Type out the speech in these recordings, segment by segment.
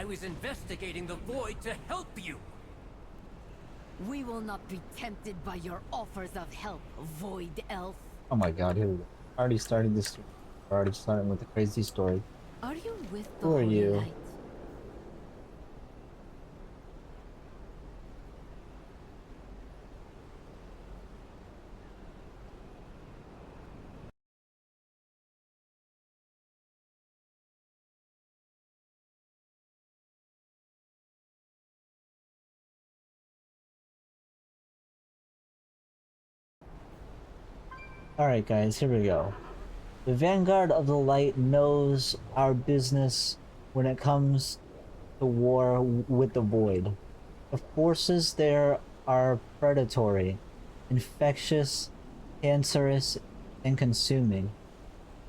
I was investigating the void to help you. We will not be tempted by your offers of help, Void Elf. Oh my god, here we go. Already started this. Already starting with the crazy story. Are you with the Who are Holy you? Light? Alright guys, here we go. The Vanguard of the Light knows our business when it comes to war with the Void. The forces there are predatory, infectious, cancerous, and consuming.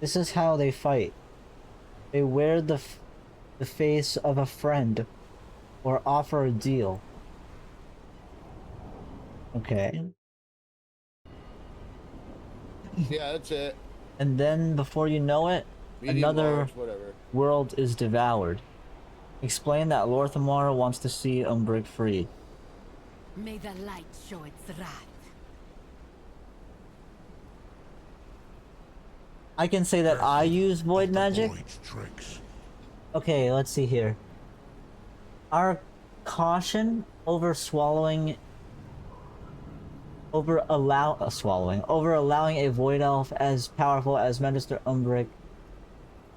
This is how they fight. They wear the face of a friend or offer a deal. Okay. Yeah, that's it. And then, before you know it, Medium, another large, whatever. world is devoured. Explain that Lorthamar wants to see Umbric freed. May the light show its wrath. I can say that I use void magic. Okay, let's see here. Our caution over swallowing over allowing a void elf as powerful as Magister Umbric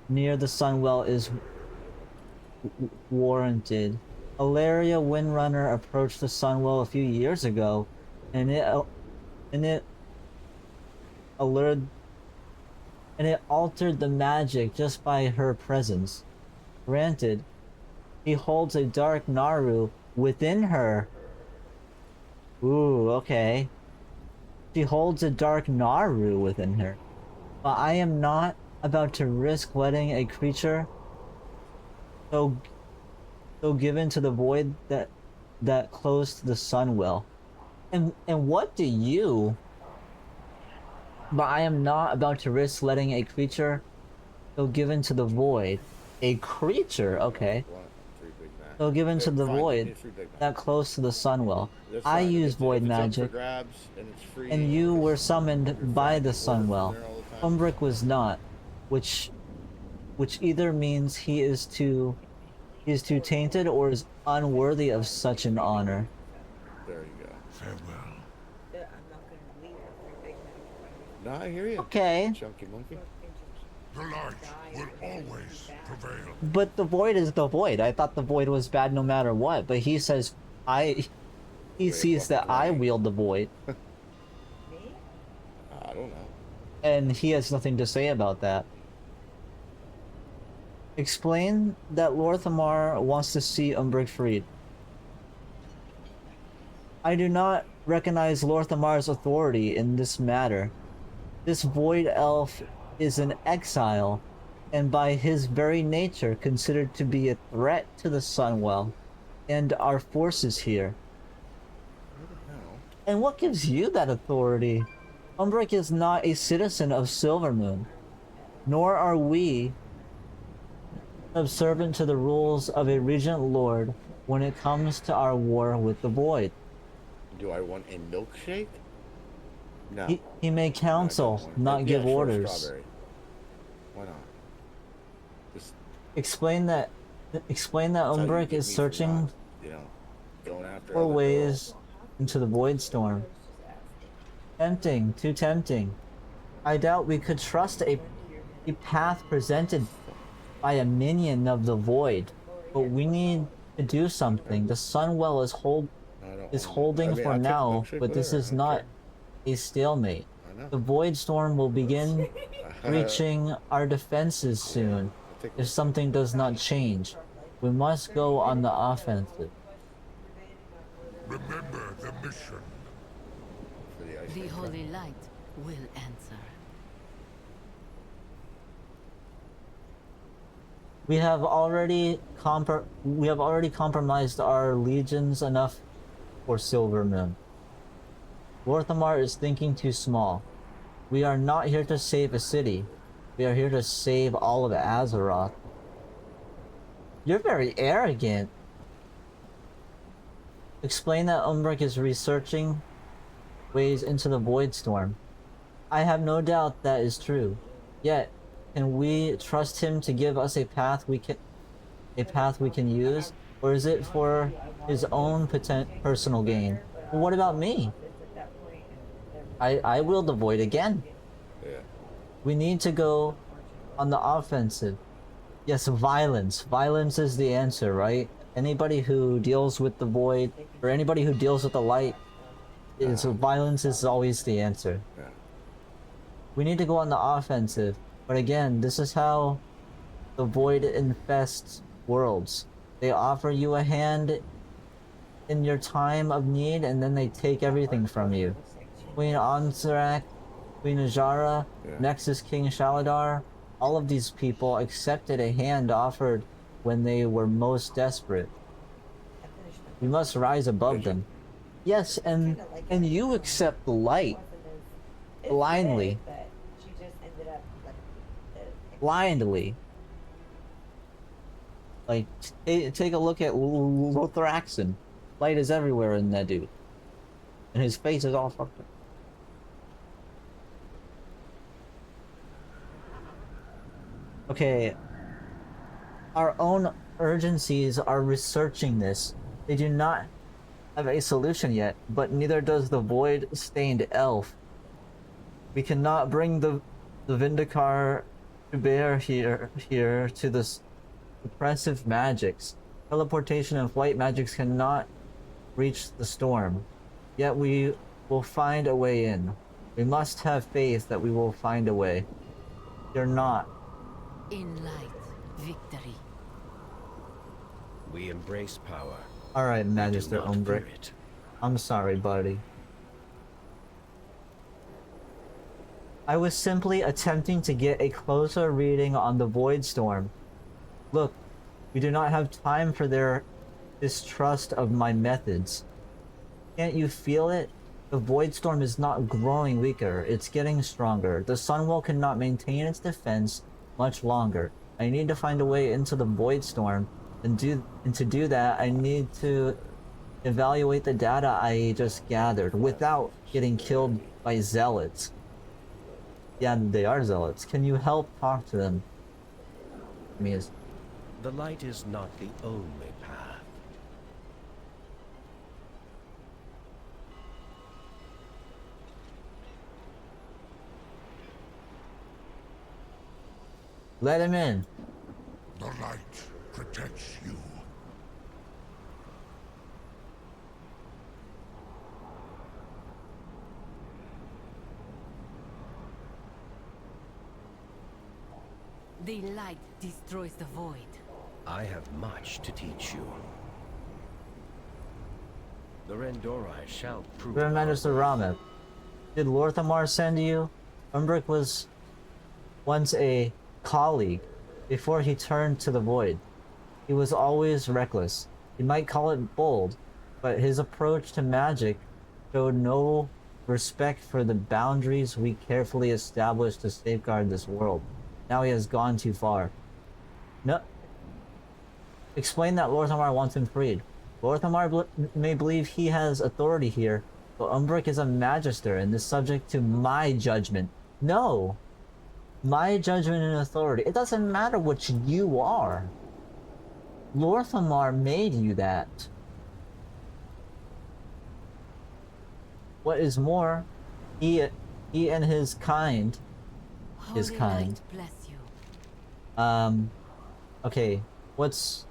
near the Sunwell is warranted. Alaria Windrunner approached the Sunwell a few years ago, and it altered the magic just by her presence. Granted, he holds a dark Naru within her. Ooh, okay. She holds a dark Naru within her. But I am not about to risk letting a creature so given to the void that close to the Sunwell. And what do you? But I am not about to risk letting a creature so given to the void. A creature, okay. So given to the void that close to the Sunwell. I use void magic, and you were summoned by the Sunwell. Umbric was not, which either means he is too tainted or is unworthy of such an honor. There you go. Farewell. No, I hear you. Okay. Chunky monkey. The light will always prevail. But the void is the void. I thought the void was bad no matter what, but he says he sees that I wield the void. I don't know. And he has nothing to say about that. Explain that Lorthamar wants to see Umbric freed. I do not recognize Lorthamar's authority in this matter. This void elf is an exile, and by his very nature considered to be a threat to the Sunwell and our forces here. And what gives you that authority? Umbric is not a citizen of Silvermoon, nor are we subservient to the rules of a regent lord when it comes to our war with the void. Do I want a milkshake? No. He may counsel, not give sure, orders. strawberry. Why not? Just Explain that Umbric is searching not, you know, going after for other ways girls. into the void storm. Tempting, too tempting. I doubt we could trust a path presented by a minion of the void, but we need to do something. The Sunwell is holding for now, but this is not a stalemate. The void storm will begin reaching our defenses soon if something does not change. We must go on the offensive. Remember the mission. The Holy Light will answer. We have already compromised our legions enough for Silvermoon. Lorthamar is thinking too small. We are not here to save a city. We are here to save all of Azeroth. You're very arrogant. Explain that Umbrick is researching ways into the Void Storm. I have no doubt that is true. Yet, can we trust him to give us a path we can use, or is it for his own personal gain? Well, what about me? I will the Void again. Yeah. We need to go on the offensive. Yes, violence. Violence is the answer, right? Anybody who deals with the Void, or anybody who deals with the light, violence is always the answer. Yeah. We need to go on the offensive. But again, this is how the Void infests worlds. They offer you a hand in your time of need, and then they take everything from you. Queen Ansarak, Queen Ajara, Nexus King Shaladar, all of these people accepted a hand offered when they were most desperate. We must rise above them. Yes, and you accept the light blindly. Blindly. Like, take a look at Lothraxon. Light is everywhere in that dude. And his face is all fucked up. Okay. Our own urgencies are researching this. They do not have a solution yet, but neither does the Void-stained elf. We cannot bring the Vindicar to bear here to this oppressive magics. Teleportation and flight magics cannot reach the storm. Yet we will find a way in. We must have faith that we will find a way. You're not. In light, victory. We embrace power. Alright, Magister Do not fear Umbrick. it. I'm sorry, buddy. I was simply attempting to get a closer reading on the Void Storm. Look, we do not have time for their distrust of my methods. Can't you feel it? The Void Storm is not growing weaker, it's getting stronger. The Sunwell cannot maintain its defense much longer. I need to find a way into the Void Storm, and to do that, I need to evaluate the data I just gathered without getting killed by zealots. Yeah, they are zealots. Can you help talk to them? I mean, The light is not the only path. let him in. The light protects you. The light destroys the void. I have much to teach you. The Rendori shall prove. Grand Magister Rameth, did Lorthamar send you? Umbrick was once a colleague before he turned to the Void. He was always reckless. You might call it bold, but his approach to magic showed no respect for the boundaries we carefully established to safeguard this world. Now he has gone too far. No. Explain that Lorthamar wants him freed. Lorthamar may believe he has authority here, but Umbrick is a magister and is subject to my judgment. No! My judgment and authority. It doesn't matter what you are. Lorthamar made you that. What is more, he and his kind, Holy light bless you. Okay, what's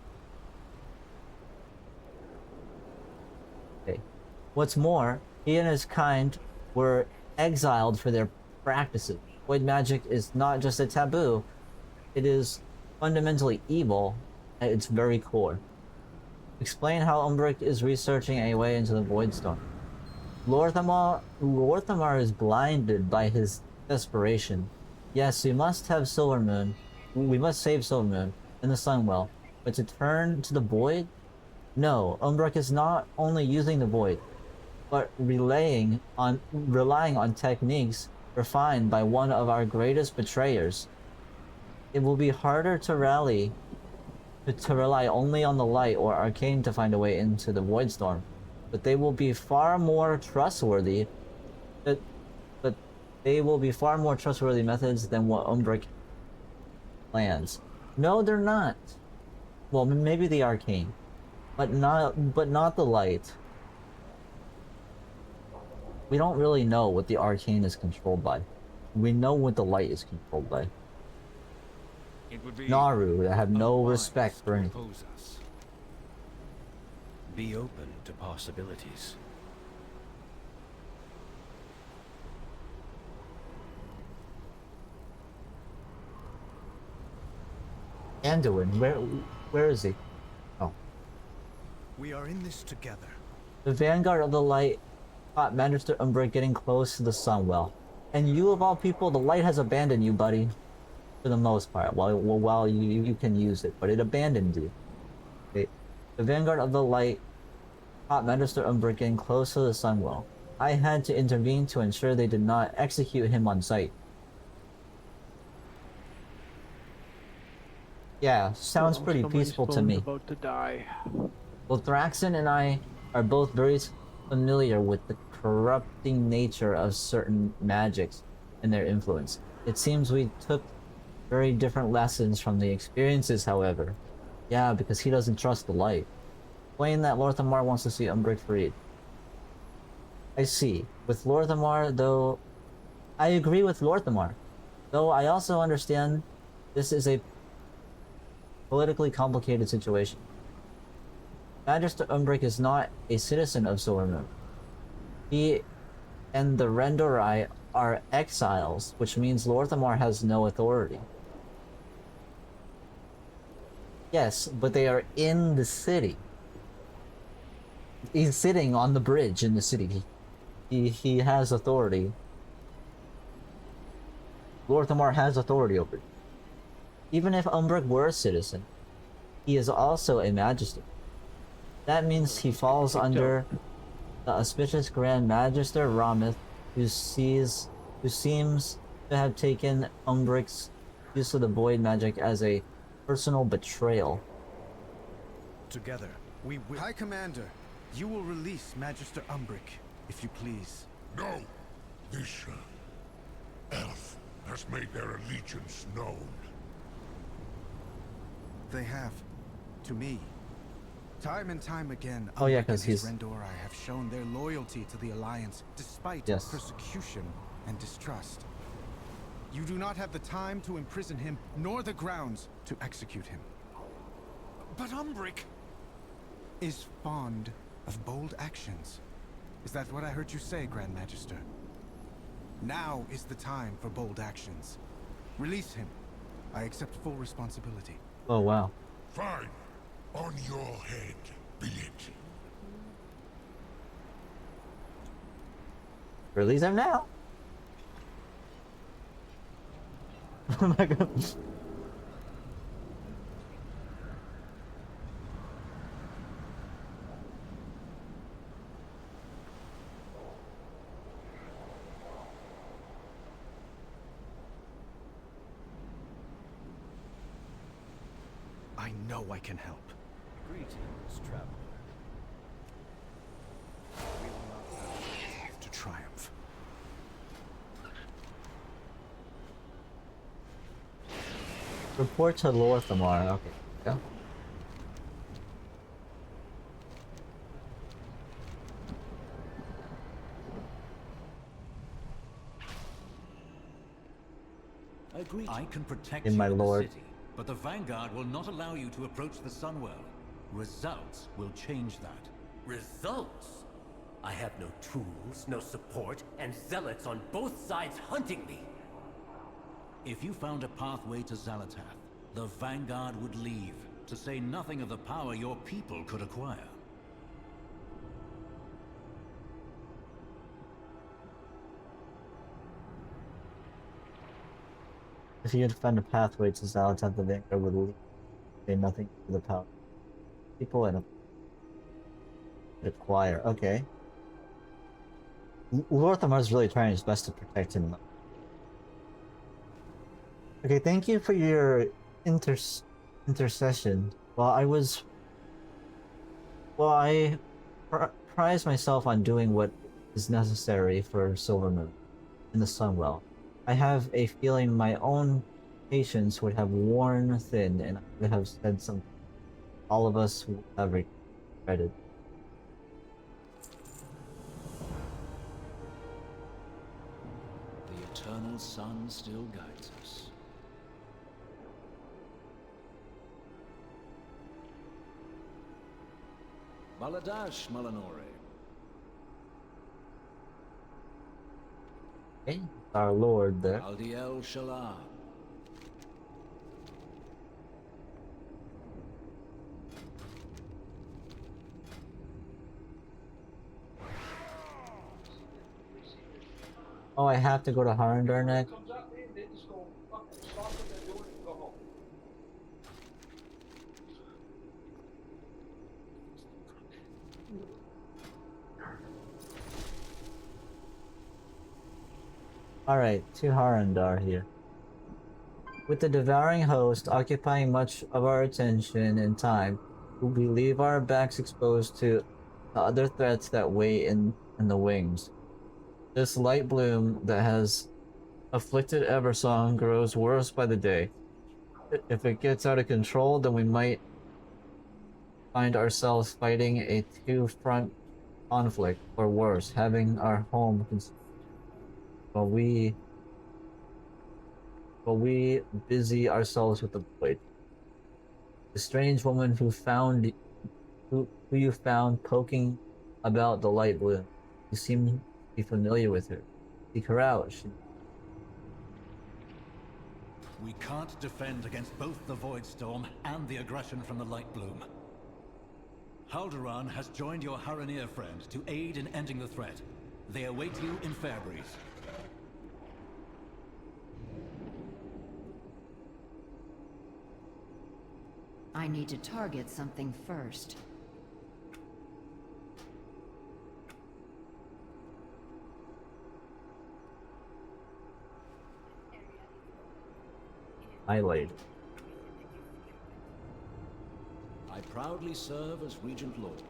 more, he and his kind were exiled for their practices. Void magic is not just a taboo, it is fundamentally evil at its very core. Explain how Umbrick is researching a way into the Void Storm. Lorthamar is blinded by his desperation. Yes, we must have Silvermoon. We must save Silvermoon and the Sunwell. But to turn to the Void? No, Umbrick is not only using the Void, but relying on techniques refined by one of our greatest betrayers. It will be harder to rally to rely only on the light or arcane to find a way into the void storm, but they will be far more trustworthy. But but they will be far more trustworthy methods than what Umbric plans. No, they're not. Well, maybe the arcane, but not the light. We don't really know what the arcane is controlled by. We know what the light is controlled by. It would be Naru that have no unwise respect for to anything. oppose us. Be open to possibilities. Anduin, where is he? Oh. We are in this together. The Vanguard of the Light caught Magister Umbric getting close to the Sunwell. And you of all people, the light has abandoned you, buddy. For the most part, while you can use it, but it abandoned you. Okay. The Vanguard of the Light caught Magister Umbric getting close to the Sunwell. I had to intervene to ensure they did not execute him on sight. Yeah, sounds pretty peaceful to me. About to die. Well, Thraxon and I are both very familiar with the corrupting nature of certain magics and their influence. It seems we took very different lessons from the experiences, however. Yeah, because he doesn't trust the light. Plain that Lorthamar wants to see Umbric freed. I see. With Lorthamar, though... I agree with Lorthamar. Though I also understand this is a politically complicated situation. Magister Umbric is not a citizen of Silvermoon. He and the Rendorai are exiles, which means Lorthamar has no authority. Yes, but they are in the city. He's sitting on the bridge in the city. He has authority. Lorthamar has authority over it. Even if Umbric were a citizen, he is also a magister. That means he falls under the auspicious Grand Magister Ramith, who seems to have taken Umbric's use of the void magic as a personal betrayal. Together, we will. High Commander, you will release Magister Umbric, if you please. No! This elf has made their allegiance known. They have. To me. Time and time again, Oh yeah, Umbric because and his he's... Rendorai have shown their loyalty to the Alliance, despite Yes. persecution and distrust. You do not have the time to imprison him, nor the grounds to execute him. But Umbric Is fond of bold actions. Is that what I heard you say, Grand Magister? Now is the time for bold actions. Release him. I accept full responsibility. Oh wow. Fine. On your head, be it. Release him now. Oh my god. I know I can help. Greetings, traveler. We will not allow you to triumph. Report to Lorthamar. Okay, go. I can protect In you my in lord. the city, but the Vanguard will not allow you to approach the Sunwell. Results will change that. Results? I have no tools, no support, and zealots on both sides hunting me. If you found a pathway to Xalatath, the Vanguard would leave, to say nothing of the power your people could acquire. If you had found a pathway to Xalatath, the Vanguard would leave. Say nothing to the power. People and acquire. Okay. Lorthamar's really trying his best to protect him. Okay, thank you for your intercession. Well, I prize myself on doing what is necessary for Silvermoon in the Sunwell. I have a feeling my own patience would have worn thin and I would have said something all of us would have regretted. The eternal sun still guides us. Baladash, Malanore. Okay, our lord there. Aldiel Shalah. Oh, I have to go to Harandar next? Alright, to Harandar here. With the devouring host occupying much of our attention and time, we leave our backs exposed to the other threats that wait in the wings. This light bloom that has afflicted Eversong grows worse by the day. If it gets out of control, then we might find ourselves fighting a two-front conflict, or worse, having our home while we busy ourselves with the void. The strange woman who you found poking about the light bloom. You seem to be familiar with her. Seek her out. We can't defend against both the Void Storm and the aggression from the Light Bloom. Haldoran has joined your Haranir friend to aid in ending the threat. They await you in Fairbreeze. I need to target something first. Highlight. I proudly serve as Regent Lord.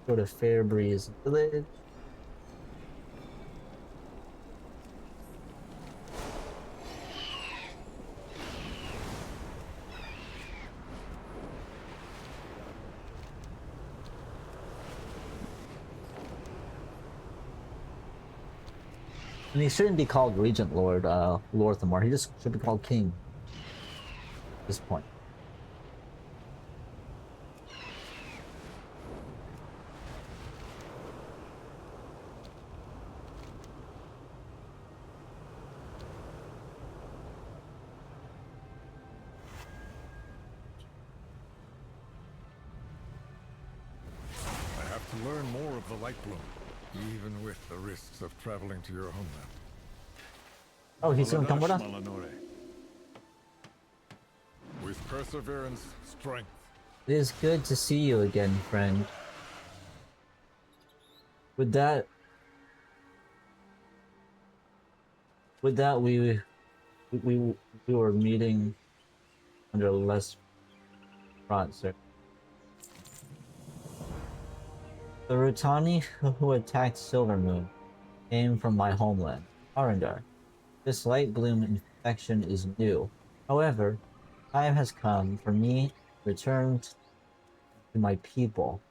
Go to Fairbreeze Village. And he shouldn't be called Regent Lord, Lorthamar. He just should be called King. At this point. I have to learn more of the Light Bloom, even with the risks of traveling to your homeland. Oh, he's gonna come with us? Malanore. With perseverance, strength. It is good to see you again, friend. With that, we were meeting under less front, sir. The Rutani who attacked Silvermoon came from my homeland, Harandar. This light bloom infection is new. However, time has come for me to return to my people.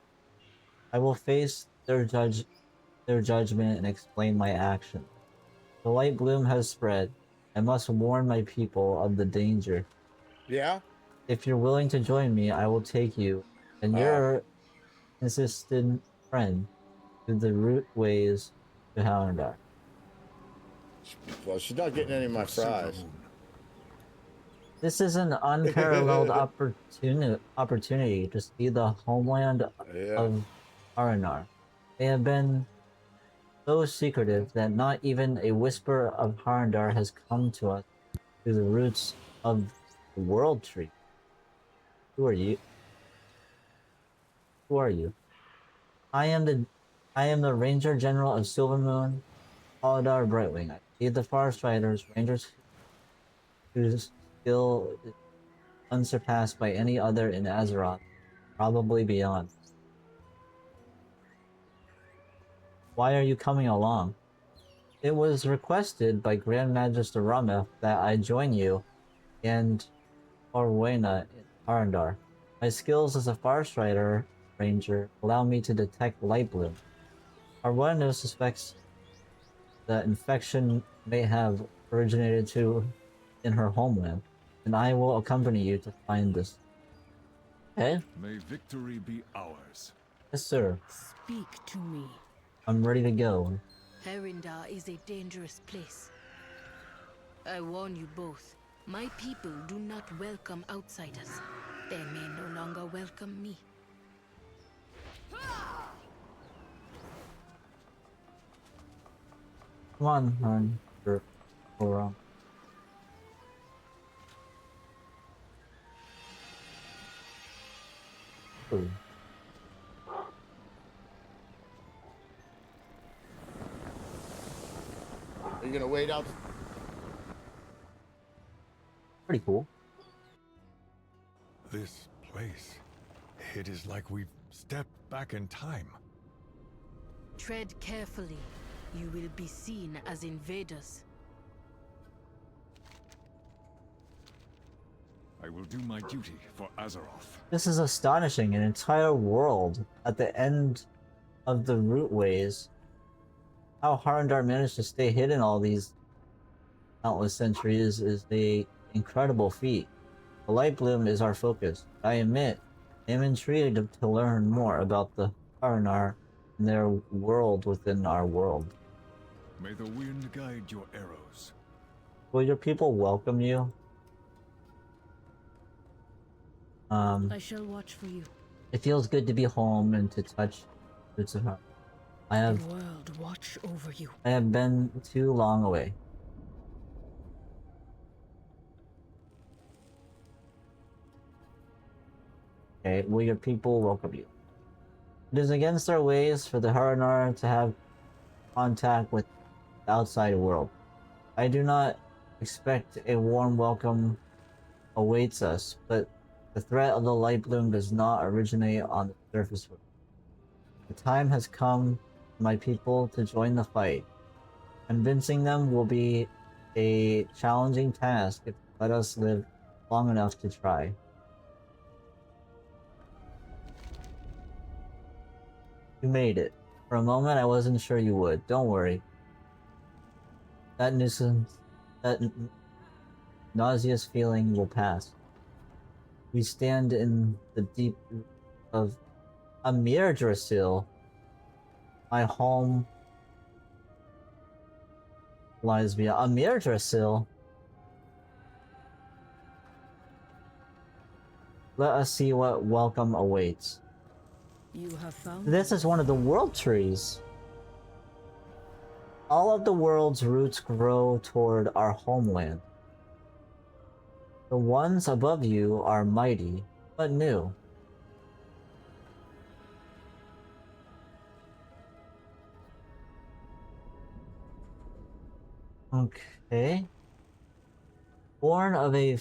I will face their judgment and explain my actions. The light bloom has spread. I must warn my people of the danger. Yeah? If you're willing to join me, I will take you and your insistent friend to the root ways to Hallandar. Well, she's not getting any of my fries. This is an unparalleled opportunity to see the homeland of Aranar. They have been so secretive that not even a whisper of Harandar has come to us through the roots of the World Tree. Who are you? Who are you? I am the I am the Ranger General of Silvermoon, Harandar Brightwing. I lead the Forest Riders, Rangers whose skill is unsurpassed by any other in Azeroth, probably beyond. Why are you coming along? It was requested by Grand Magister Rameth that I join you and Orwena in Harandar. My skills as a Forest Rider Ranger allow me to detect light bloom. Orwena suspects the infection may have originated in her homeland, and I will accompany you to find this. Okay? May victory be ours. Yes, sir. Speak to me. I'm ready to go. Harandar is a dangerous place. I warn you both. My people do not welcome outsiders. They may no longer welcome me. Come on, hon. Sure. Go wrong. Ooh. Are you gonna wait out? Pretty cool. This place. It is like we've stepped back in time. Tread carefully. You will be seen as invaders. I will do my duty for Azeroth. This is astonishing. An entire world at the end of the rootways. How Harandar managed to stay hidden all these countless centuries is a incredible feat. The light bloom is our focus. I admit, I am intrigued to learn more about the Harandar and their world within our world. May the wind guide your arrows. Will your people welcome you? I shall watch for you. It feels good to be home and to touch roots of home. The world watch over you. I have been too long away. Okay, will your people welcome you? It is against our ways for the Harandar to have contact with the outside world. I do not expect a warm welcome awaits us, but the threat of the light bloom does not originate on the surface world. The time has come for my people to join the fight. Convincing them will be a challenging task if they let us live long enough to try. You made it. For a moment, I wasn't sure you would. Don't worry. That nauseous feeling will pass. We stand in the deep of Amirdrasil. My home lies beyond Amirdrasil. Let us see what welcome awaits. You have found This is one of the world trees. All of the world's roots grow toward our homeland. The ones above you are mighty, but new. Okay. Born of a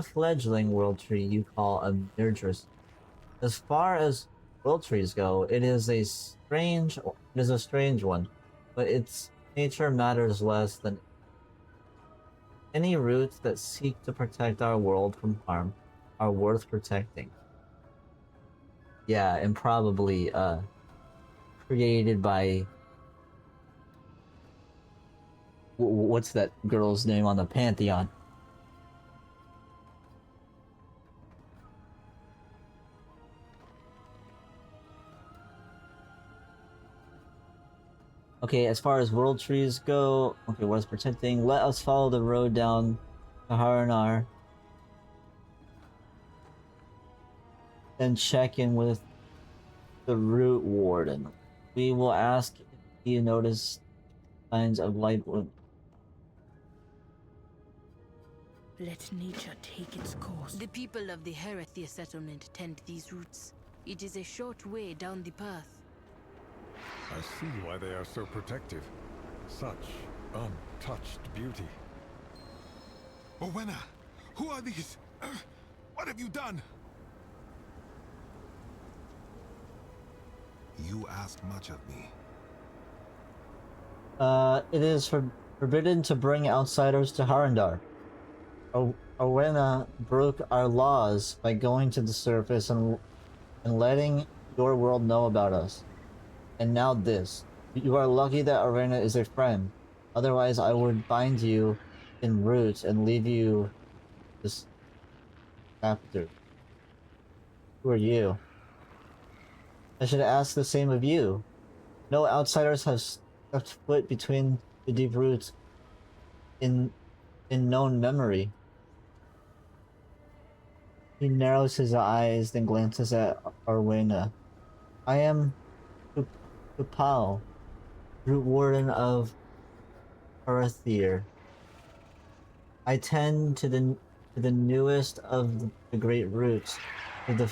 fledgling world tree you call a Mirdris. As far as world trees go, it is a strange one, but its nature matters less than any roots that seek to protect our world from harm are worth protecting. Yeah, and probably created by what's that girl's name on the Pantheon? Okay, as far as world trees go, okay, what is protecting? Let us follow the road down to Harandar and check in with the root warden. We will ask if you notice signs of light bloom. Let nature take its course. The people of the Herathia settlement tend these routes. It is a short way down the path. I see why they are so protective. Such untouched beauty. Owena, who are these? What have you done? You ask much of me. It is forbidden to bring outsiders to Harandar. Owena broke our laws by going to the surface and letting your world know about us. And now this. You are lucky that Arena is a friend. Otherwise, I would bind you in roots and leave you this chapter. Who are you? I should ask the same of you. No outsiders have stepped foot between the deep roots in known memory. He narrows his eyes, then glances at Arwena. I am Kupal, Root Warden of Arathir. I tend to the newest of the great roots, to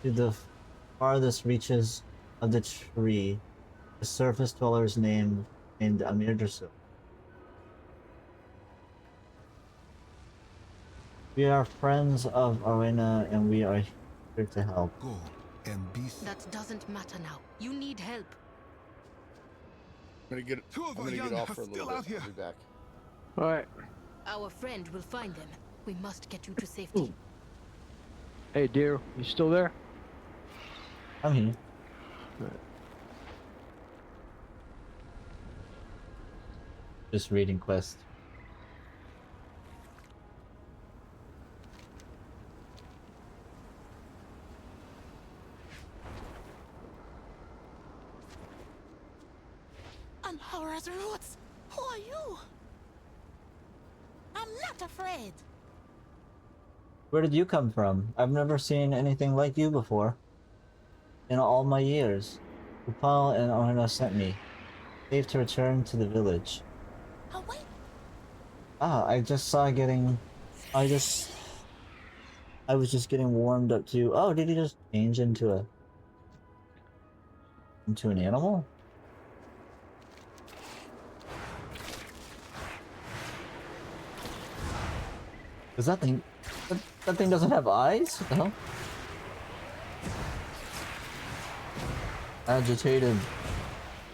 the farthest reaches of the tree, the surface dwellers named Amirdrasul. We are friends of Arena and we are here to help. Go and be. That doesn't matter now. You need help. I'm gonna get off for a little bit. I'll be back. Alright. Our friend will find them. We must get you to safety. Hey, dear, you still there? I'm here. Just reading quest. I'm Horace Roots. Who are you? I'm not afraid. Where did you come from? I've never seen anything like you before. In all my years, Upal and Arna sent me. Safe to return to the village. Oh, wait. Ah, I just saw getting... I was just getting warmed up to... Oh, did he just change into a... into an animal? Does that thing... That thing doesn't have eyes? What the hell? Agitated...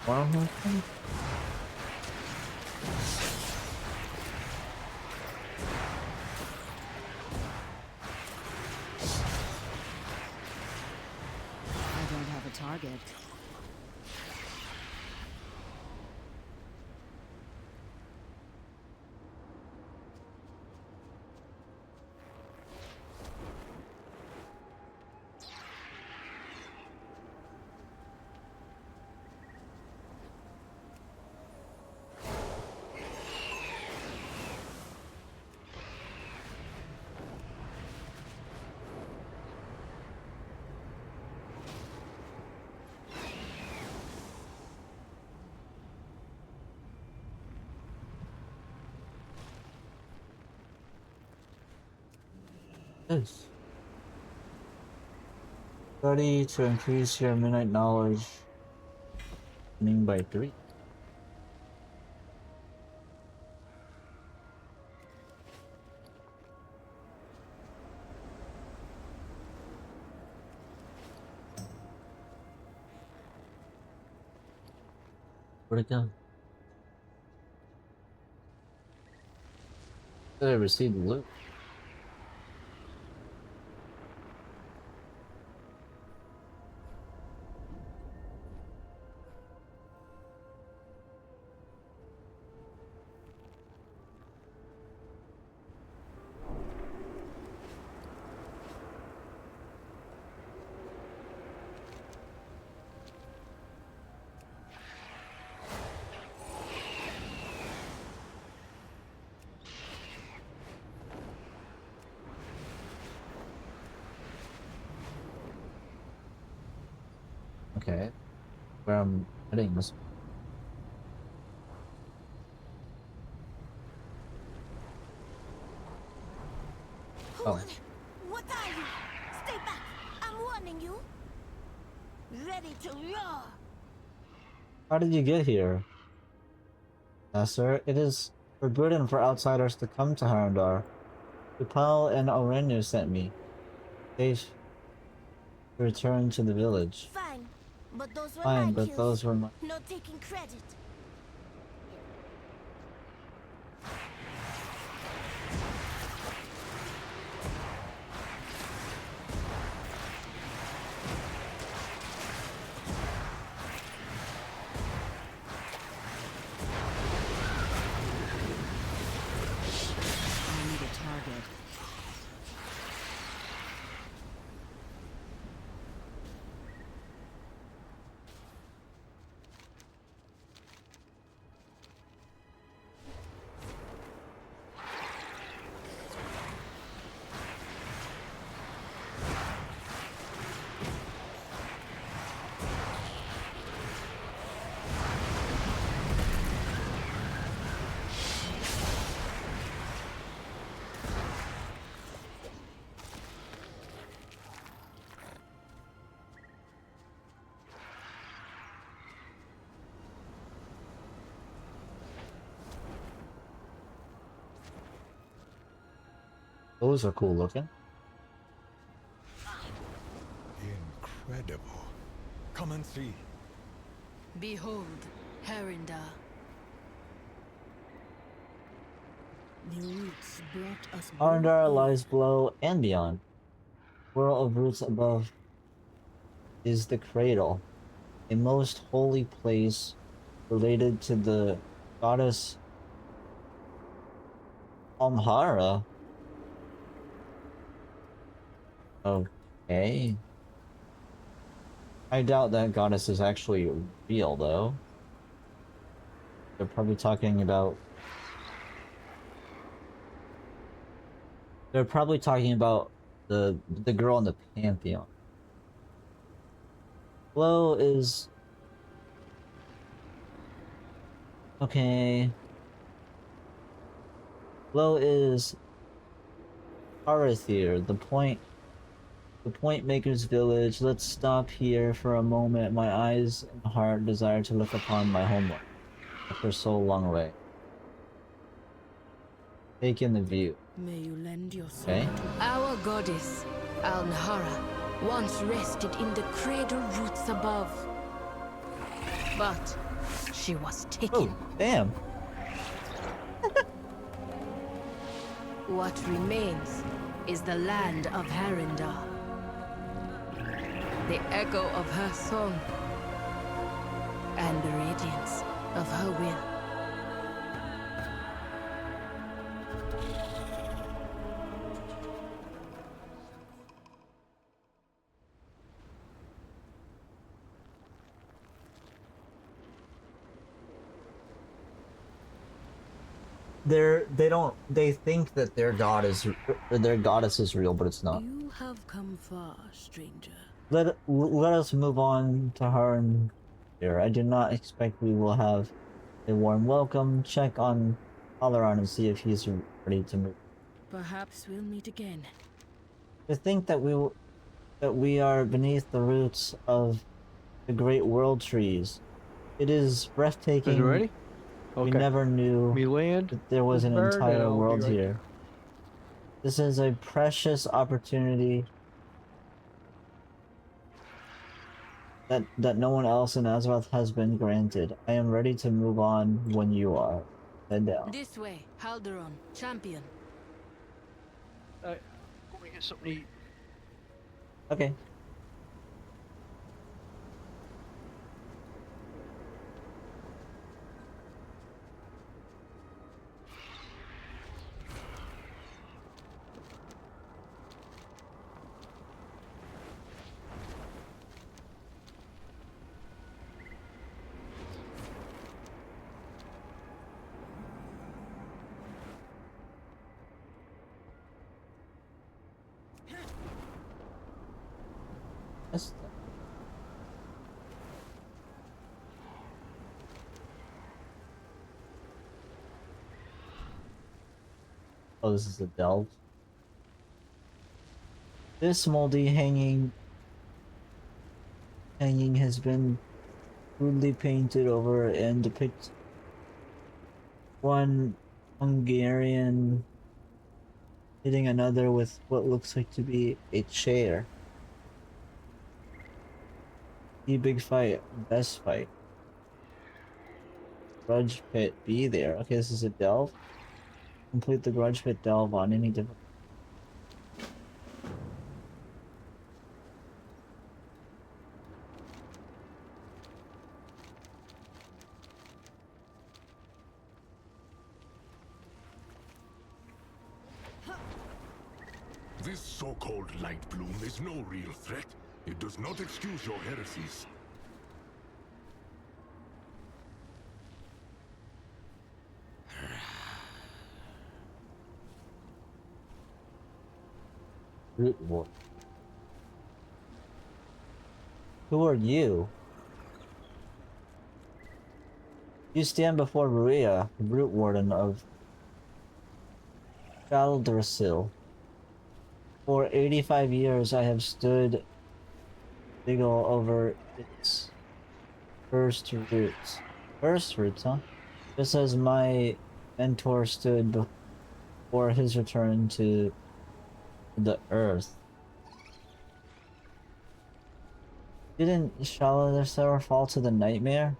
wormhole thing? I don't have a target. Yes. Study to increase your midnight knowledge. By 3. Where'd it go? Did I receive loot? Okay. Where I'm heading this. Oh. What are you? Stay back. I'm warning you. Ready to roar. How did you get here? Sir, it is forbidden for outsiders to come to Harandar. Upal and Orenu sent me. They return to the village. Fine, but those were Fine, my but kills. those were my... No taking credit. I need a target. Those are cool looking. Incredible. Come and see. Behold, Harandar. The roots brought us Harandar both lies below and beyond. Whirl of roots above is the cradle, a most holy place related to the goddess Amhara. Okay. I doubt that goddess is actually real, though. They're probably talking about... They're probably talking about the girl in the Pantheon. Glow is... Okay. Glow is... Arathir, the Point Maker's village. Let's stop here for a moment. My eyes and heart desire to look upon my homeland after so long away. Take in the view. May you lend your soul Okay. Our goddess, Alnhara, once rested in the cradle roots above. But she was taken. Oh, damn. What remains is the land of Harandar. The echo of her song and the radiance of her will. They think that their goddess is real, but it's not. You have come far, stranger. Let us move on to Harn here. I do not expect we will have a warm welcome. Check on Alaran and see if he's ready to move. Perhaps we'll meet again. To think that we are beneath the roots of the great world trees. It is breathtaking. Is it ready? Okay. We never knew Me land. that there was an Bird, and entire I'll be world right here. there. This is a precious opportunity that no one else in Azeroth has been granted. I am ready to move on when you are. Head down. This way, Halderon, champion. Let me get something to eat. Okay. Yes. Oh, this is a delve. This moldy hanging has been crudely painted over and depicts one Hungarian hitting another with what looks like to be a chair. The big fight, best fight. Grudge pit, be there. Okay, this is a delve. Complete the grudge pit delve on any different. This so-called light bloom is no real threat. It does not excuse your heresies. Root War. Who are you? You stand before Maria, root warden of Galdrasil. For 85 years I have stood vigil over its first roots. First roots, huh? Just as my mentor stood before his return to the earth. Didn't Shalalassar fall to the nightmare?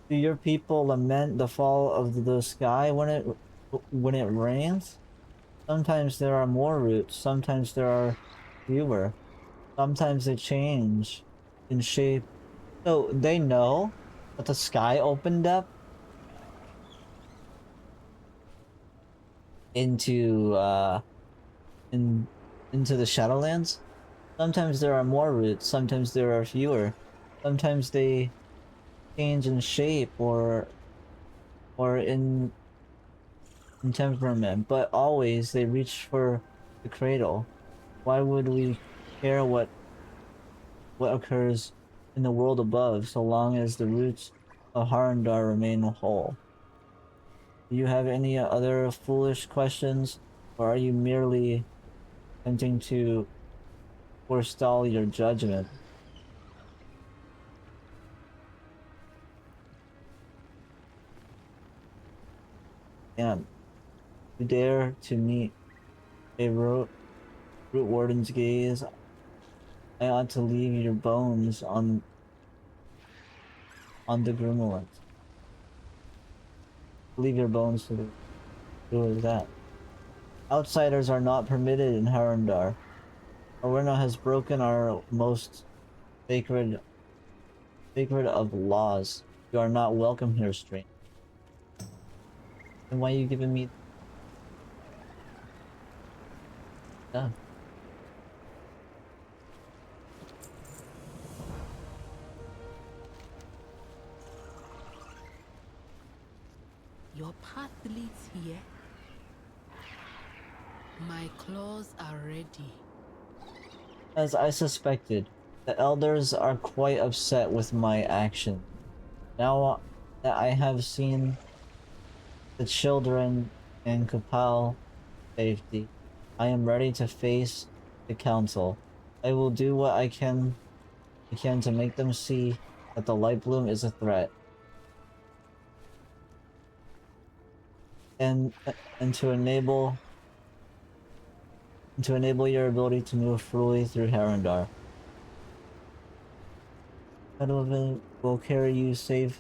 Do your people lament the fall of the sky when it rains? Sometimes there are more roots, sometimes there are fewer. Sometimes they change in shape. So they know that the sky opened up into into the Shadowlands. Sometimes there are more roots, sometimes there are fewer. Sometimes they change in shape or in temperament, but always they reach for the cradle. Why would we care what occurs in the world above so long as the roots of Harandar remain whole? Do you have any other foolish questions, or are you merely attempting to forestall your judgment? And you dare to meet a root warden's gaze? I ought to leave your bones on the Grimmelite. Leave your bones to the... Who is that? Outsiders are not permitted in Harandar. Arena has broken our most sacred of laws. You are not welcome here, stranger. Then why are you giving me... Yeah. Your path leads here. My claws are ready. As I suspected, the elders are quite upset with my action. Now that I have seen the children in Kapal safety, I am ready to face the council. I will do what I can to make them see that the light bloom is a threat. And to enable your ability to move freely through Harandar. Edelvin will carry you safely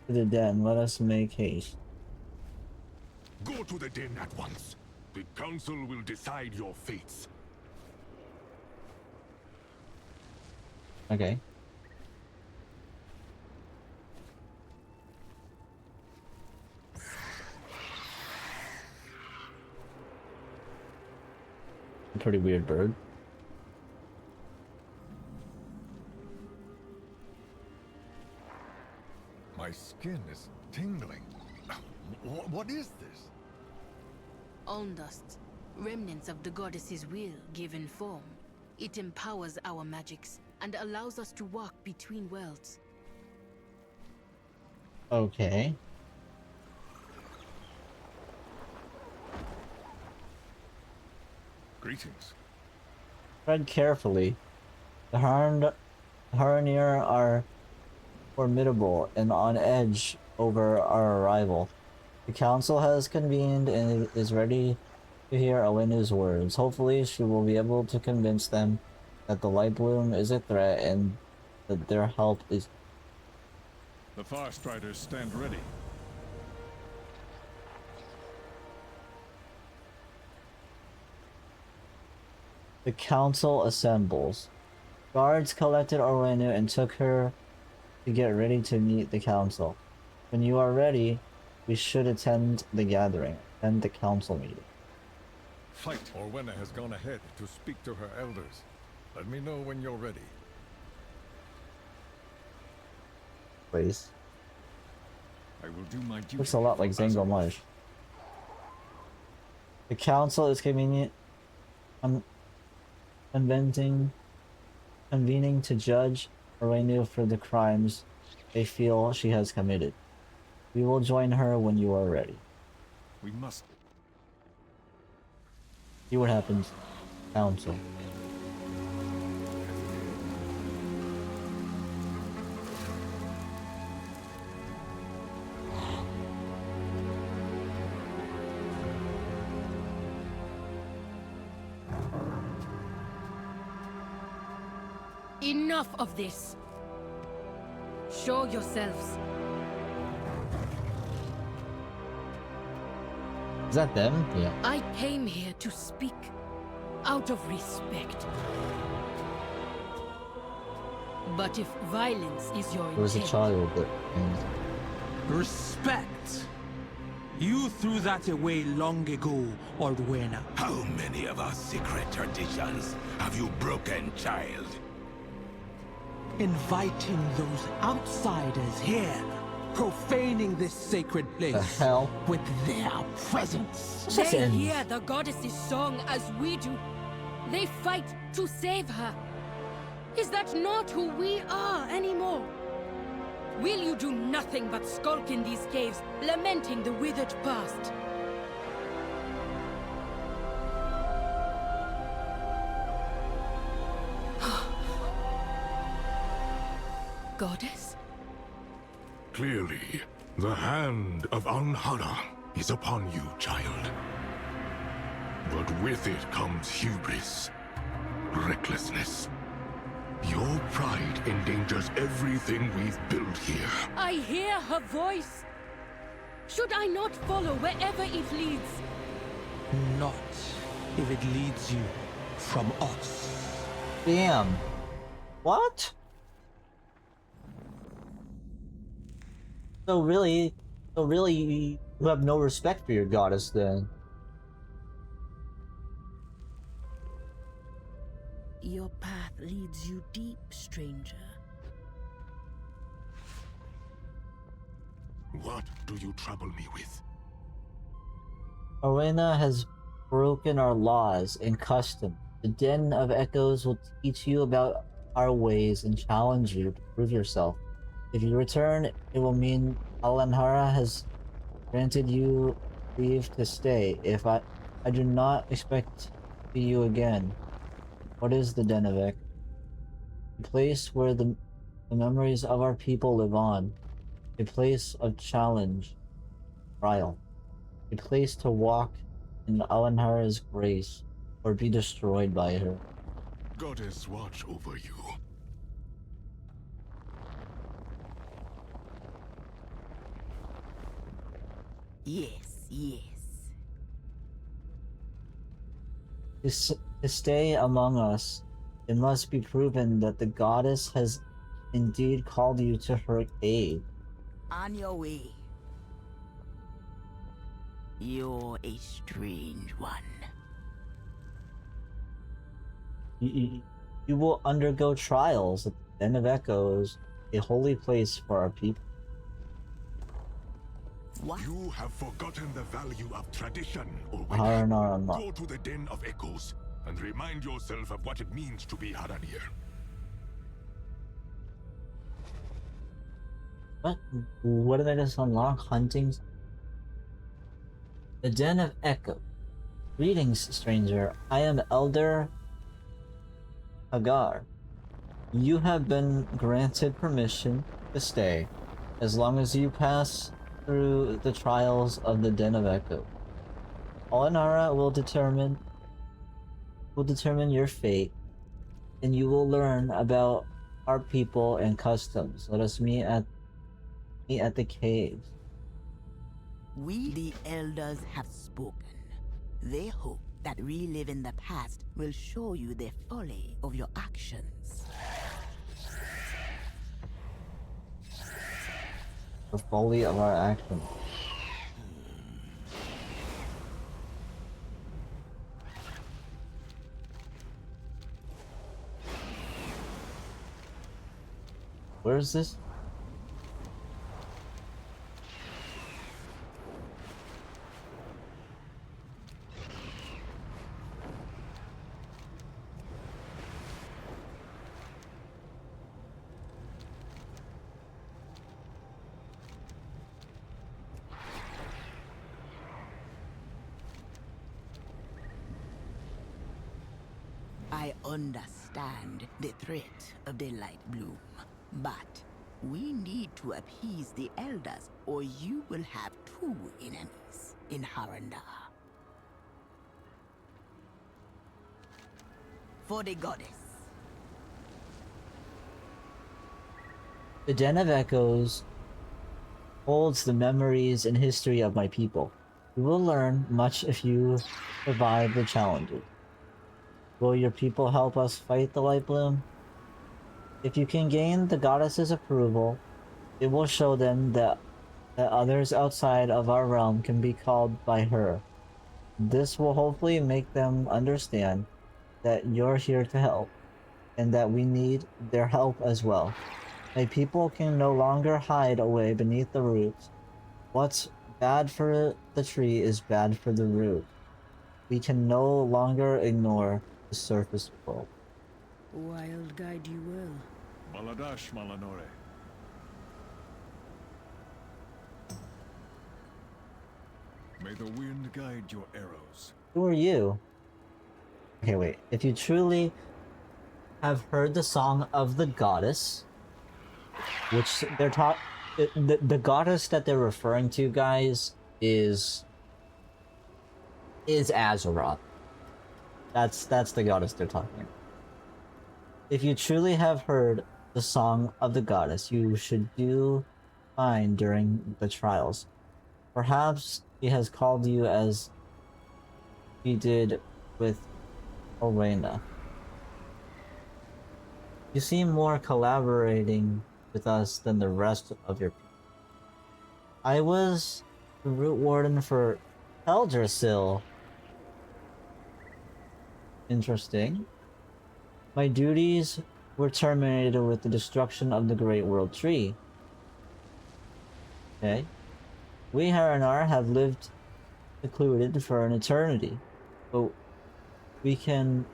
to the den. Let us make haste. Go to the den at once. The council will decide your fates. Okay. A pretty weird bird. My skin is tingling. What is this? Alm dust, remnants of the goddess's will given form. It empowers our magics and allows us to walk between worlds. Okay. Greetings. Tread carefully. The Haranir are formidable and on edge over our arrival. The council has convened and is ready to hear Owenu's words. Hopefully, she will be able to convince them that the Light Bloom is a threat and that their help is. The Far Striders stand ready. The council assembles. Guards collected Owenu and took her to get ready to meet the council. When you are ready, we should attend the gathering and the council meeting. Fight! Orwenna has gone ahead to speak to her elders. Let me know when you're ready. Please. I will do my duty. Looks a lot like Zango Marsh. The council is convening to judge Owenu for the crimes they feel she has committed. We will join her when you are ready. We must. See what happens. Council. Enough of this. Show yourselves. Is that them? Yeah. I came here to speak out of respect. But if violence is your There was a intent, child that. Respect? You threw that away long ago, Ordwena. How many of our secret traditions have you broken, child? Inviting those outsiders here, profaning this sacred place The hell? with their presence. they hear the goddess's song as we do. They fight to save her. Is that not who we are anymore? Will you do nothing but skulk in these caves, lamenting the withered past? Goddess? Clearly, the hand of Anhara is upon you, child. But with it comes hubris, recklessness. Your pride endangers everything we've built here. I hear her voice. Should I not follow wherever it leads? Not if it leads you from us. Damn. What? So really, you have no respect for your goddess then. Your path leads you deep, stranger. What do you trouble me with? Arena has broken our laws and custom. The Den of Echoes will teach you about our ways and challenge you to prove yourself. If you return, it will mean Alanhara has granted you leave to stay. If I do not expect to see you again. What is the Den of Echoes? A place where the memories of our people live on. A place of challenge, trial. A place to walk in Alanhara's grace or be destroyed by her. Goddess watch over you. Yes, yes. To stay among us, it must be proven that the goddess has indeed called you to her aid. On your way. You're a strange one. You will undergo trials at the Den of Echoes, a holy place for our people. What? You have forgotten the value of tradition, Harandar. Go to the Den of Echoes and remind yourself of what it means to be Haranir. What did I just unlock? Hunting? The Den of Echo. Greetings, stranger. I am Elder Hagar. You have been granted permission to stay, as long as you pass through the trials of the Den of Echo. Alinara will determine your fate, and you will learn about our people and customs. Let us meet at the caves. We, the elders, have spoken. They hope that reliving the past will show you the folly of your actions. The folly of our actions. Where is this? I understand the threat of the light bloom, but we need to appease the elders, or you will have two enemies in Harandar. For the goddess. The Den of Echoes holds the memories and history of my people. You will learn much if you survive the challenges. Will your people help us fight the Light Bloom? If you can gain the goddess's approval, it will show them that others outside of our realm can be called by her. This will hopefully make them understand that you're here to help, and that we need their help as well. My people can no longer hide away beneath the roots. What's bad for the tree is bad for the root. We can no longer ignore the surface world. Wild guide you will. Baladash Malanore. May the wind guide your arrows. Who are you? Okay, wait. If you truly have heard the song of the goddess, which they're the goddess that they're referring to, guys, is Azeroth. That's the goddess they're talking about. If you truly have heard the song of the goddess, you should do fine during the trials. Perhaps he has called you as he did with Orena. You seem more collaborating with us than the rest of your people. I was the root warden for Eldrasil. Interesting. My duties were terminated with the destruction of the Great World Tree. Okay. We Harandar have lived secluded for an eternity, but we can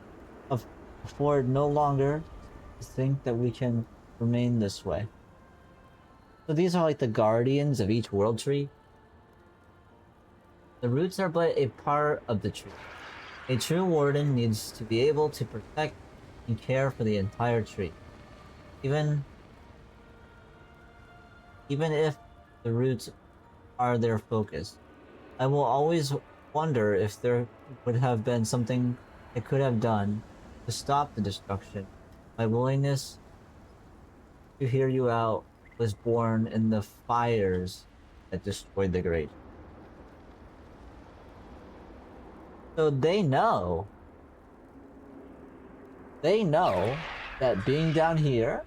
afford no longer to think that we can remain this way. So these are like the guardians of each world tree. The roots are but a part of the tree. A true warden needs to be able to protect and care for the entire tree. Even if the roots are their focus. I will always wonder if there would have been something I could have done to stop the destruction. My willingness to hear you out was born in the fires that destroyed the great. So they know that being down here,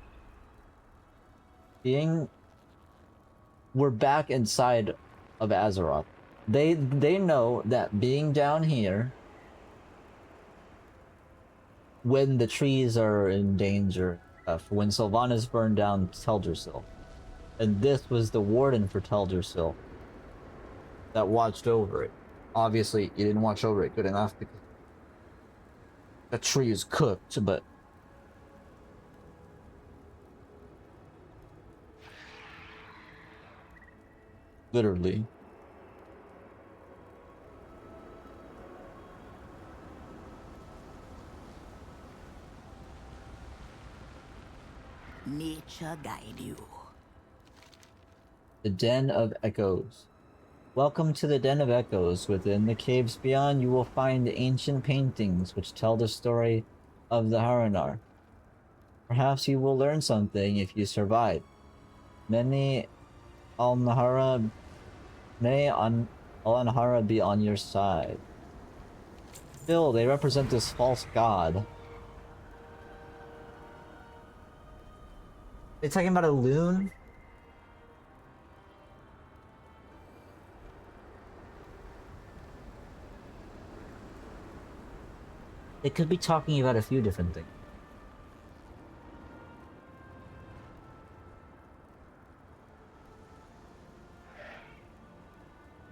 we're back inside of Azeroth. They know that being down here, when the trees are in danger, when Sylvanas burned down Teldrassil, and this was the warden for Teldrassil that watched over it. Obviously, you didn't watch over it good enough because the tree is cooked, but literally. Nature guide you. The Den of Echoes. Welcome to the Den of Echoes. Within the caves beyond, you will find ancient paintings which tell the story of the Harandar. Perhaps you will learn something if you survive. Many Al-Nahara may Al-Nahara be on your side. Still, they represent this false god. They talking about a loon? They could be talking about a few different things.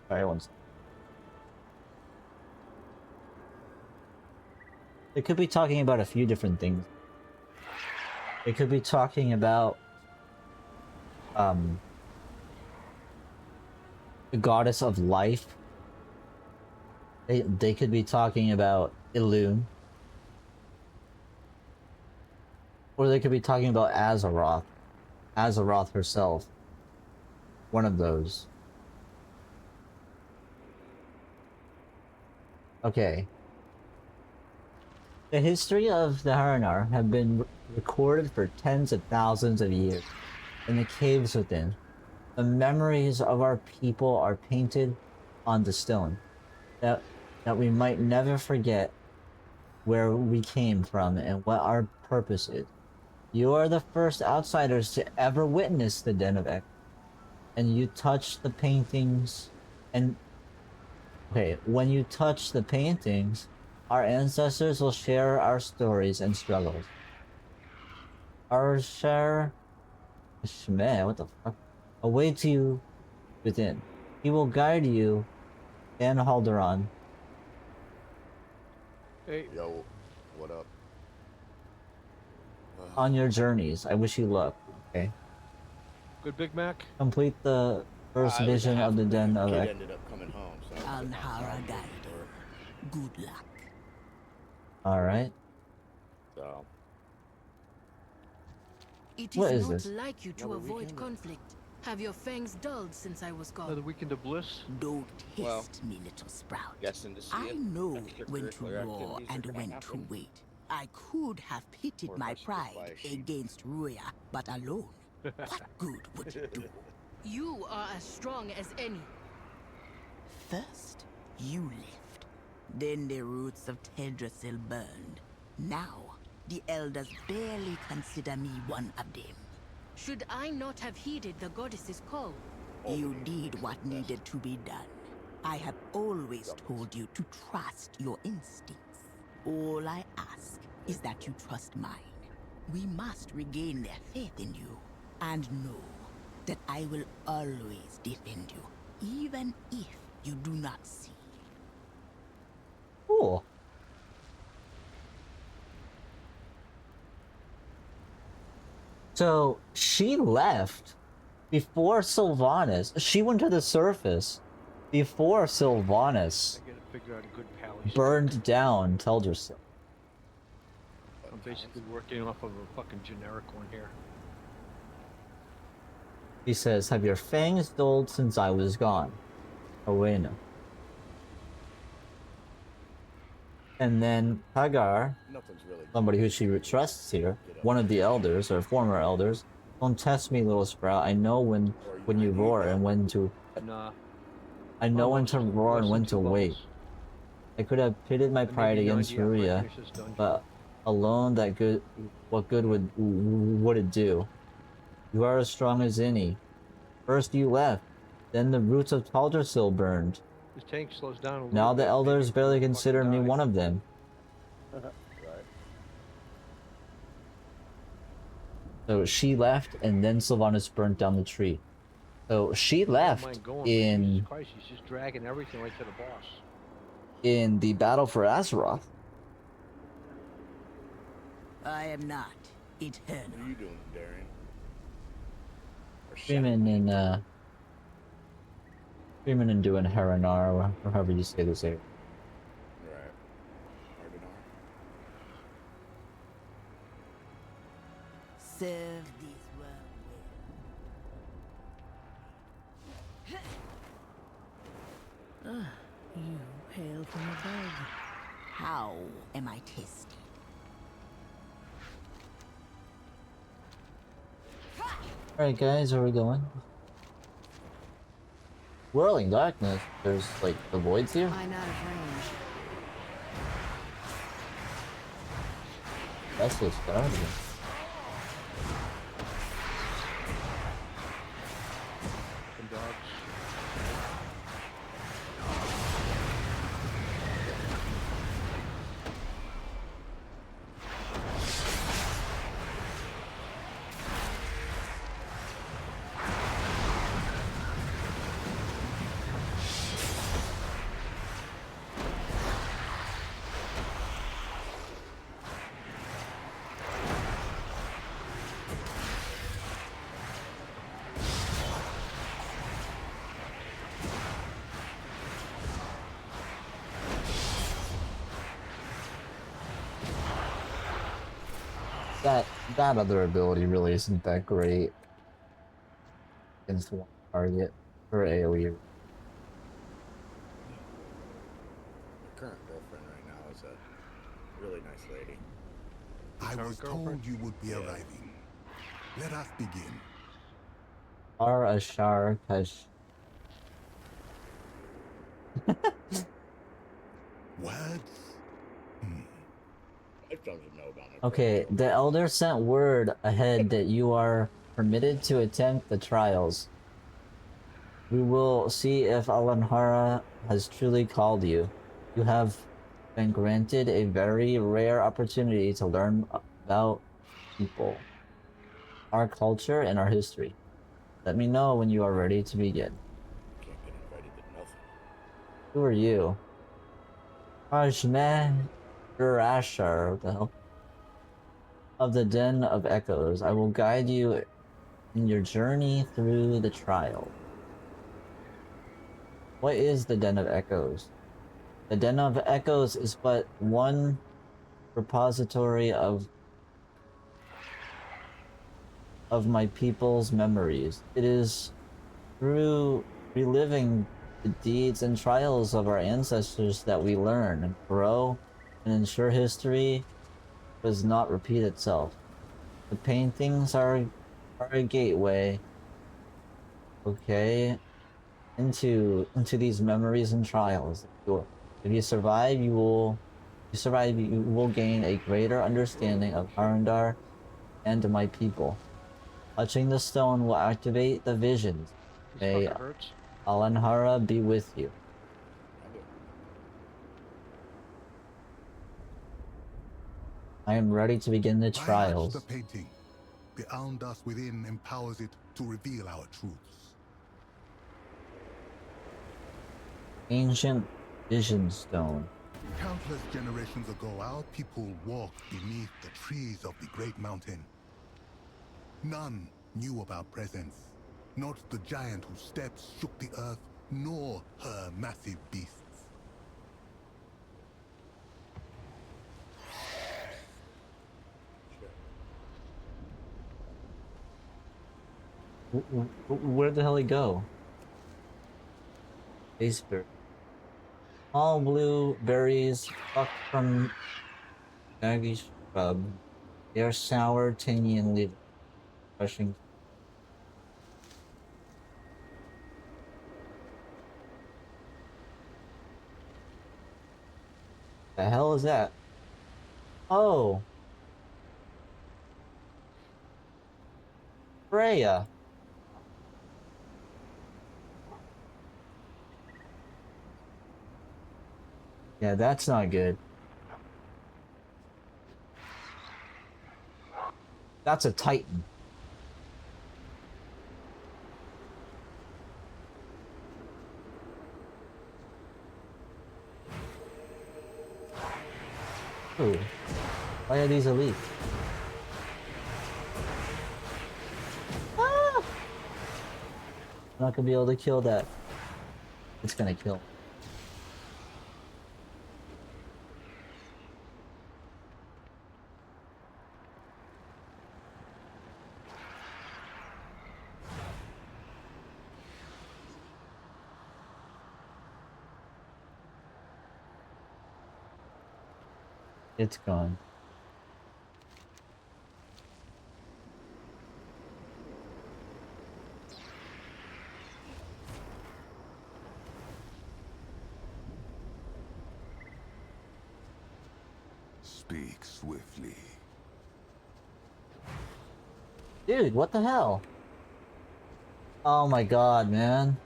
Alright, one second. They could be talking about a few different things. They could be talking about the goddess of life. They could be talking about Illume. Or they could be talking about Azeroth. Azeroth herself. One of those. Okay. The history of the Harandar have been recorded for tens of thousands of years in the caves within. The memories of our people are painted on the stone, that we might never forget where we came from and what our purpose is. You are the first outsiders to ever witness the Den of Echoes, and you touch the paintings, and okay, when you touch the paintings, our ancestors will share our stories and struggles. Our share... Shmeh, what the fuck? Awaits you within. He will guide you and Haldoran. Hey. Yo, what up? On your journeys. I wish you luck, okay? Good Big Mac? Complete the first vision of the Den of Echoes. Ended up coming home, so Alhara guide. Good luck. Alright. So. It What is is not this? like you to avoid conflict. Have your fangs dulled since I was gone? Another weekend of bliss? Don't test Well, me, little sprout. Guessing to see I it. know when to Extracurricular roar activities and are gonna when to happen. wait. I could have pitted Or if my I should just buy pride a sheep. against Ruya, but alone. What good would it do? You are as strong as any. First, you left. Then the roots of Teldrassil burned. Now, the elders barely consider me one of them. Should I not have heeded the goddess's call? You did what needed to be done. I have always told you to trust your instincts. All I ask is that you trust mine. We must regain their faith in you, and know that I will always defend you, even if you do not see. Cool. So she left before Sylvanas. She went to the surface before Sylvanas I gotta figure out a good pally. burned down Teldrassil. I'm basically working off of a fucking generic one here. He says, have your fangs dulled since I was gone? Owena. And then Hagar, Nothing's really somebody who she trusts here, one of the elders, or former elders, don't test me, little sprout. I know when you roar and when to... Nah. I know when to roar and when to Less than 2 wait. levels. I could have pitted my And pride maybe against 90 after I Ruya, finish this dungeon. but alone that good... What good would it do? You are as strong as any. First you left, then the roots of Teldrassil burned. This tank slows down a little Now the bit, elders maybe barely fucking consider me die. one of them. right. So she left, and then Sylvanas burnt down the tree. So she I don't left mind going, but in Jesus Christ, he's just dragging everything right to the boss. in the battle for Azeroth. I am not eternal. What are you doing, Darian? Or Screaming and doing Harandar, or however you say this here. Right. Serve this world well. Ah, you hail from above. How am I tested? Alright guys, where are we going? Whirling darkness. There's like the voids here? I'm out of range. That's the start of it. Some dogs. That other ability really isn't that great against one target for AoE. My current girlfriend right now is a really nice lady. I was told you would be arriving. Let us begin. Ashar Kash. Words? Okay, the Elder sent word ahead that you are permitted to attempt the trials. We will see if Alanhara has truly called you. You have been granted a very rare opportunity to learn about people, our culture, and our history. Let me know when you are ready to begin. Can't get invited to nothing. Who are you? Ajmeh Durashar, what the hell? Of the Den of Echoes. I will guide you in your journey through the trial. What is the Den of Echoes? The Den of Echoes is but one repository of my people's memories. It is through reliving the deeds and trials of our ancestors that we learn and grow and ensure history does not repeat itself. The paintings are a gateway, okay, into these memories and trials. If you survive, you will gain a greater understanding of Harandar and my people. Touching the stone will activate the visions. May Alanhara be with you. I am ready to begin the trials. The painting. The Almdust within empowers it to reveal our truths. Ancient Vision Stone. Countless generations ago, our people walked beneath the trees of the Great Mountain. None knew of our presence. Not the giant whose steps shook the earth, nor her massive beasts. Where the hell he go? Iceberg. All blue berries plucked from shaggy shrub. They are sour, tangy, and leaf crushing. The hell is that? Oh, Freya. Yeah, that's not good. That's a Titan. Ooh. Why are these elite? Ah! I'm not gonna be able to kill that. It's gonna kill. It's gone. Speak swiftly. Dude, what the hell? Oh my god, man.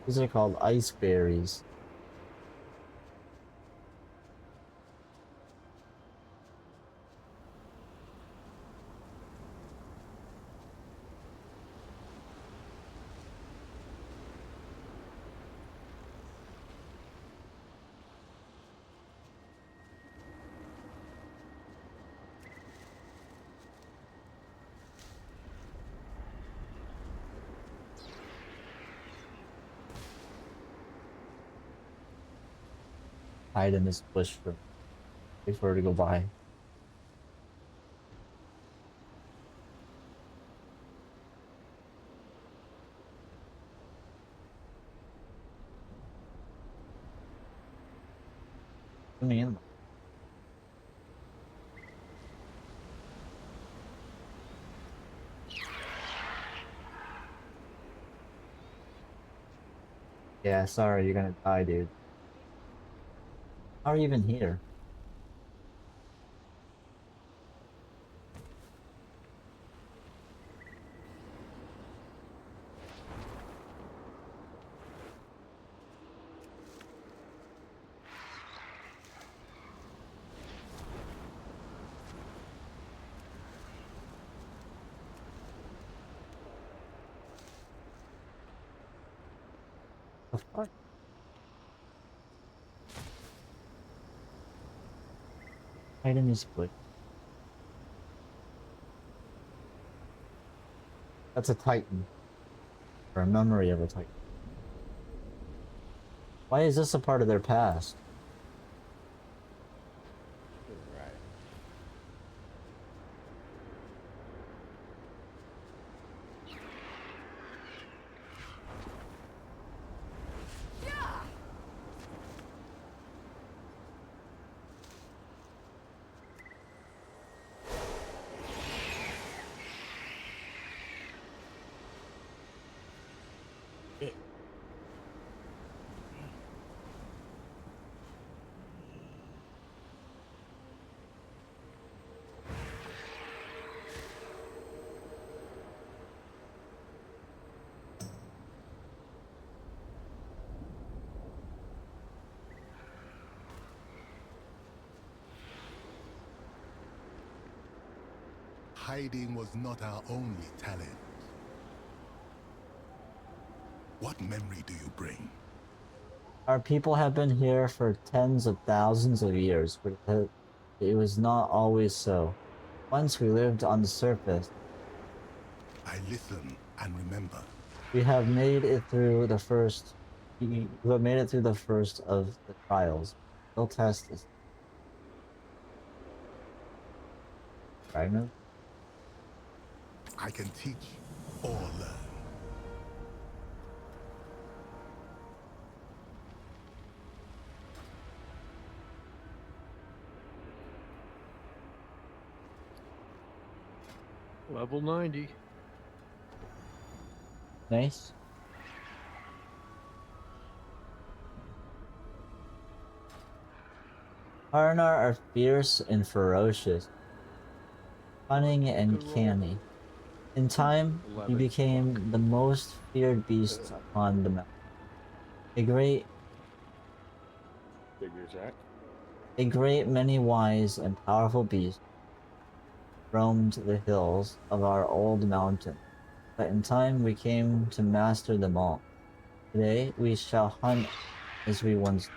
These are called ice berries. Hide in this bush for wait for her to go by. Coming in. Yeah, sorry, you're gonna die, dude. How are you even here? The fuck? Hide in this bush. That's a Titan. Or a memory of a Titan. Why is this a part of their past? Right. Hiding was not our only talent. What memory do you bring? Our people have been here for tens of thousands of years, but it was not always so. Once we lived on the surface. I listen and remember. We have made it through the first. We have made it through the first of the trials. They'll test us. Right? I can teach or learn. Level 90. Nice. Harnar are fierce and ferocious, cunning and canny. In time, he became the most feared beast upon the mountain. A great many wise and powerful beast. roamed the hills of our old mountain, but in time we came to master them all. Today we shall hunt as we once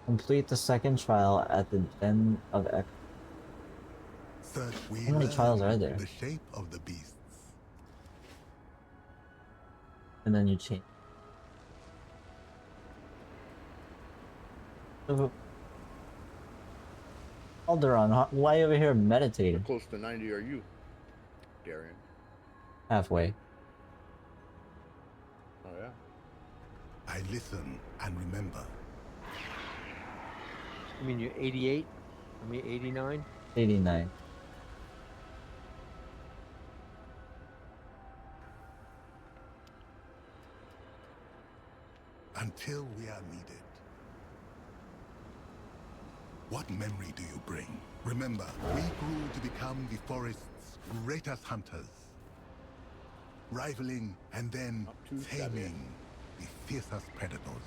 complete the second trial at the Den of Echo. Third, we How many trials are learn there? the shape of the beasts. And then you change. So, Alderon, why over here meditating? How close to 90 are you, Darian? Halfway. Oh, yeah. I listen and remember. You mean you're 88? I mean 89? 89. Until we are needed. What memory do you bring? Remember, we grew to become the forest's greatest hunters. Rivaling and then taming the fiercest predators.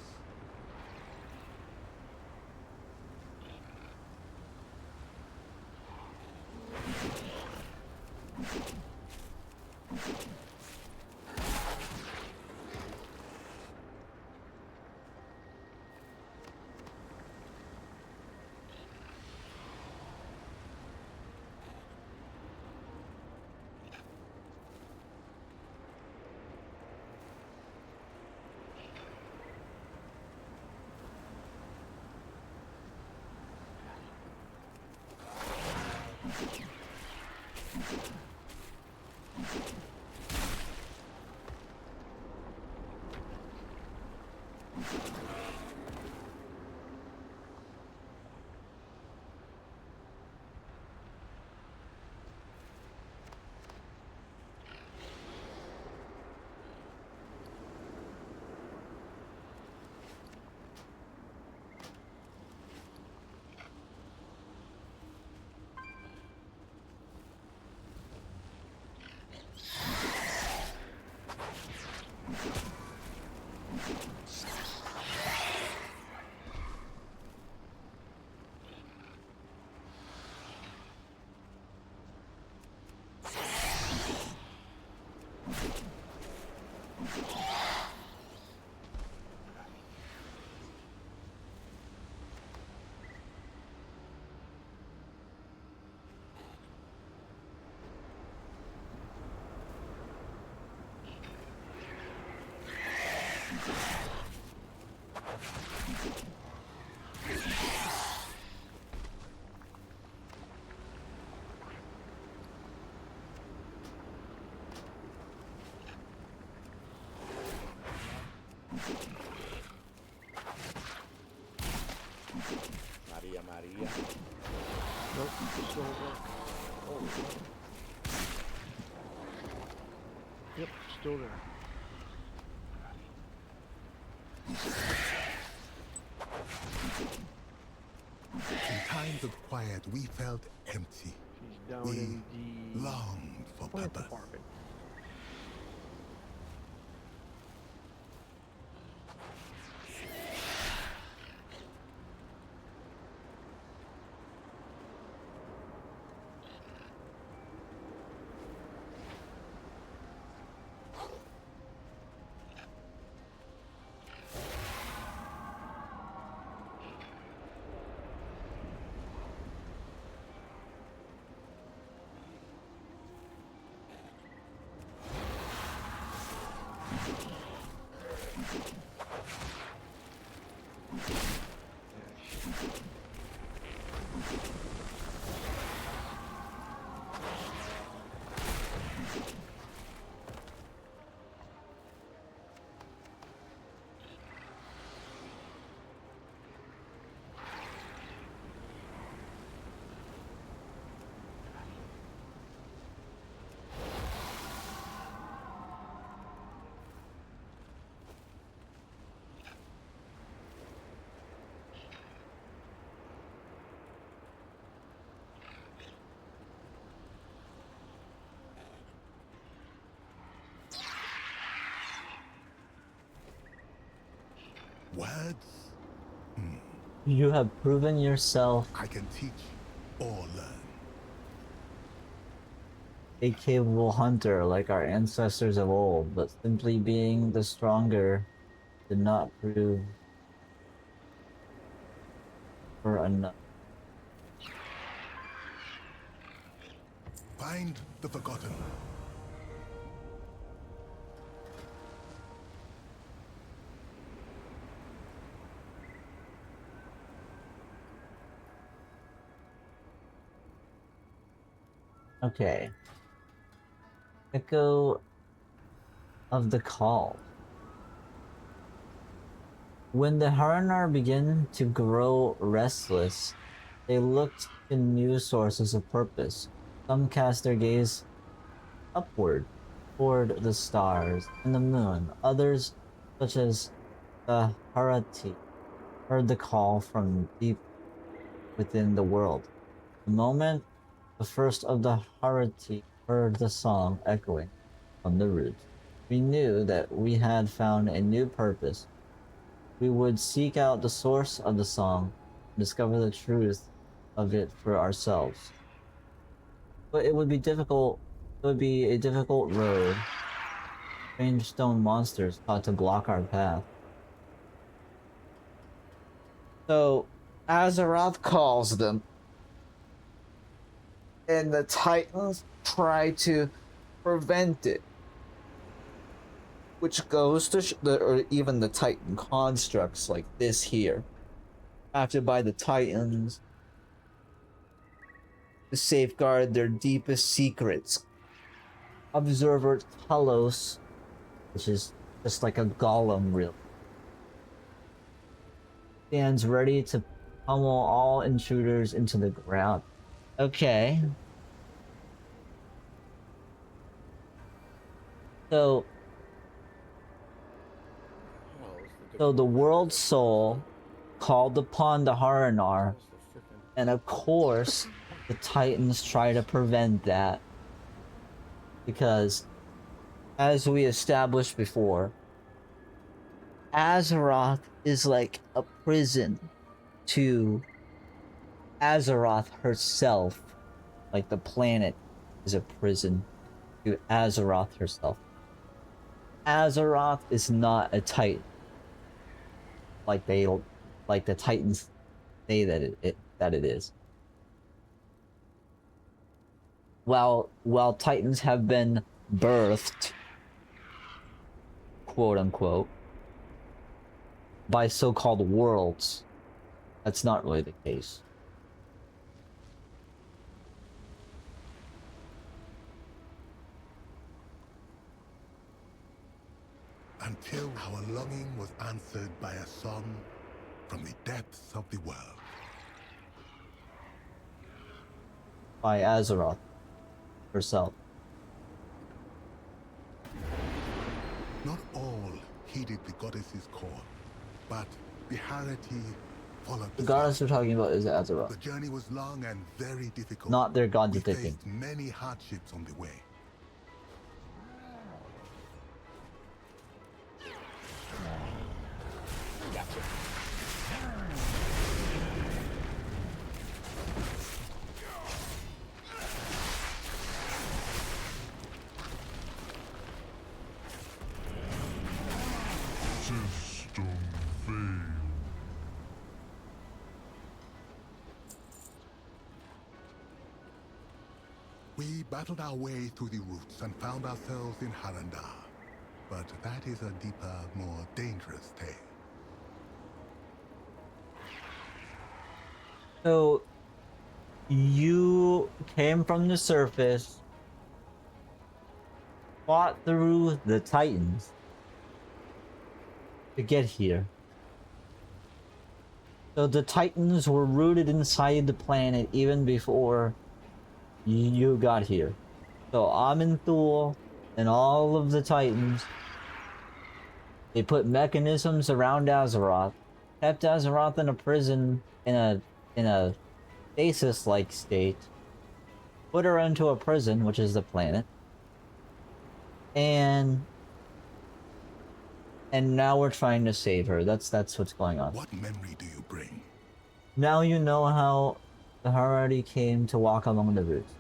Maria. Nope, it still won't work. Oh, yep, still there. In times of quiet, we felt empty. She's down We in the longed for plant purpose. department. Words? You have proven yourself I can teach. or learn. A capable hunter like our ancestors of old, but simply being the stronger did not prove for enough. Find the forgotten. Okay. Echo of the Call. When the Harandar begin to grow restless, they looked to new sources of purpose. Some cast their gaze upward toward the stars and the moon. Others, such as the Harati, heard the call from deep within the world. The moment the first of the Harati heard the song echoing from the roots, we knew that we had found a new purpose. We would seek out the source of the song and discover the truth of it for ourselves. But it would be difficult. It would be a difficult road. Strange stone monsters sought to block our path. So, Azeroth calls them, and the Titans try to prevent it, which goes to or even the Titan constructs like this here, acted by the Titans to safeguard their deepest secrets. Observer Talos, which is just like a golem, really, stands ready to pummel all intruders into the ground. Okay. So the world soul called upon the Harandar, and of course the Titans try to prevent that, because as we established before, Azeroth is like a prison to Azeroth herself, like the planet is a prison to Azeroth herself. Azeroth is not a Titan, like the Titans say that it is. While Titans have been birthed, quote unquote, by so-called worlds, that's not really the case. Until our longing was answered by a song from the depths of the world. By Azeroth herself. Not all heeded the goddess's call, but the Harati followed the goddess we're talking about is Azeroth. The journey was long and very difficult. Not their god we depicting. faced many hardships on the way. Gotcha. System failed. We battled our way through the roots and found ourselves in Harandar. But that is a deeper, more dangerous tale. So, you came from the surface, fought through the Titans to get here. So the Titans were rooted inside the planet even before you got here. So Amenthul and all of the Titans, they put mechanisms around Azeroth, kept Azeroth in a prison, in a stasis-like state, put her into a prison, which is the planet, and now we're trying to save her. That's what's going on. What memory do you bring? Now you know how The Harari came to walk among the roots.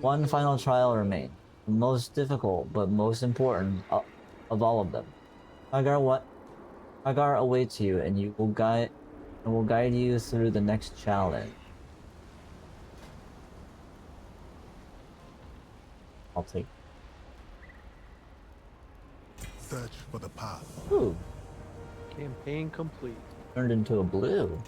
One final trial remained, the most difficult but most important of all of them. Hagar awaits you, and will guide you through the next challenge. I'll take. Search for the path. Ooh. Campaign complete. Turned into a blue.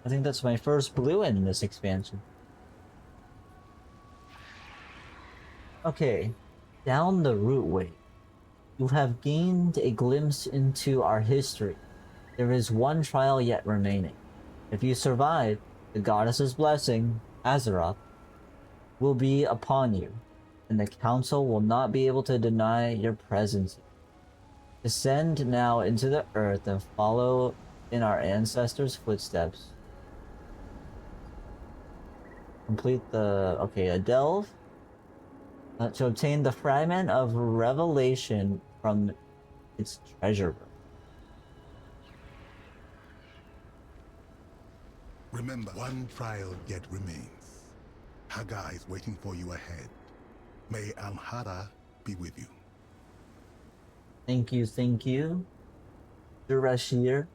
I think that's my first blue in this expansion. Okay, down the route way. You have gained a glimpse into our history. There is one trial yet remaining. If you survive, the goddess's blessing, Azeroth, will be upon you, and the council will not be able to deny your presence. Descend now into the earth and follow in our ancestors' footsteps. Complete the... okay, a delve. To obtain the fragment of revelation from its treasure room. Remember, one trial yet remains. Hagar is waiting for you ahead. May Alhara be with you. Thank you, thank you. Durashir.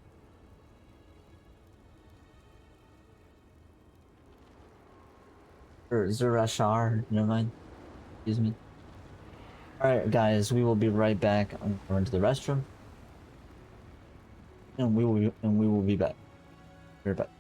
Or Zurashar, never mind. Excuse me. Alright guys, we will be right back. I'm going to the restroom. And we will be back. We're back.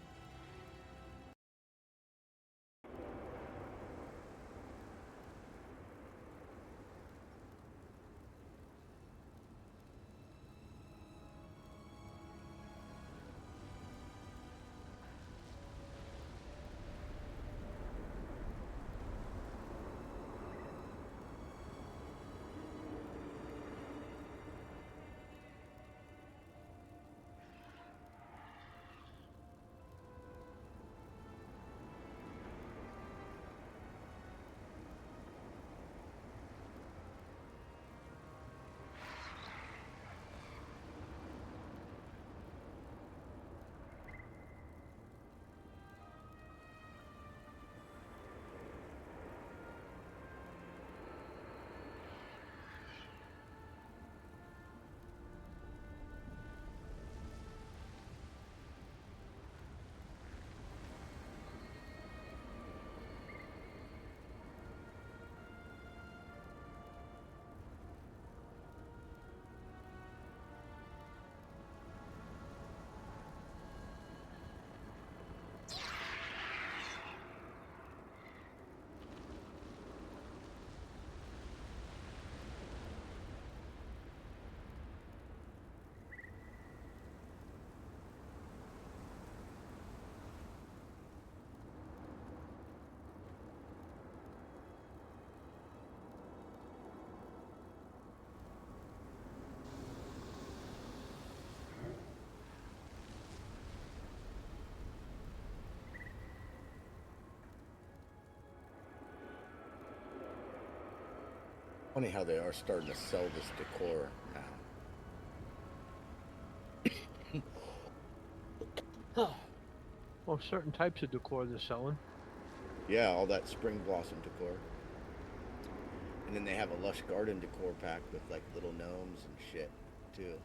Funny how they are starting to sell this decor now. Well, certain types of decor they're selling. Yeah, all that spring blossom decor. And then they have a lush garden decor pack with like little gnomes and shit too.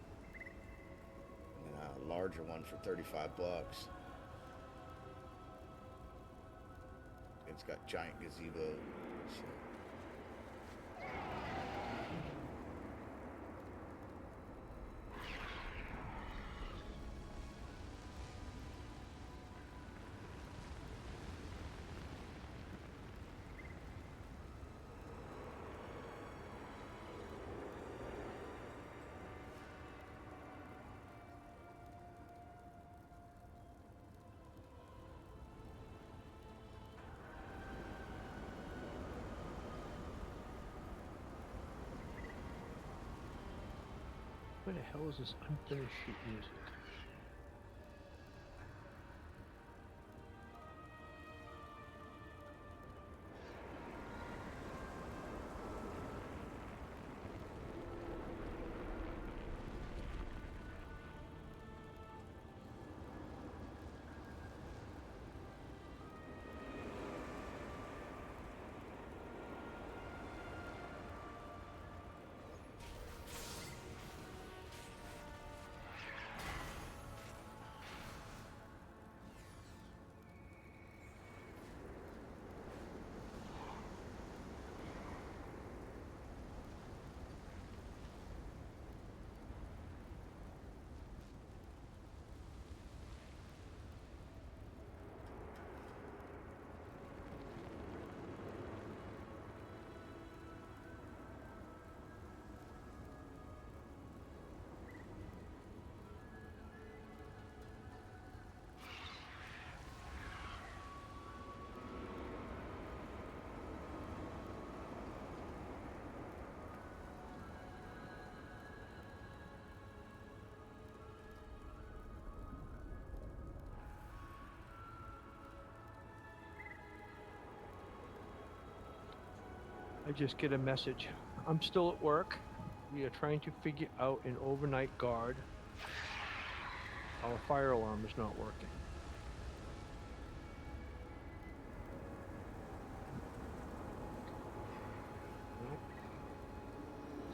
And a larger one for $35. It's got giant gazebo. So. Where the hell is this unfinished sheet music? I just get a message. I'm still at work. We are trying to figure out an overnight guard. Our fire alarm is not working. Well,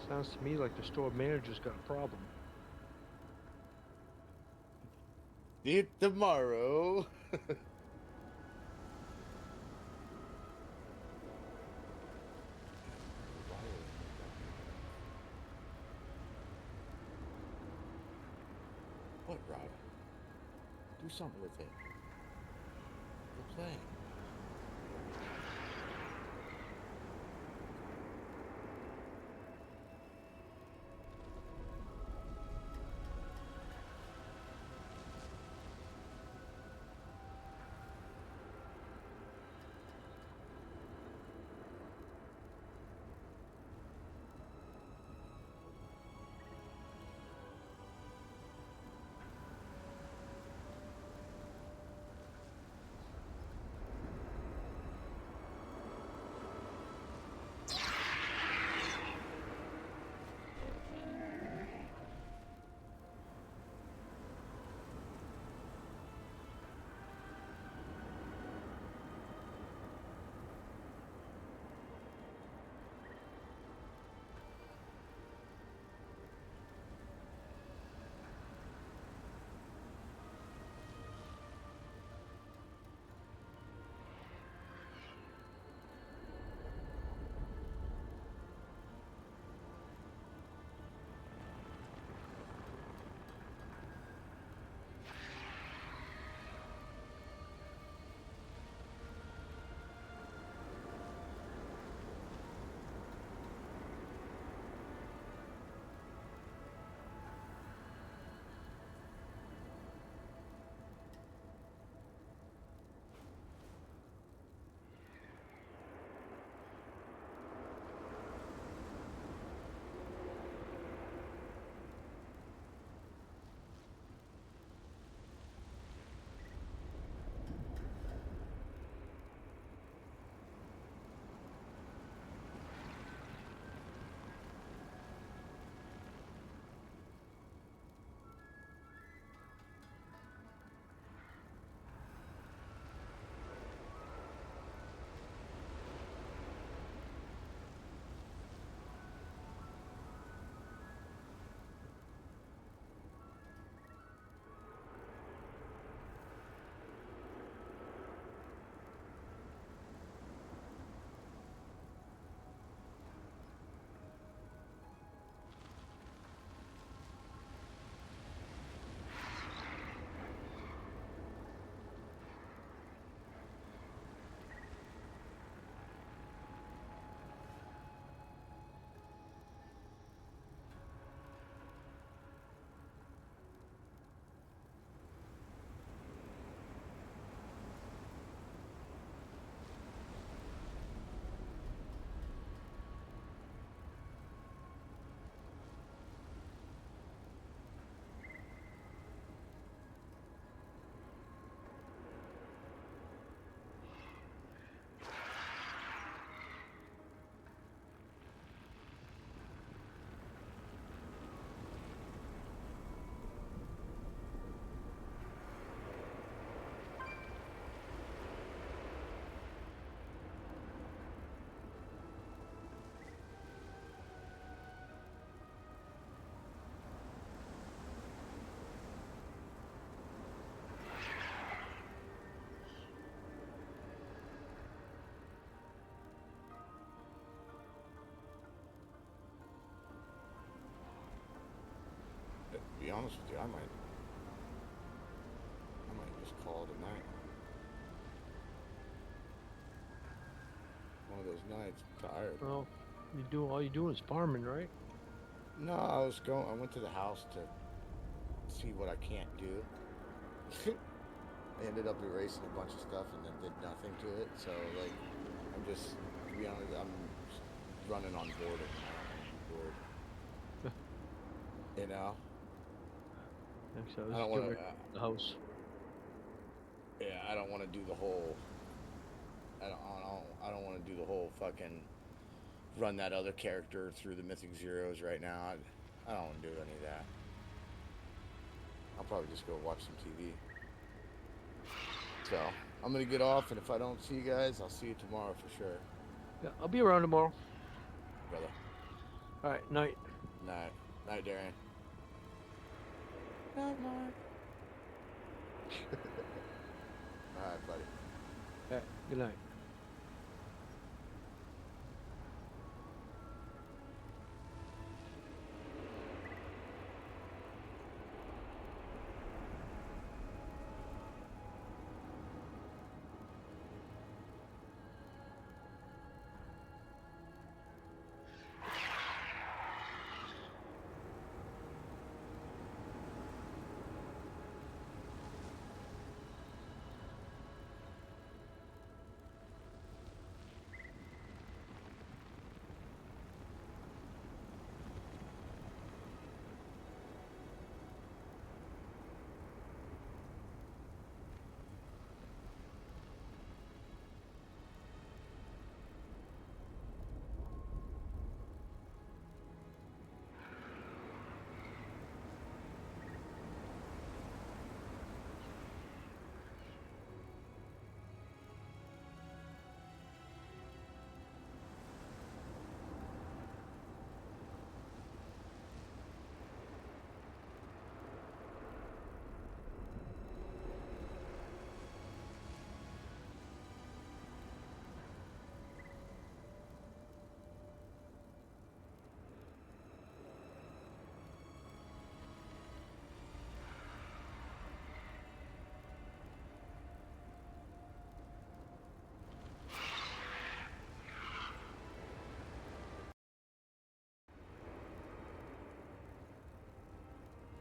sounds to me like the store manager's got a problem. See it tomorrow. What, Rob? Do something with it. Go play. To be honest with you, I might just call it a night. One of those nights, I'm tired. Well, all you doing is farming, right? No, I went to the house to see what I can't do. I ended up erasing a bunch of stuff and then did nothing to it. So, like, to be honest, I'm running on boredom. I'm bored. You know? Actually, I don't want to. The house. Yeah, I don't want to do the whole. I don't want to do the whole fucking run that other character through the Mythic Zeros right now. I don't want to do any of that. I'll probably just go watch some TV. So, I'm going to get off, and if I don't see you guys, I'll see you tomorrow for sure. Yeah, I'll be around tomorrow. Brother. All right, night. Night. Night, Darian. Night, Mark. All right, buddy. All right, good night.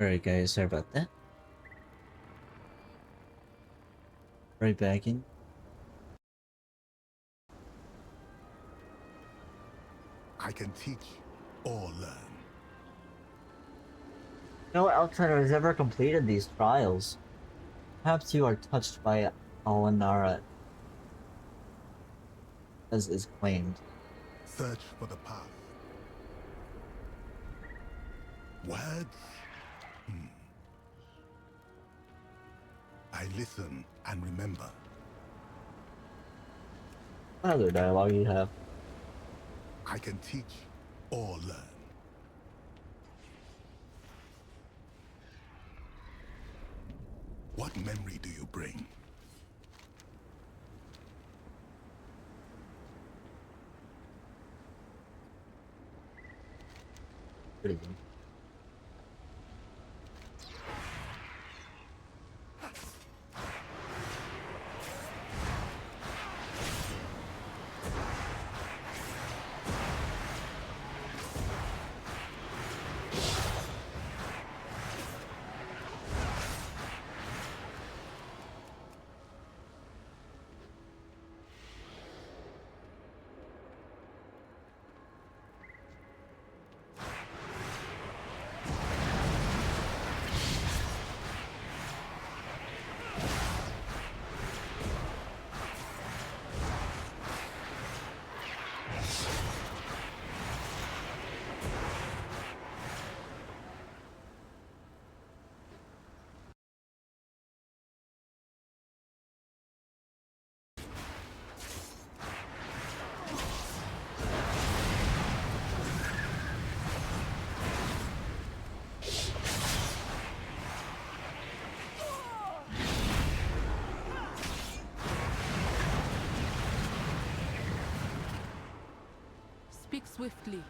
Alright guys, sorry about that. Right back in. I can teach or learn. No outsider has ever completed these trials. Perhaps you are touched by Alanara, as is claimed. Search for the path. Words? I listen and remember. What other dialogue you have? I can teach or learn. What memory do you bring? Pretty good. Speak swiftly.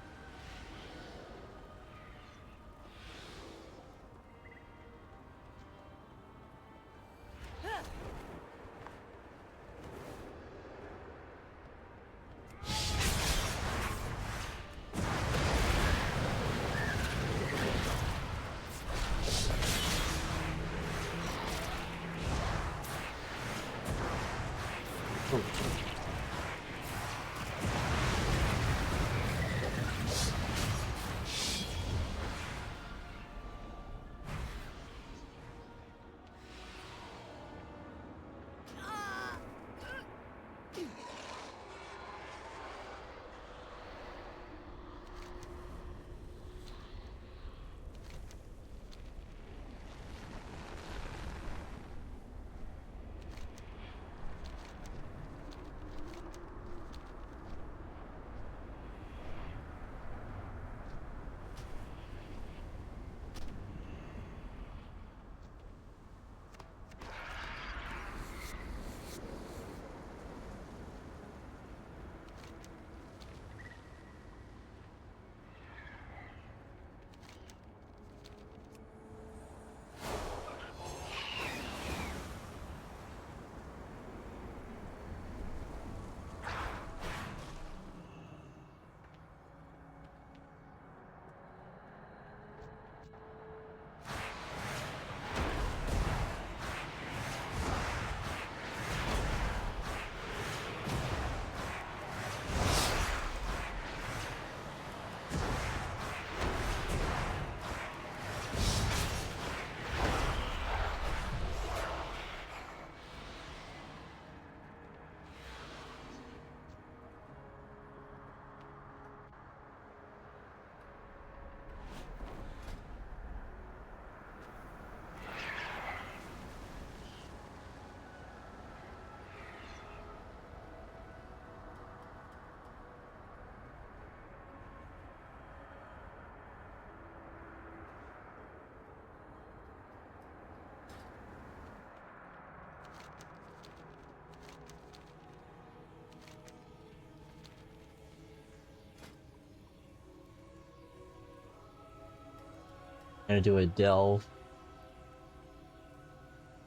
Gonna do a delve.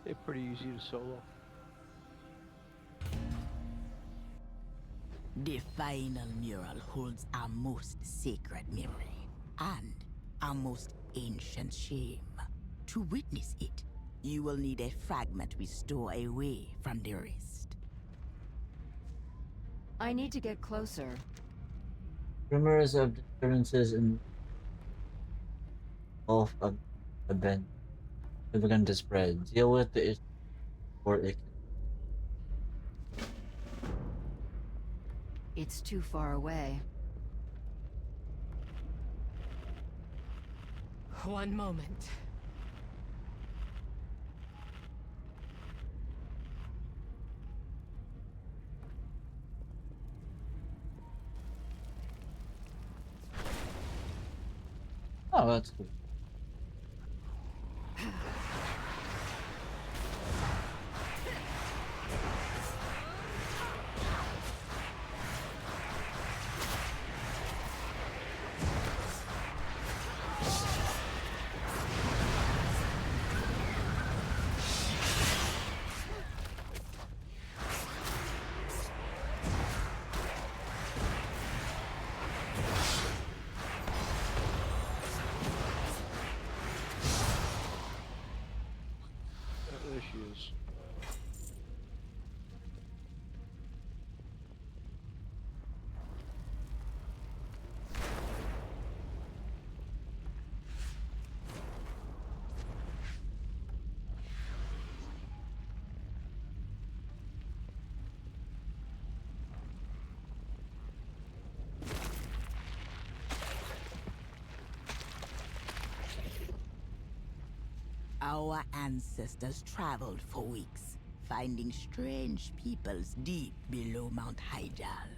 They're pretty easy to solo. The final mural holds our most sacred memory and our most ancient shame. To witness it, you will need a fragment we store away from the rest. I need to get closer. Rumors of disturbances in Gulf of Aden have begun to spread. Deal with the issue before it can. It's too far away. One moment. Oh, that's cool. There she is. Our ancestors traveled for weeks, finding strange peoples deep below Mount Hyjal.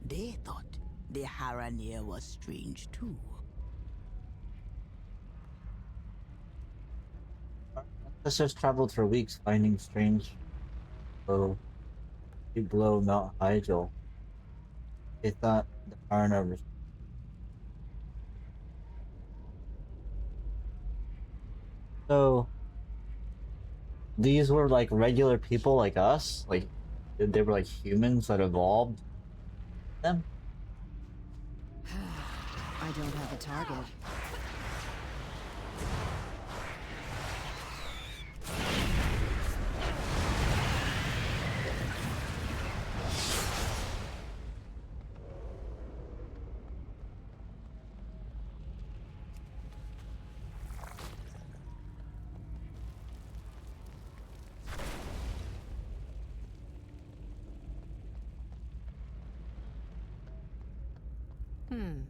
They thought the Harranir was strange too. Ancestors traveled for weeks finding strange below Mount Hyjal. They thought the Harranir was. So these were like regular people like us? Like they were like humans that evolved them? I don't have a target.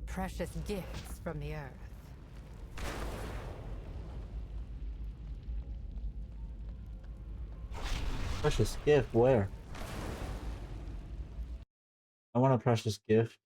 Precious gifts from the earth. Precious gift, where? I want a precious gift.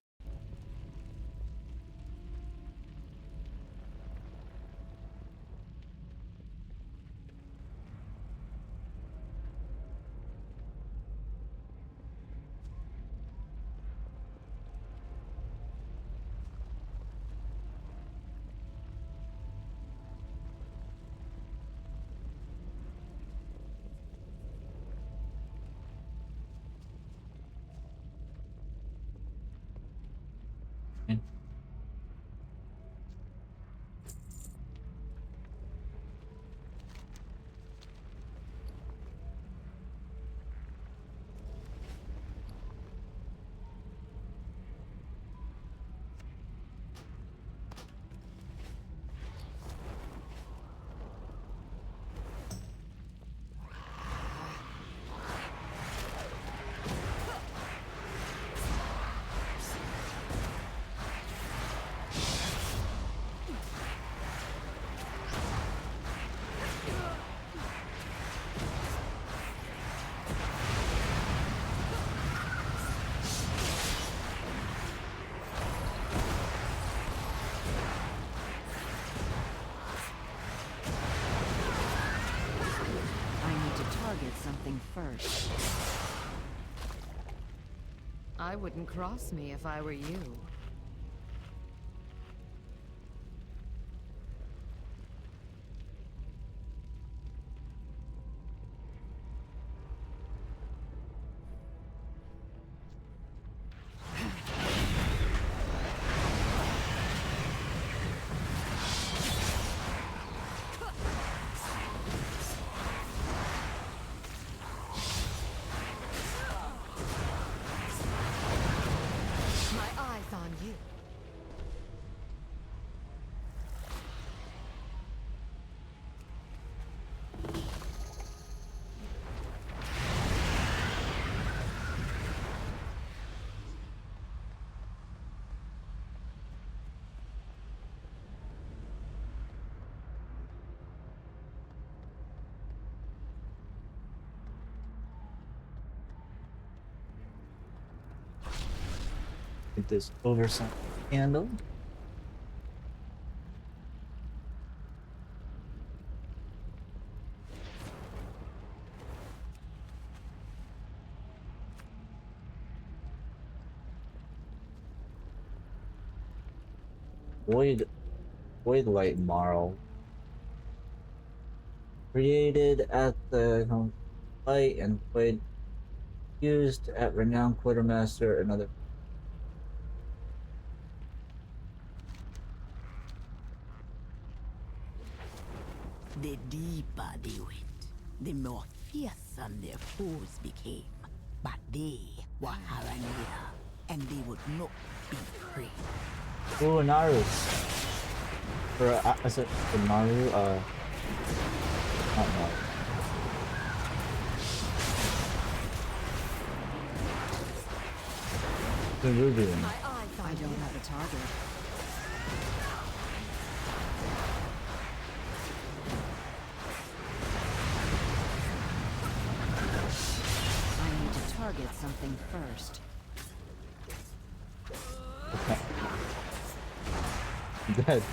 Target something first. I wouldn't cross me if I were you. Get this oversized candle. Void light marl. Created at the light and void used at renowned quartermaster and other. The deeper they went, the more fearsome their foes became. But they were Harandar, and they would not be prey. Ooh, Naru. Or is it Naru? Not Naru. The Rubian. I don't have a target. I need to target something first. Dead.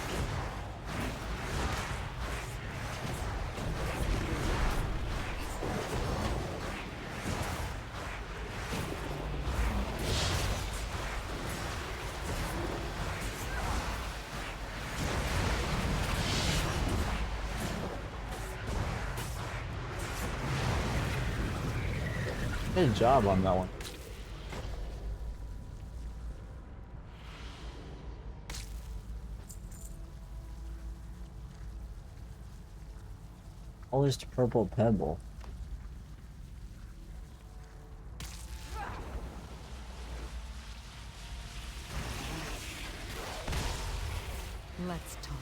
Good job on that one. Polished purple pebble. Let's talk.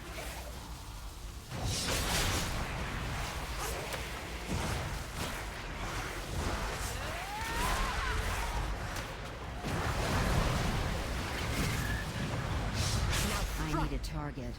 I need a target.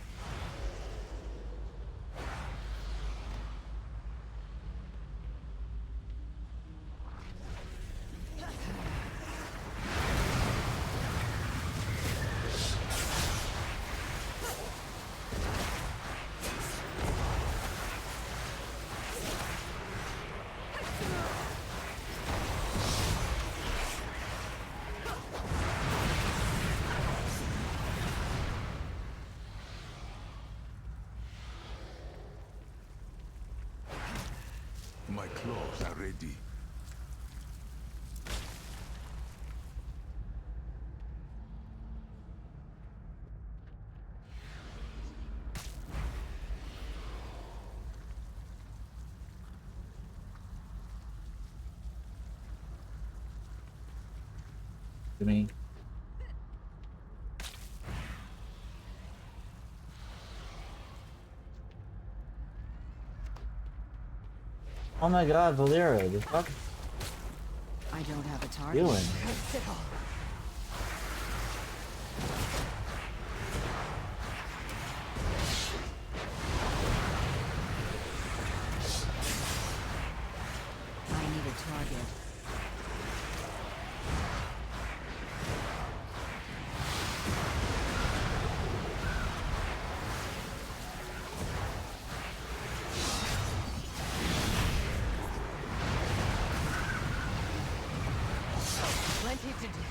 My claws are ready. To me. Oh my god, Valera, the fuck I don't have a target. doing? I need a target. Plenty to do.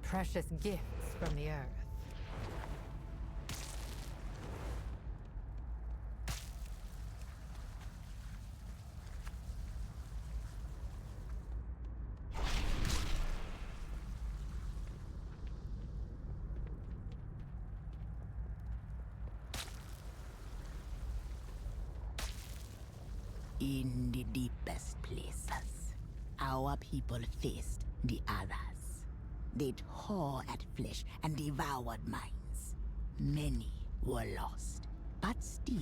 Precious gifts from the earth. In the deepest places, our people faced the others. They tore at flesh and devoured minds. Many were lost, But still,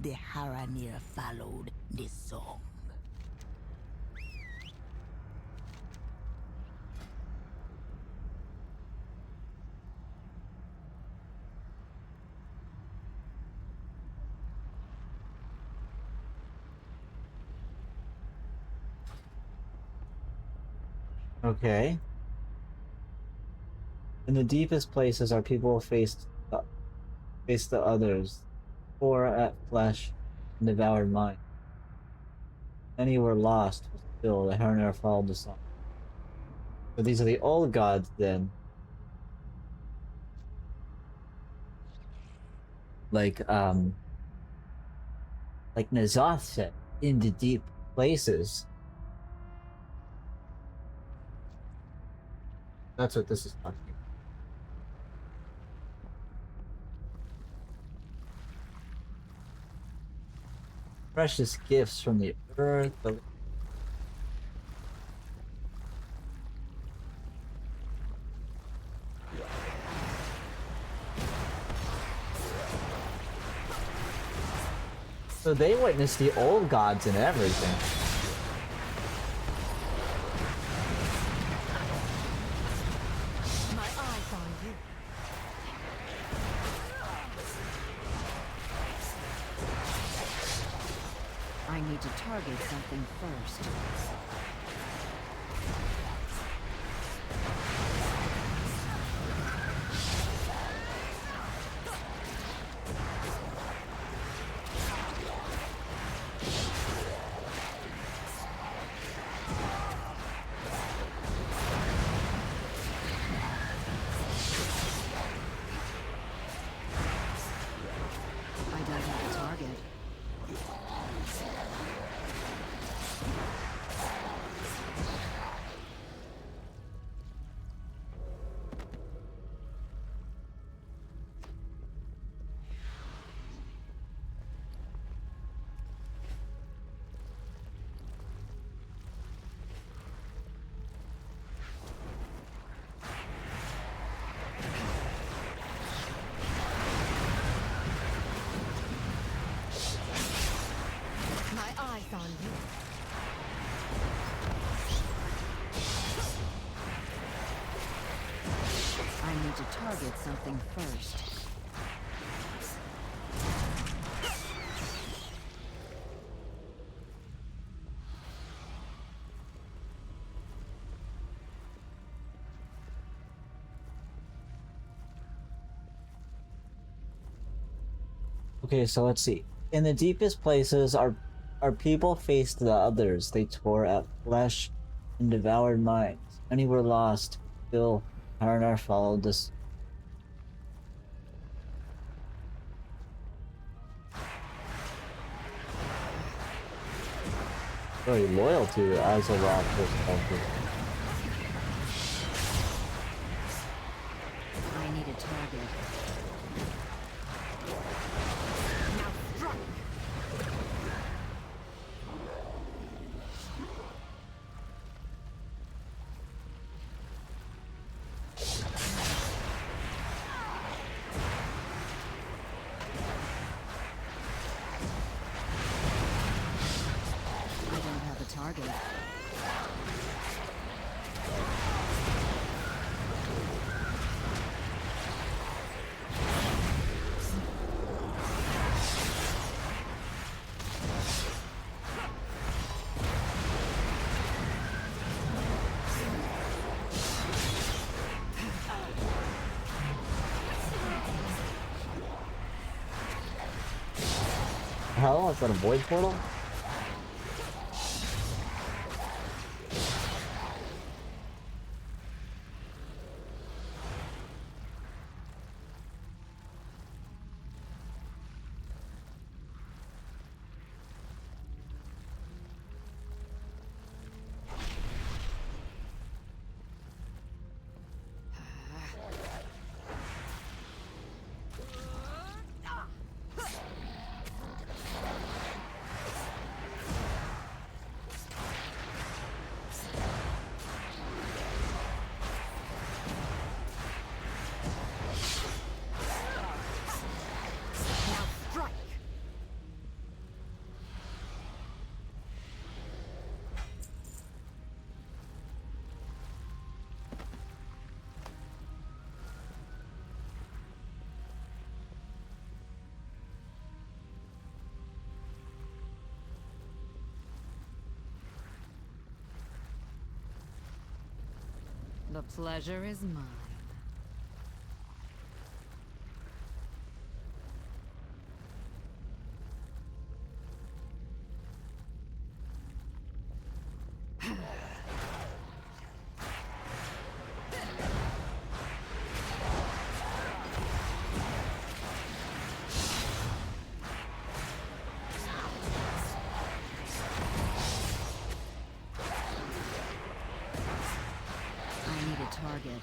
the Harandar followed the song. Okay. In the deepest places, our people faced the others, tore at flesh, and devoured mind. Many were lost, but still the Harner followed the song. So these are the old gods then. Like Nazoth said, in the deep places. That's what this is talking about. Precious gifts from the earth. So they witnessed the old gods and everything. My eyes on you. I need to target something first. I don't have a target. My eyes on you. I need to target something first. Okay, so let's see. In the deepest places, our people faced the others. They tore at flesh and devoured minds. Many were lost. Still, Harnar followed this. Very loyal to Azeroth perspective. I need a target. I don't have a target. Hell, is that a void portal? The pleasure is mine. I need a target.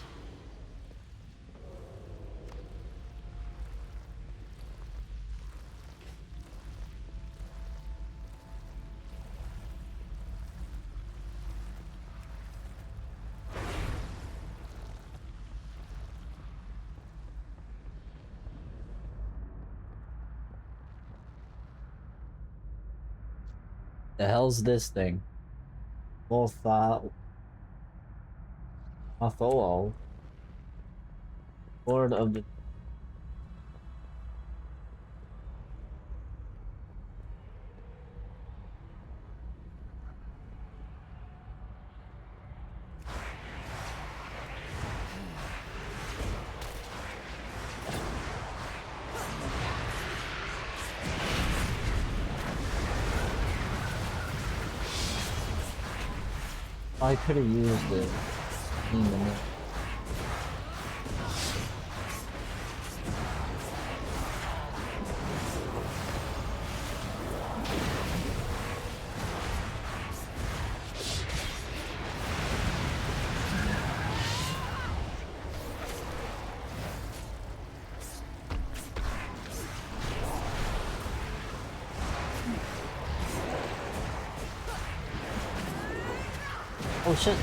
The hell's this thing? Motholo, Lord of the. I could have used it in a minute. Oh shit.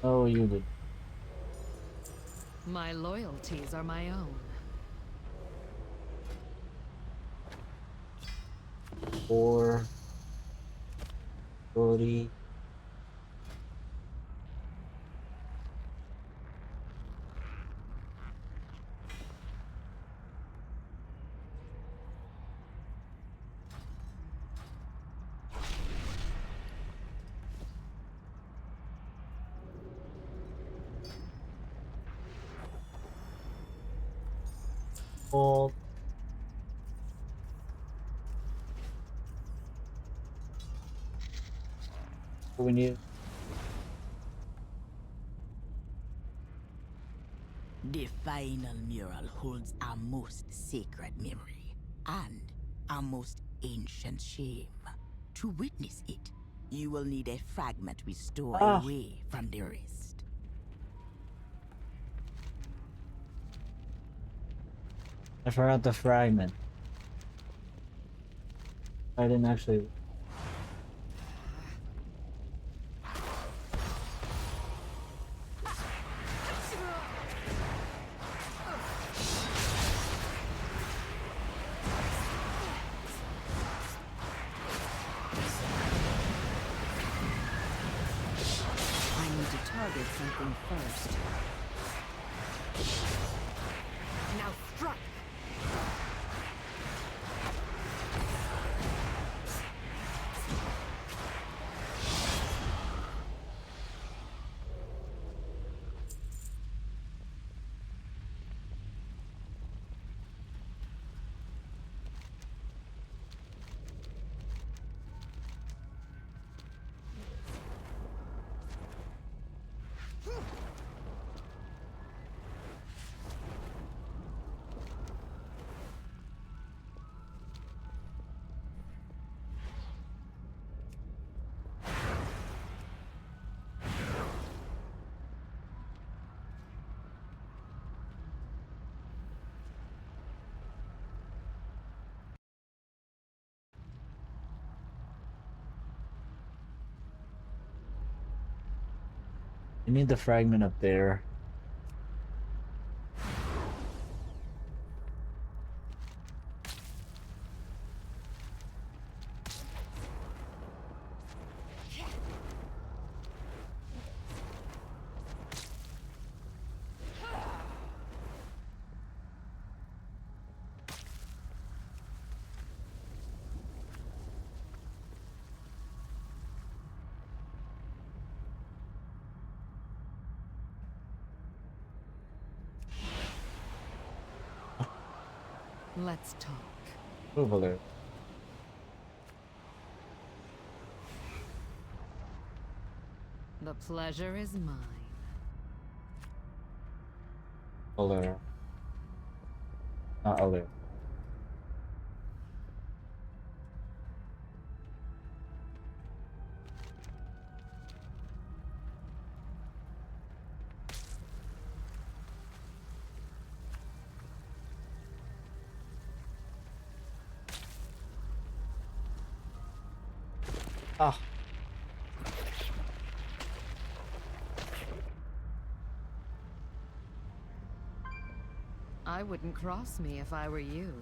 Oh, you did. My loyalties are my own. 440. Hold. We need. The final mural holds a most sacred memory and a most ancient shame. To witness it, you will need a fragment we store away from the rest. I forgot the fragment. I didn't actually. Target something first. Now strike! We need the fragment up there. Let's talk. Over there. The pleasure is mine. Over there. Not over there. Ah. I wouldn't cross me if I were you.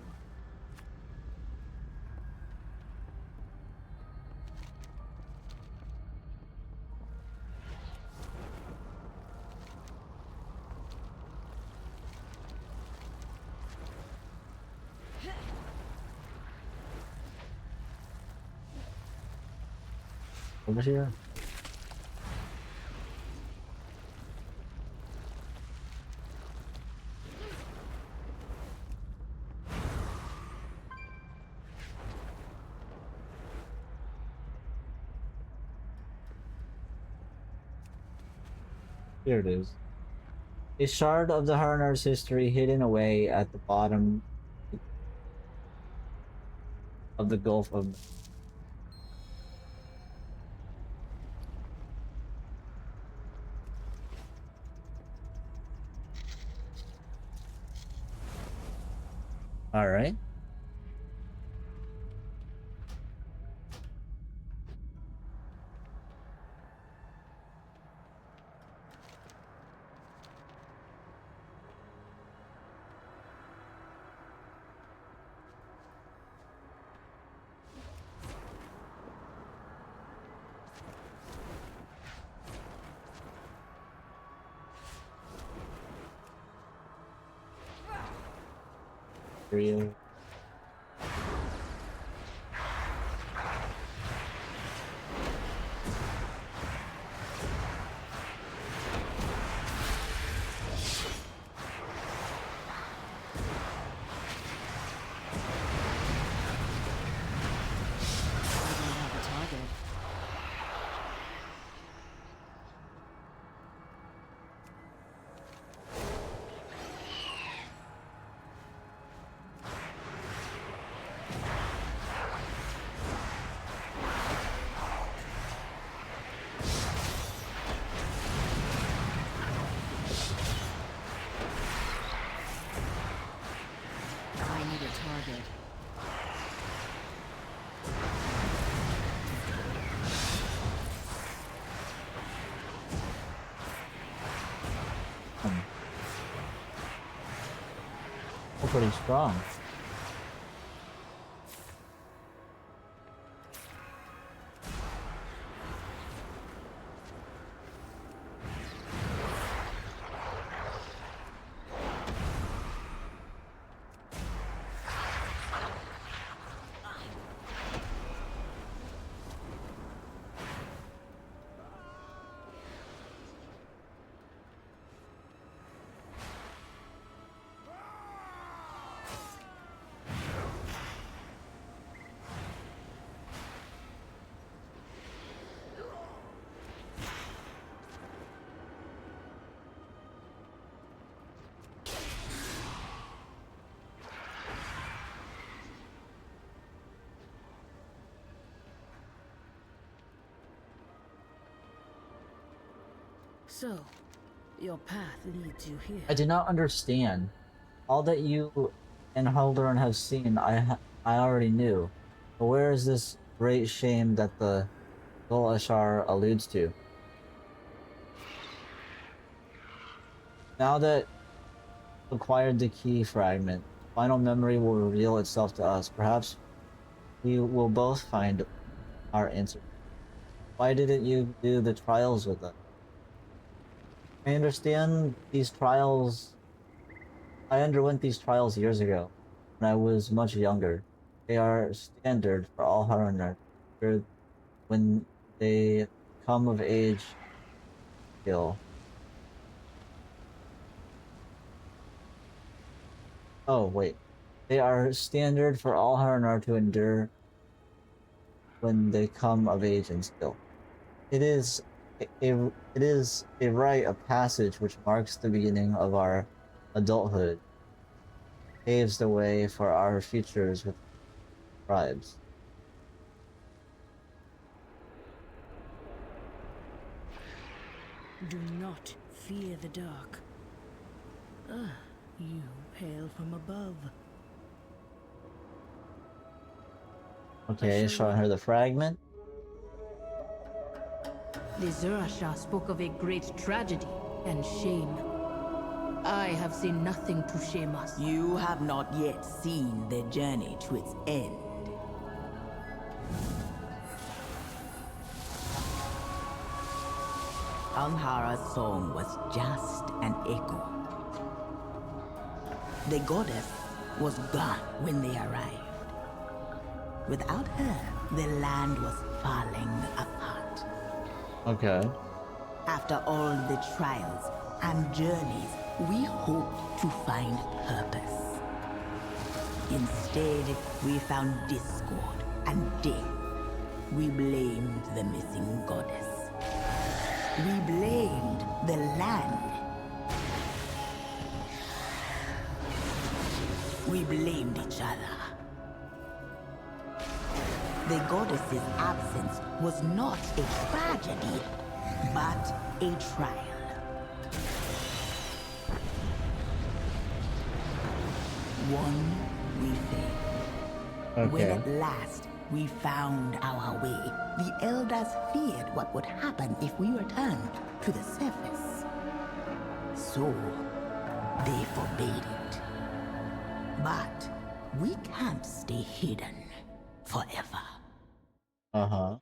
Over here. Here it is. A shard of the Harandar's history hidden away at the bottom of the Gulf of... Alright. Real. Pretty strong. So, your path leads you here. I do not understand. All that you and Haldoran have seen, I already knew. But where is this great shame that the Gul Ashar alludes to? Now that acquired the key fragment, final memory will reveal itself to us. Perhaps we will both find our answer. Why didn't you do the trials with us? I understand these trials. I underwent these trials years ago, when I was much younger. They are standard for all Harandar. When they come of age, kill. Oh, wait. They are standard for all Harandar to endure when they come of age and skill. It is a rite of passage which marks the beginning of our adulthood, paves the way for our futures with tribes. Do not fear the dark. Ah, you hail from above. Okay, showing her the fragment. The Zerashah spoke of a great tragedy and shame. I have seen nothing to shame us. You have not yet seen the journey to its end. Amhara's song was just an echo. The goddess was gone when they arrived. Without her, the land was falling apart. Okay. After all the trials and journeys, we hoped to find purpose. Instead, we found discord and death. We blamed the missing goddess. We blamed the land. We blamed each other. The goddess's absence was not a tragedy, but a trial. One we failed. When at last we found our way, the elders feared what would happen if we returned to the surface. So, they forbade it. But we can't stay hidden forever. Uh-huh.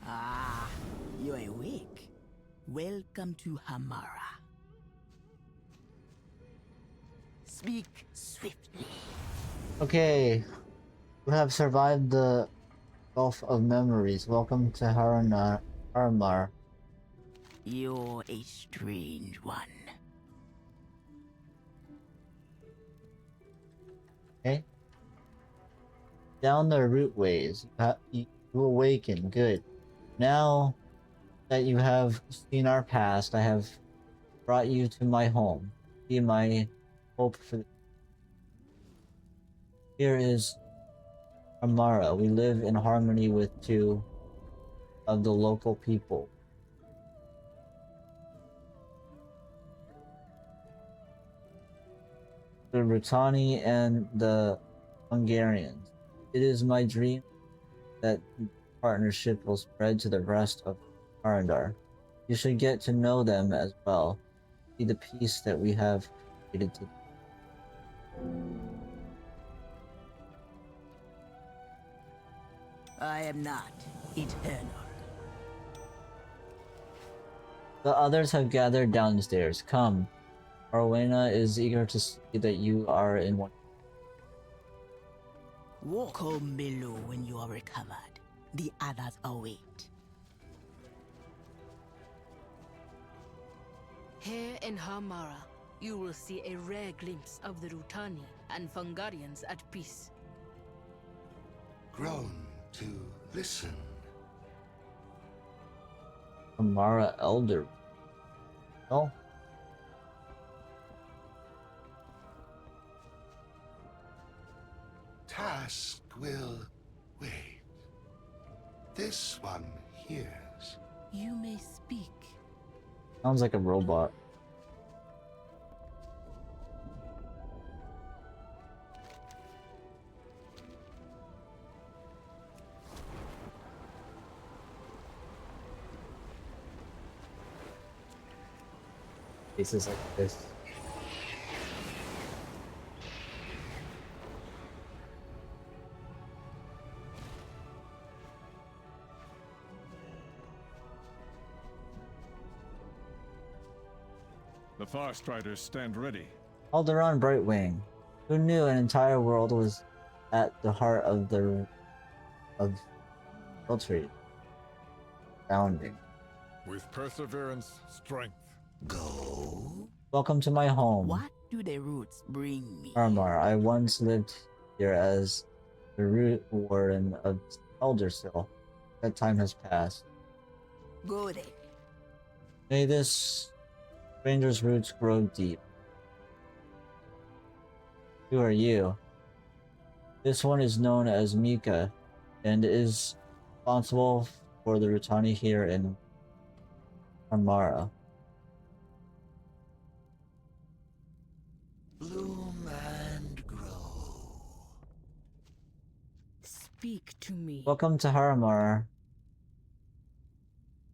Ah, you're awake. Welcome to Hamara. Speak swiftly. Okay. You have survived the Gulf of Memories. Welcome to Haramar. You're a strange one. Okay. Down the root ways. You awaken. Good. Now that you have seen our past, I have brought you to my home. Be my hope for. Here is Amara. We live in harmony with two of the local people. The Rutani and the Hungarians. It is my dream that partnership will spread to the rest of Harandar. You should get to know them as well. See the peace that we have created together. I am not eternal. The others have gathered downstairs. Come. Arwena is eager to see that you are in one. Walk home below when you are recovered. The others await. Here in Hamara, you will see a rare glimpse of the Rutani and Fungarians at peace. Grown to listen. Amara Elder. Oh. Task will wait. This one hears. You may speak. Sounds like a robot. places like this. The Farstriders stand ready. Alderaan Brightwing. Who knew an entire world was at the heart of the Tree? Founding. With perseverance, strength. Go. Welcome to my home. What do the roots bring me? Harmar. I once lived here as the root warden of Eldersill. That time has passed. Go then. May this stranger's roots grow deep. Who are you? This one is known as Mika, and is responsible for the Rutani here in Armara. Bloom and grow. Speak to me. Welcome to Haramar.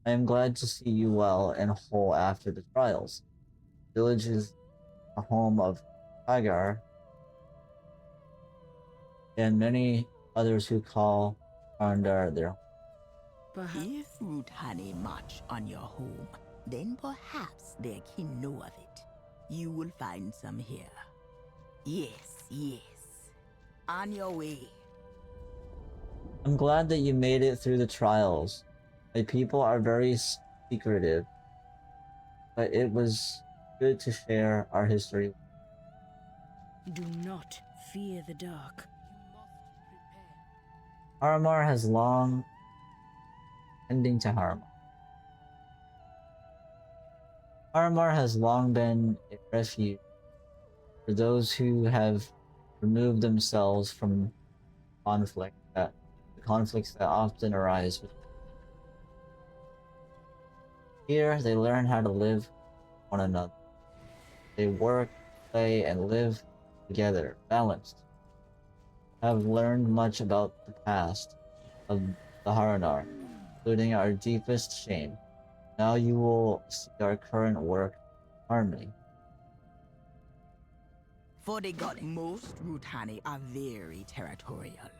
I am glad to see you well and whole after the trials. The village is the home of Hagar and many others who call Harandar their home. If Rutani march on your home, then perhaps their kin know of it. You will find some here. Yes, yes. On your way. I'm glad that you made it through the trials. My people are very secretive, but it was good to share our history. Do not fear the dark. Haramar has long ending to Haramar. Haramar has long been a refuge for those who have removed themselves from the conflicts that often arise. Here, they learn how to live with one another. They work, play, and live together, balanced. Have learned much about the past of the Harandar, including our deepest shame. Now you will see our current work harmony. For the god, most Rutani are very territorial.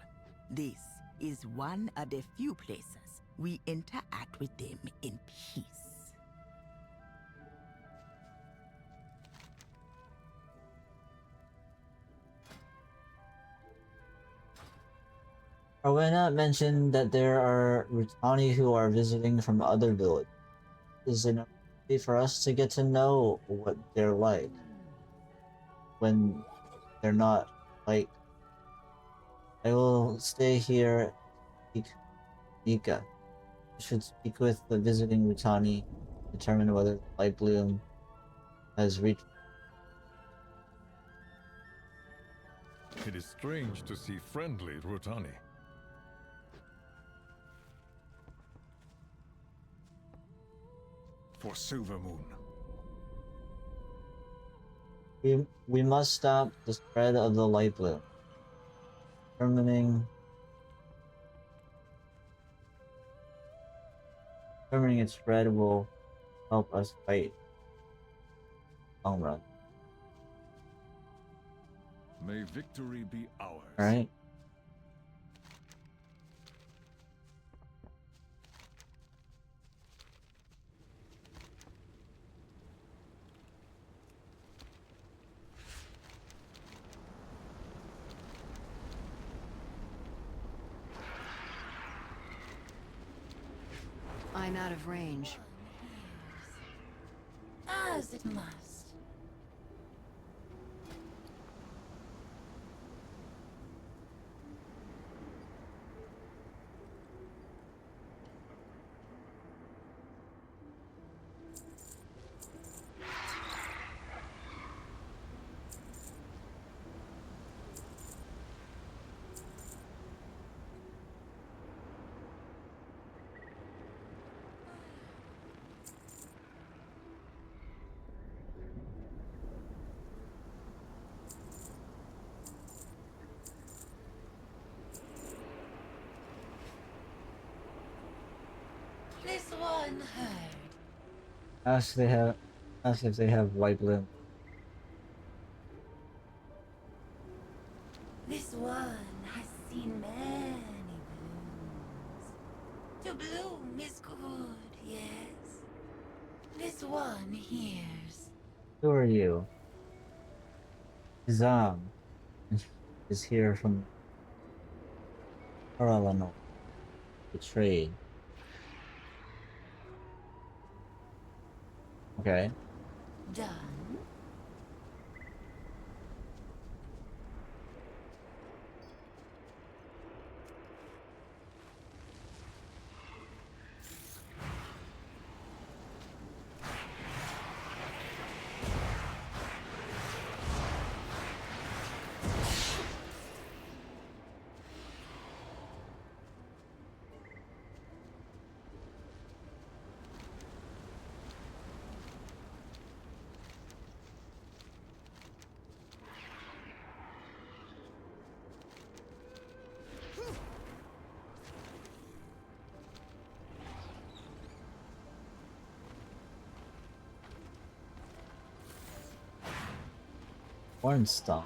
This is one of the few places we interact with them in peace. Rowena mentioned that there are Rutani who are visiting from other villages. Is it okay for us to get to know what they're like when they're not like? I will stay here and speak with Mika. You should speak with the visiting Rutani, determine whether the light bloom has reached. It is strange to see friendly Rutani. For Silvermoon. We must stop the spread of the light bloom. Determining its spread will help us fight long run. May victory be ours. Alright. I'm out of range. As it must. This one heard. Ask Ask if they have white bloom. This one has seen many blooms. To bloom is good, yes. This one hears. Who are you? Zam is here from Haralano. Betrayed. Okay. Done. One stop.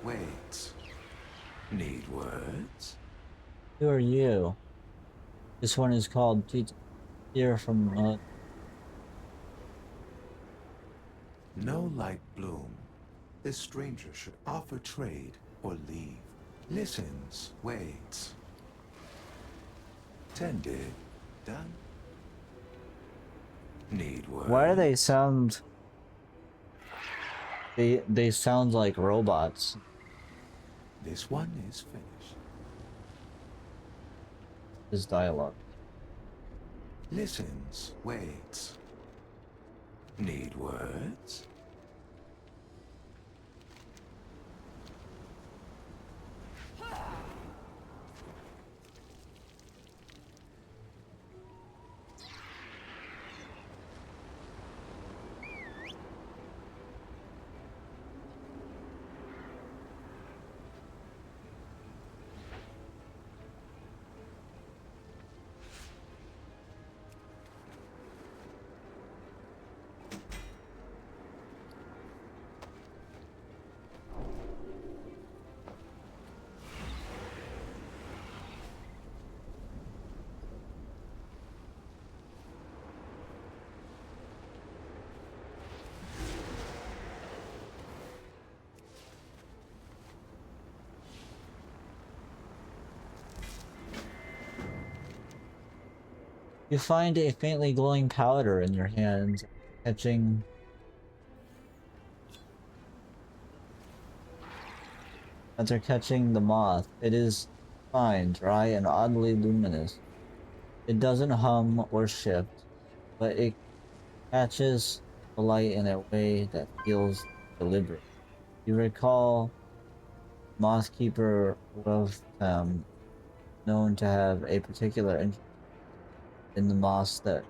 Wait. Need words? Who are you? This one is called Here from No light bloom. This stranger should offer trade or leave. Listens, waits. Tended, done. Need words? Why do they sound? They sound like robots. This one is finished. This dialogue. Listens, waits. Need words? You find a faintly glowing powder in your hand, catching after catching the moth. It is fine, dry, and oddly luminous. It doesn't hum or shift, but it catches the light in a way that feels deliberate. You recall Mothkeeper Wolftam, known to have a particular interest in the moths that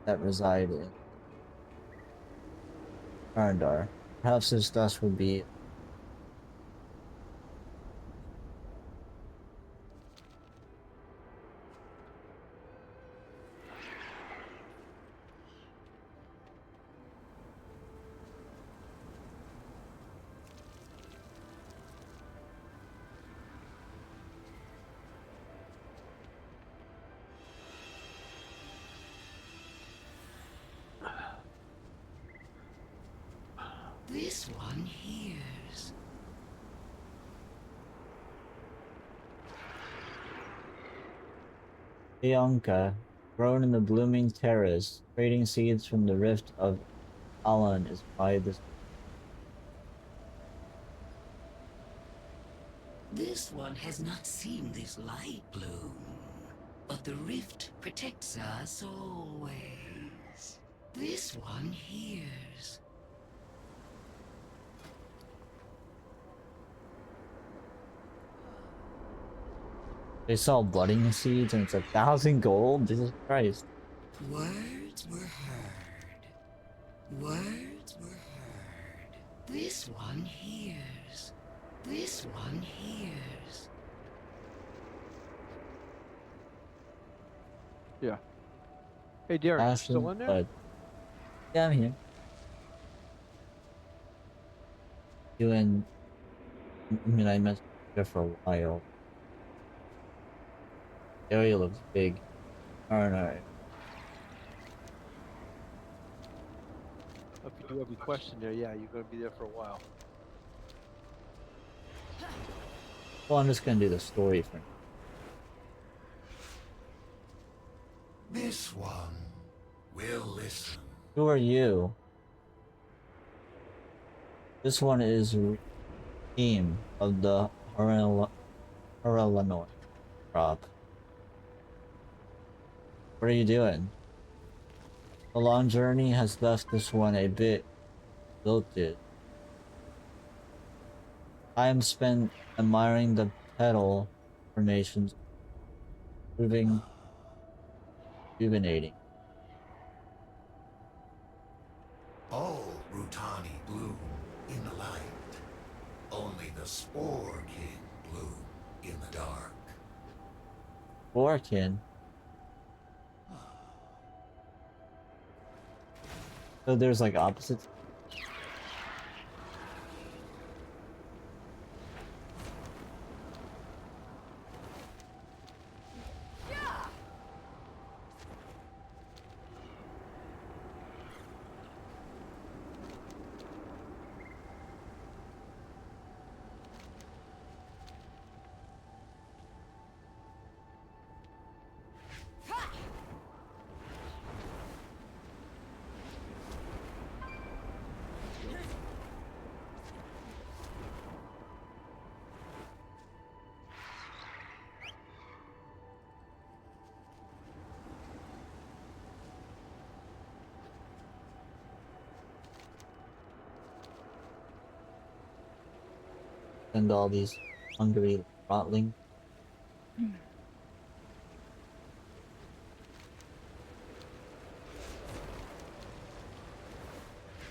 reside in Harandar. Perhaps this dust would be This one hears. Bianca, grown in the blooming terrace, trading seeds from the rift of Alan is why this. This one has not seen this light bloom, but the rift protects us always. This one hears. They sell budding seeds and it's 1,000 gold? Jesus Christ. Words were heard. Words were heard. This one hears. This one hears. Yeah. Hey, Derek, you still in there? Bud. Yeah, I'm here. Doing. I mean, I messed there for a while. The area looks big. Alright. If you do have a question there, yeah, you're gonna be there for a while. Well, I'm just gonna do the story for now. This one will listen. Who are you? This one is team of the Harlanor crop. What are you doing? The long journey has left this one a bit wilted. Time spent admiring the petal formations, proving rejuvenating. All Rutani bloom in the light. Only the Spore King bloom in the dark. Borkin. So there's like opposites. And all these hungry rotling.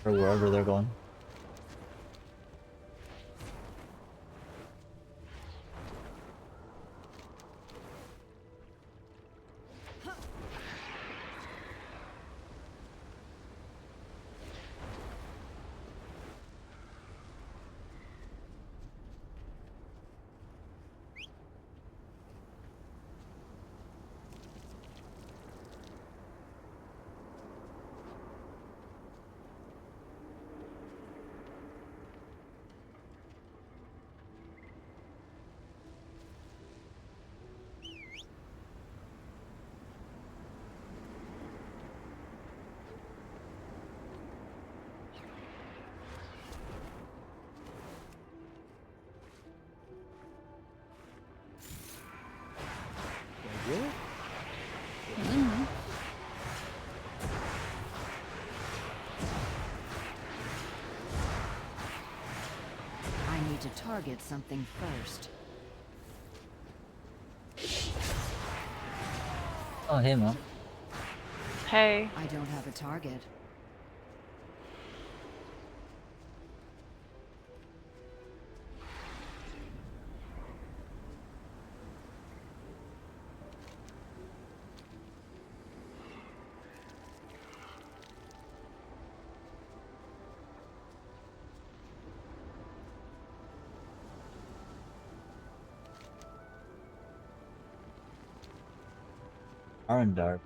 Or wherever they're going. I need to target something first. Oh, hey, Mom. Hey. I don't have a target. Harandar.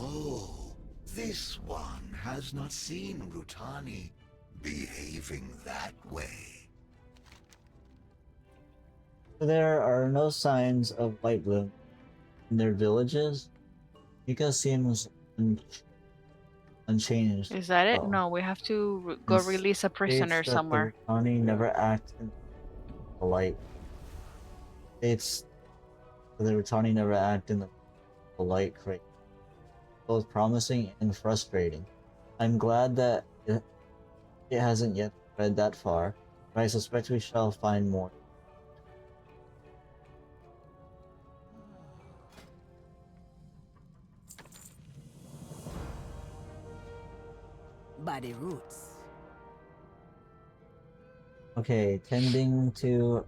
No, this one has not seen Rutani behaving that way. There are no signs of light bloom in their villages. Mika seems unchanged. Is that it? though, No, we have to go and release a prisoner states that the somewhere. Rutani never act in the light. States that the Rutani never act in the light crate. Both promising and frustrating. I'm glad that it hasn't yet spread that far, but I suspect we shall find more. Body roots. Okay, tending to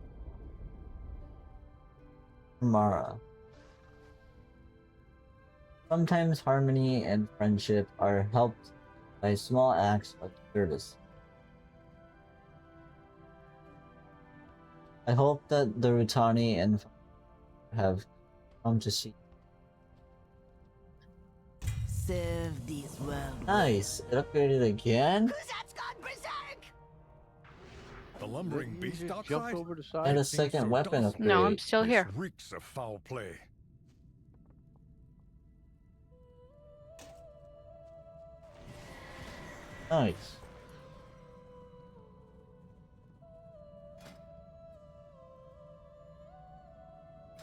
Mara. Sometimes harmony and friendship are helped by small acts of service. I hope that the Rutani and have come to see. Serve this world. Nice! It upgraded again? The lumbering beast Jumped outside? over the And side. a second weapon upgrade. No, I'm still This here. reeks of foul play. Nice.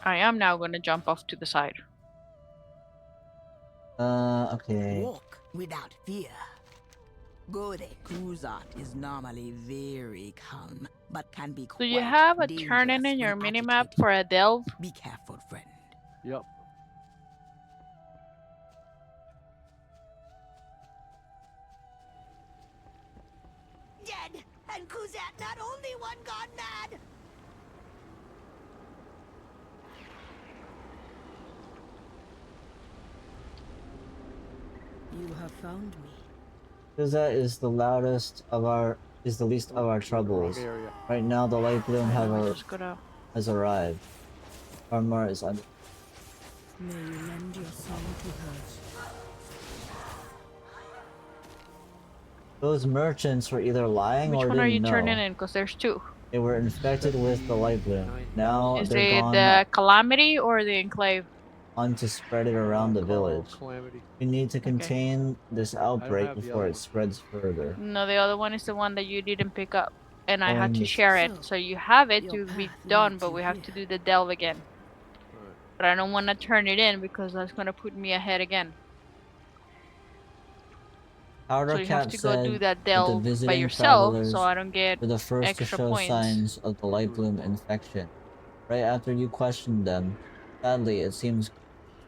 I am now gonna jump off to the side. Okay. Walk without fear. Go there. Kuzat is normally very calm, but can be Do quite you have a dangerous turn-in in your when minimap agitated. for a delve? Be careful, friend. Yep. Dead, and Kuzat not only one gone mad. You have found me. Kuza is the least of our troubles. Area. Right now the light bloom has arrived. Armor is under. May you lend your song to hers. Those merchants were either lying Which or one are you didn't know. turning in? Because there's two. They were infected with the light bloom. Now Is they're it gone the Calamity or the Enclave? on to spread it around the village. Calamity. We need to contain this outbreak have the before other it one. spreads further. No, the other one is the one that you didn't pick up. And I had Following to this- share it. So you have it Your to be path done, leads but you we have here. to do the delve again. But I don't want to turn it in because that's going to put me ahead again. Powder So you have Cat to go do said that the delve by visiting yourself travelers so I don't get were the first to extra show points. signs of the light bloom infection. Right after you questioned them, sadly it seems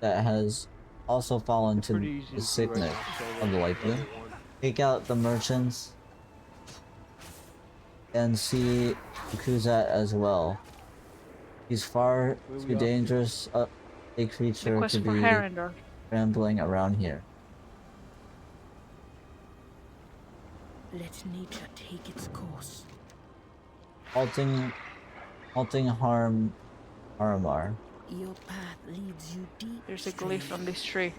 that has also fallen to Pretty easy the to do right sickness now, so of the light bloom. Take out the merchants and see Kuzat as well. He's far Where we too off to? dangerous a The creature quest to for be Harandar. rambling around here. Let nature take its course. Halting Haramar. Your path leads you deep. There's a glyph on this tree.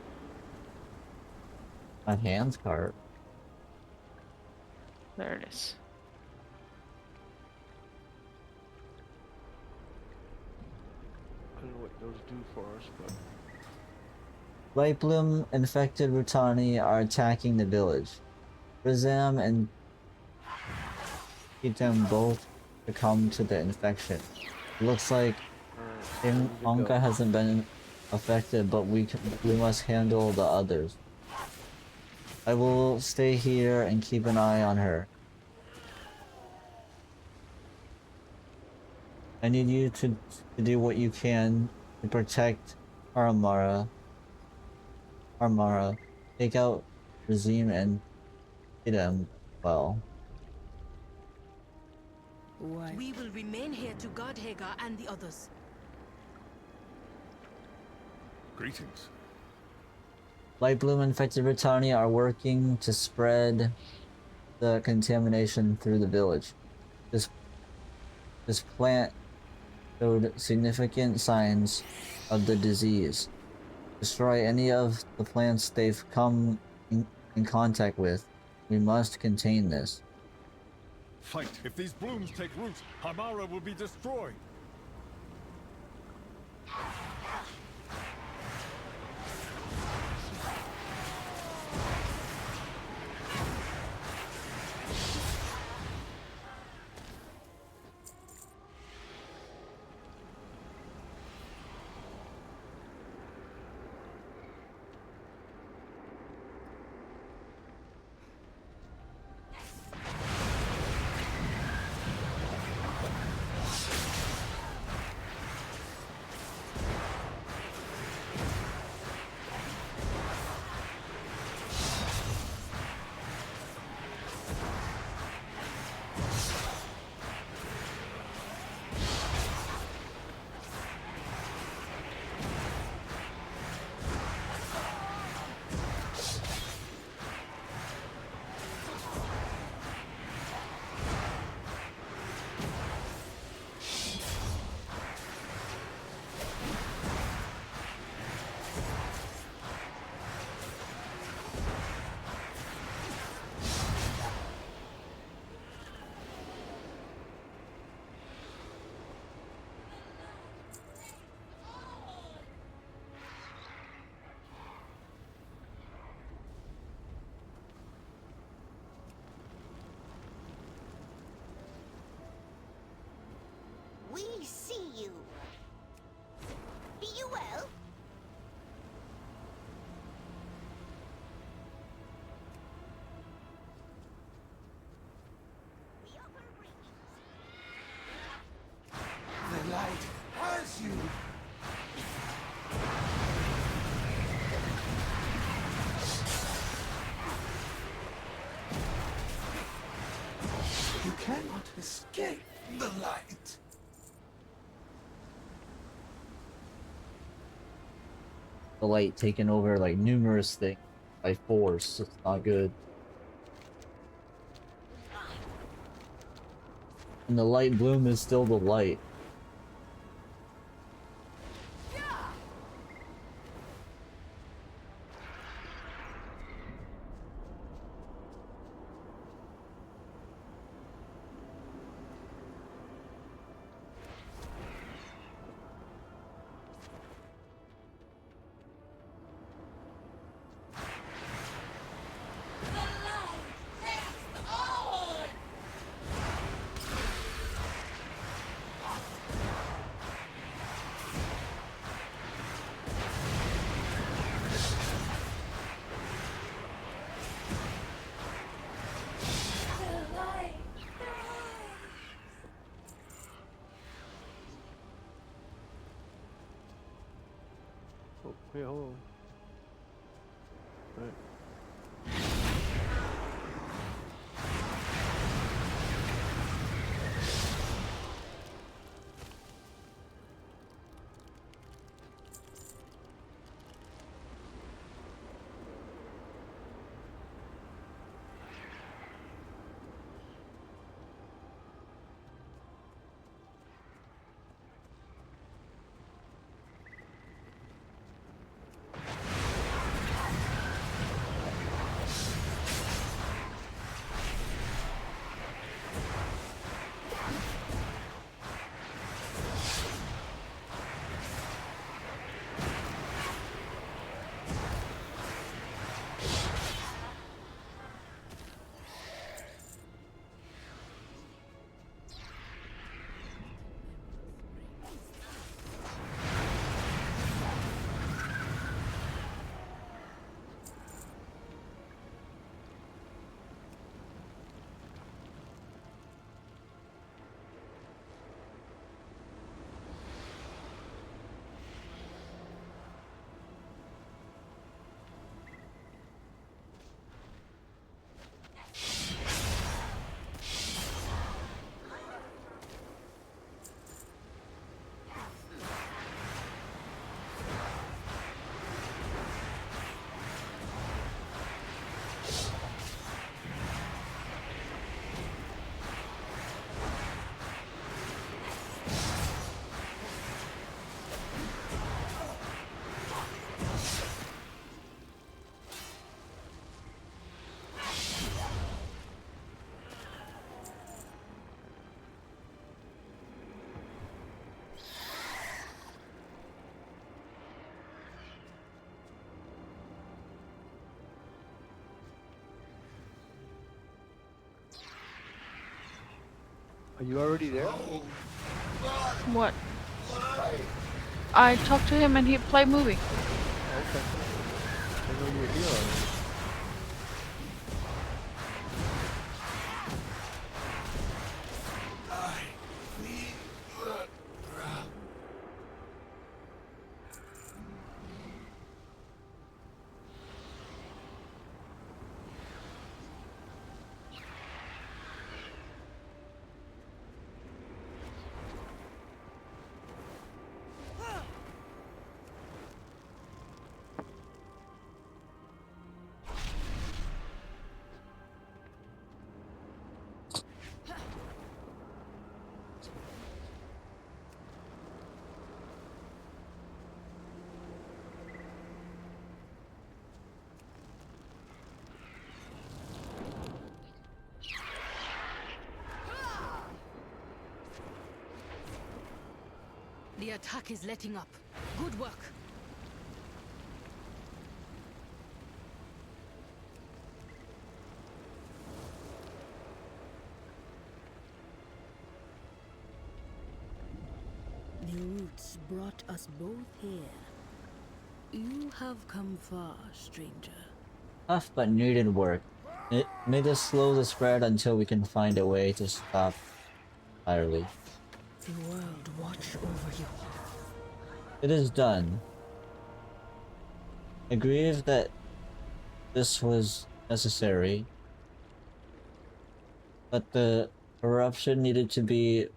A hands cart. There it is. I don't know what those do for us, but Light bloom infected Rutani are attacking the village. Rizam and Kitem both succumb to the infection. It looks like Anka hasn't been affected, but we must handle the others. I will stay here and keep an eye on her. I need you to do what you can to protect Armara. Take out Razim and Kitem well. Why? We will remain here to guard Hagar and the others. Greetings. Light bloom infected Britannia are working to spread the contamination through the village. This plant showed significant signs of the disease. Destroy any of the plants they've come in contact with. We must contain this. Fight! If these blooms take root, Hamara will be destroyed! We see you. Be you well? The light has you! You cannot escape the light. The light taking over like numerous things by force. It's not good. And the light bloom is still the light. Oh, wait, hold on. Right. Are you already there? What? I talked to him and he played movie. Okay. I know you were here already. The attack is letting up. Good work. The roots brought us both here. You have come far, stranger. Tough but needed work. It may just slow the spread until we can find a way to stop entirely. The world watch over you. It is done. I grieve that this was necessary, but the corruption needed to be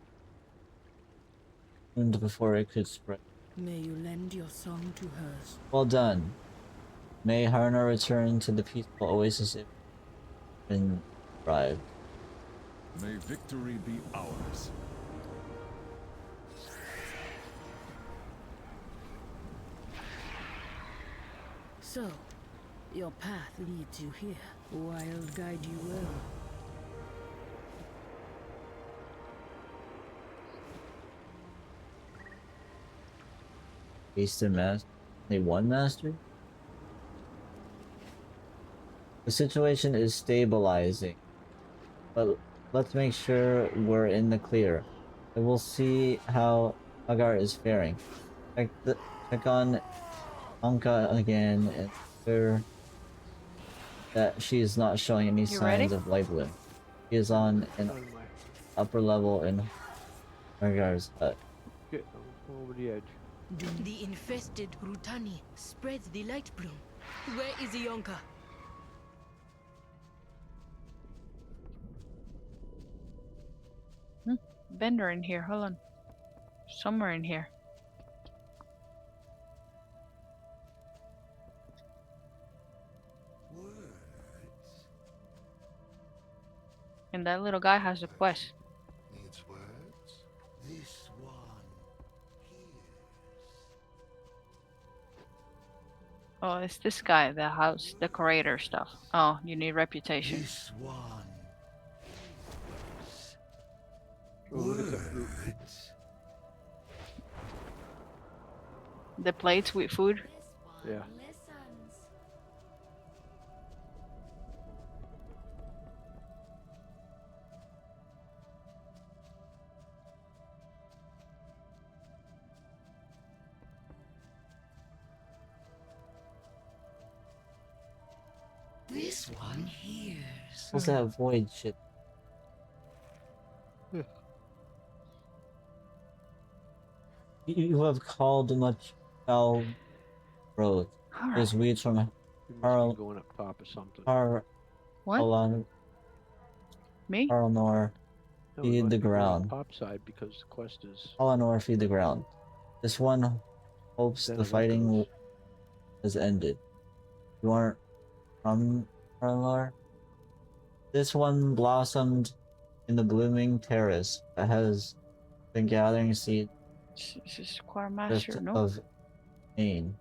pruned before it could spread. May you lend your song to hers. Well done. May Harna return to the peaceful oasis it been thrived. May victory be ours. So, your path leads you here. Wild guide you well. Wasted master? Only one master? The situation is stabilizing, but let's make sure we're in the clear. And we'll see how Hagar is faring. Check on Anka again and ensure that she is not showing any signs of life bloom. She is on an upper level in Hagar's hut. Get over the edge. The infested Rutani spreads the light bloom. Where is Yonka? Bender in here. Hold on. Somewhere in here. And that little guy has a quest. Needs words? This one hears. Oh, it's this guy, the house decorator stuff. Oh, you need reputation. This one hears. Oh, look at that root. Words. The plates with food. Yeah. This one hears. What's that void shit? You have called much foul growth. There's weeds from You must be going up top or something. What? Me? Harlanor, No, feed the ground. Top side because the quest is. Harlanor, feed the ground. This one hopes Then the it fighting has ended. You want from Harlanor? This one blossomed in the blooming terrace that has been gathering seed This is Quartermaster, no? of pain.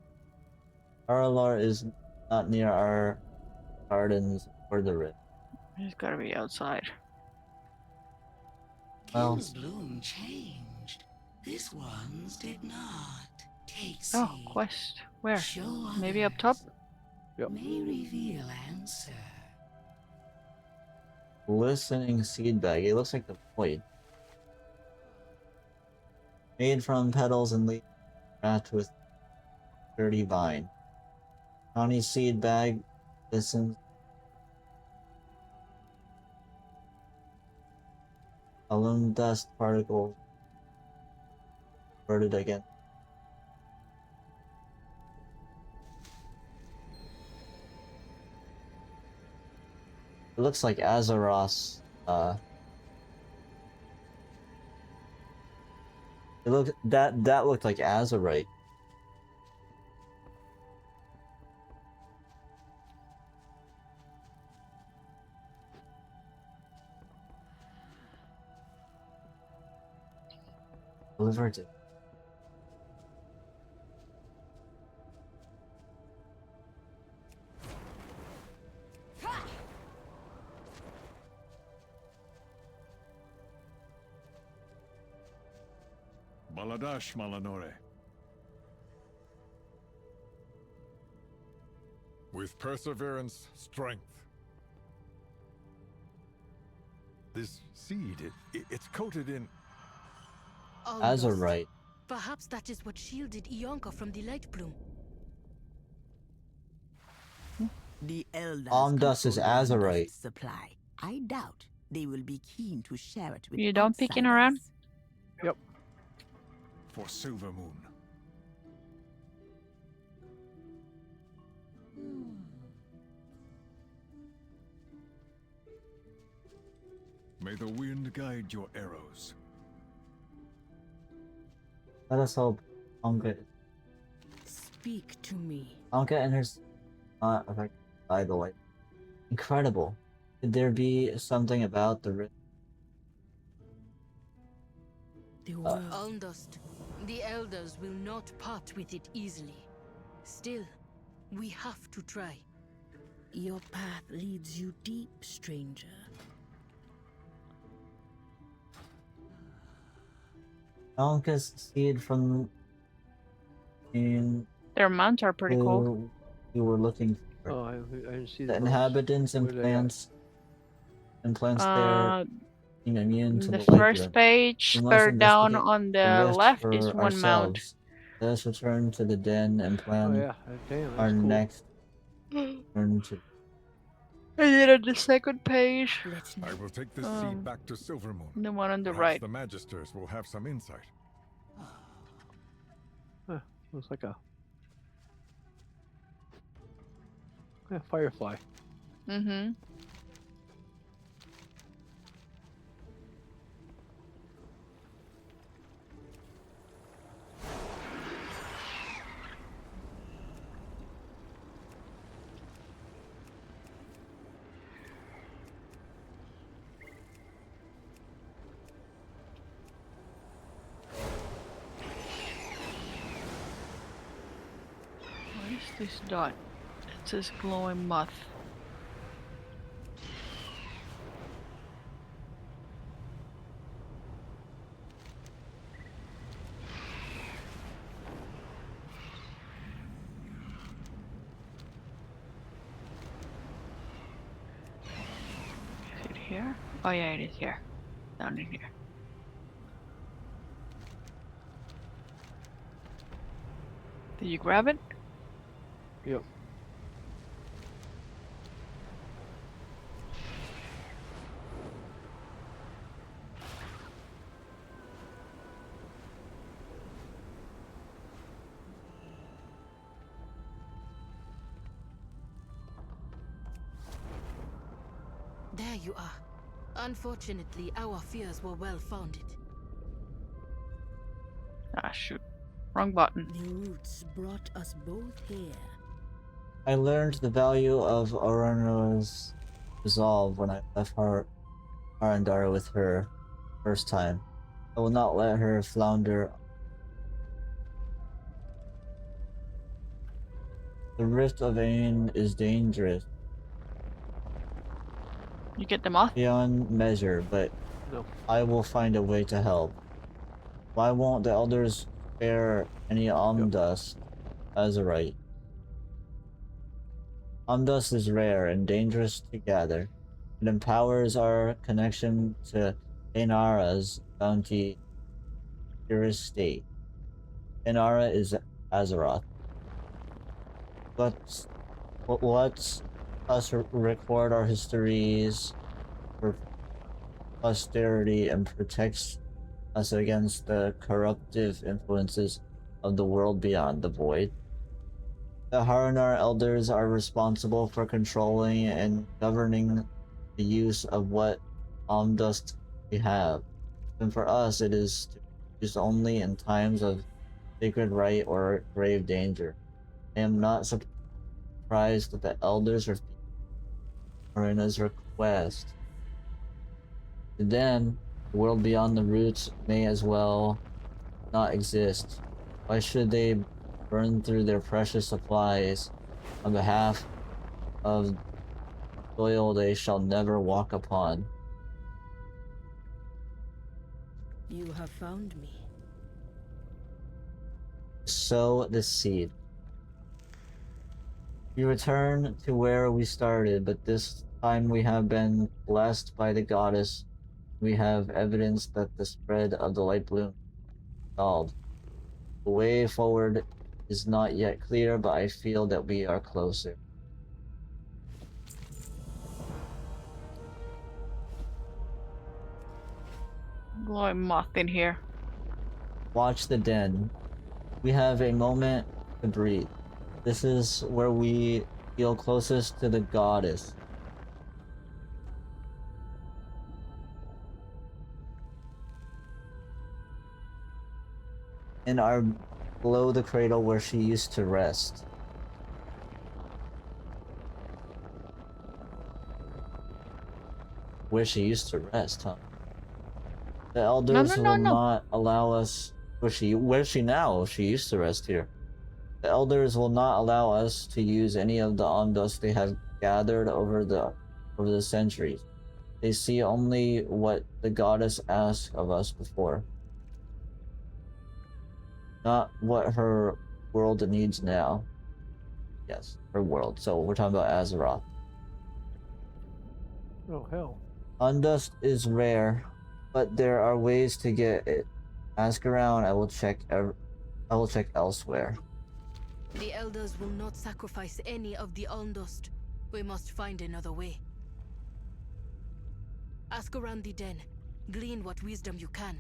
Harlanor is not near our gardens or the rift. He's gotta be outside. Well, King's bloom changed. This one's did not. Take Oh, seed. quest. Where? Show Maybe up top? Yep. May reveal answer. glistening seed bag. It looks like the void. Made from petals and leaves wrapped with dirty vine. Honey seed bag listens. Alum dust particles converted again. It looks like Azeroth's, that looked like Azerite. Delivered it. Baladash Malanore. With perseverance, strength. This seed, it's coated in... Azerite. Perhaps that is what shielded Ionka from the light bloom. The elders Dust is control the Azerite. dust supply. I doubt they will be keen to share it with You don't picking outsiders. around? Yep. For Silvermoon. May the wind guide your arrows. Let us hope Anka Speak to me. and her not affected by the light. Incredible. Could there be something about the The world. Almdust. The elders will not part with it easily. Still, we have to try. Your path leads you deep, stranger. Anka's seed from in Their mounts are pretty cool. you were looking for? Oh, I didn't see The the inhabitants and Where are they at? plants there immune to The the light first bloom. page, We must third down investigate on the the rift left for is one mount. ourselves. Let us return to the den and plan Oh yeah, damn, our that's cool. next turn to. And then on the second page, I will take this seed back to Silvermoon. the one on the Perhaps right. the Magisters will have some insight. Looks like a firefly. Mm-hmm. What is this dot? It says glowing moth. Is it here? Oh yeah, it is here. Down in here. Did you grab it? Yep. There you are. Unfortunately, our fears were well founded. Ah, shoot. Wrong button. The roots brought us both here. I learned the value of Aurora's resolve when I left Harandar with her first time. I will not let her flounder. The Rift of Ain is dangerous. You get them off? Beyond measure, but no. I will find a way to help. Why won't the elders spare any Almdust Azerite? Almdust is rare and dangerous to gather. It empowers our connection to Ainara's bounty. purest state. Inara is Azeroth. Let's us record our histories for posterity and protects us against the corruptive influences of the world beyond the void. The Harandar elders are responsible for controlling and governing the use of what dust we have. And for us, it is to be used only in times of sacred rite or grave danger. I am not surprised that the elders refused Marina's request. To them, the world beyond the roots may as well not exist. Why should they burn through their precious supplies on behalf of soil they shall never walk upon? You have found me. Sow the seed. We return to where we started, but this time we have been blessed by the goddess. We have evidence that the spread of the light bloom is stalled. The way forward is not yet clear, but I feel that we are closer. Glowing moth in here. Watch the den. We have a moment to breathe. This is where we feel closest to the goddess. And are below the cradle where she used to rest. Where she used to rest, huh? The elders will not allow us. Where's she now? She used to rest here. The elders will not allow us to use any of the dust they have gathered over the centuries. They see only what the goddess asked of us before, not what her world needs now. Yes, her world. So we're talking about Azeroth. Oh hell. Undust is rare, but there are ways to get it. Ask around. I will check elsewhere. The elders will not sacrifice any of the Alndust. We must find another way. Ask around the den. Glean what wisdom you can.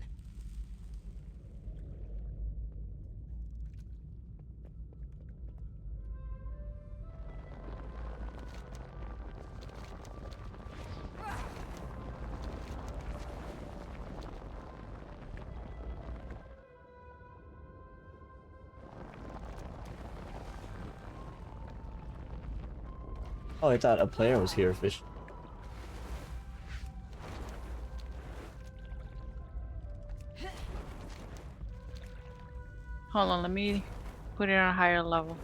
Oh, I thought a player was here, fish. Hold on, let me put it on a higher level.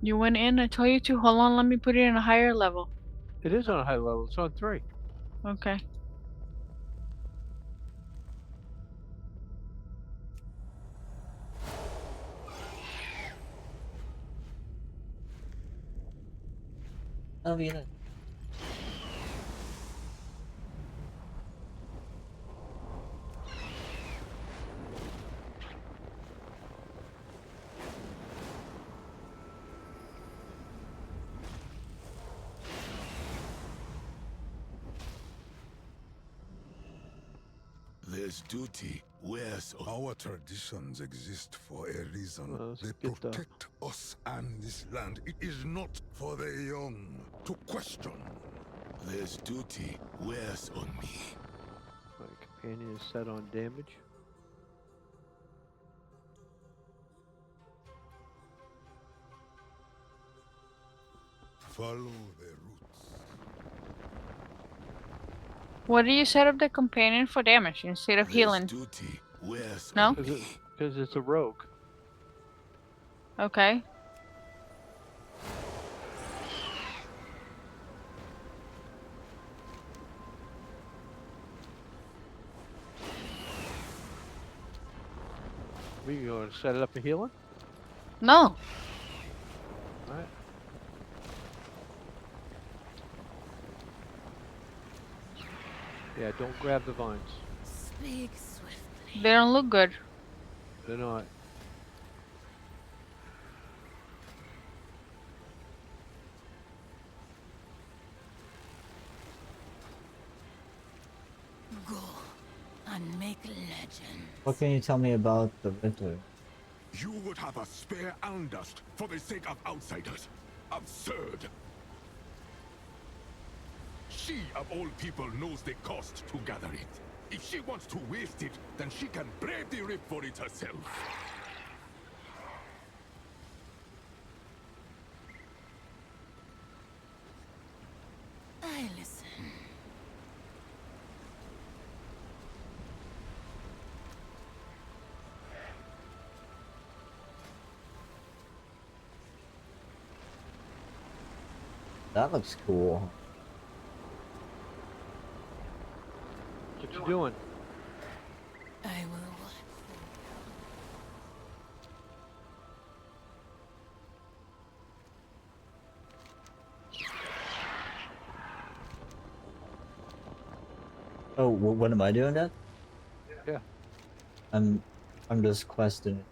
You went in, I told you to. Hold on, let me put it in a higher level. It is on a high level. It's on 3. Okay. Oh, yeah. There's duty. Where's our traditions exist for a reason. They protect us and this land. It is not for the young to question. There's duty. Where's on me? My companion is set on damage. Follow the roots. What do you set up the companion for damage instead of healing? Duty. Where's no? Because it's a rogue. Okay. We going to set it up for healing? No. Alright. Yeah, don't grab the vines. Speak swiftly. They don't look good. They're not. Go and make legend. What can you tell me about the winter? You would have us spare Andust for the sake of outsiders. Absurd. She, of all people, knows the cost to gather it. If she wants to waste it, then she can brave the rip for it herself. I listen. That looks cool. What you doing? I will. Oh, what am I doing, Dad? Yeah. I'm just questing.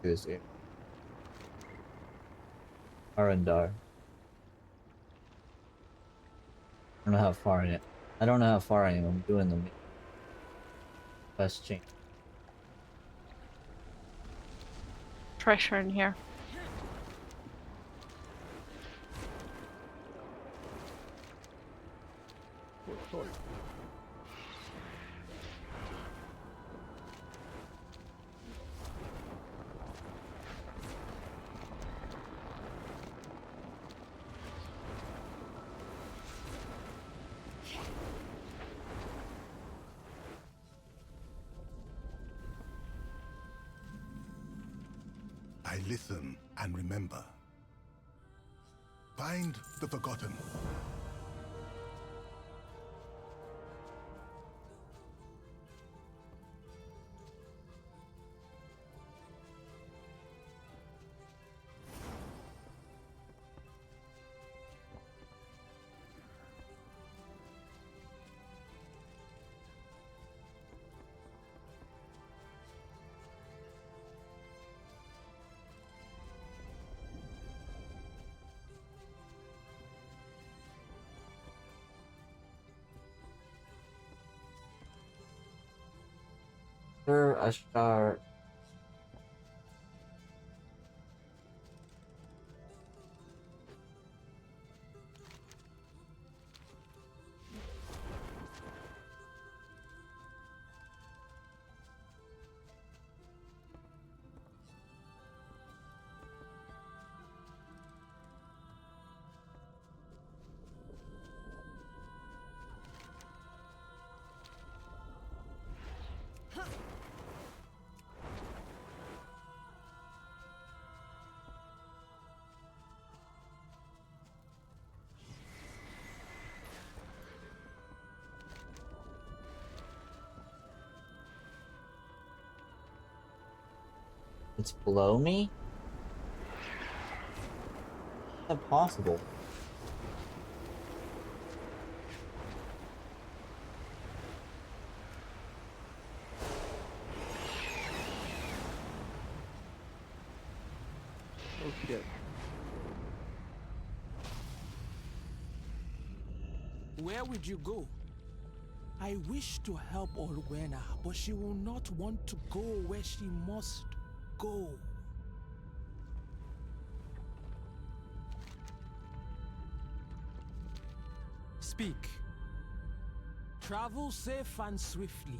Tuesday. Harandar. I don't know how far I am. I don't know how far I am. I'm doing the quest change. Pressure in here. Sorry. I listen and remember. Find the forgotten. Sir Ashtar. It's below me? Is that possible? Oh shit. Where would you go? I wish to help Orwena, but she will not want to go where she must go. Speak. Travel safe and swiftly.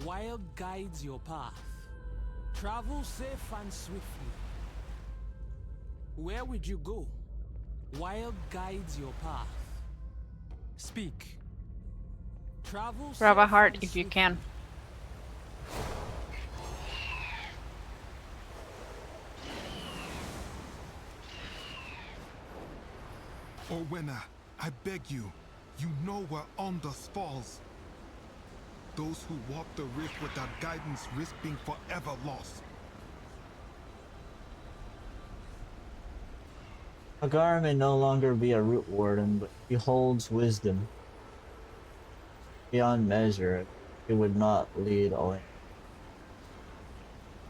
Wild guides your path. Travel safe and swiftly. Where would you go? Wild guides your path. Speak. Travel Grab a safe heart and if you swiftly. can. Orwena, I beg you. You know where Ondas falls. Those who walk the rift without guidance risk being forever lost. Hagar may no longer be a root warden, but he holds wisdom beyond measure. He would not lead away.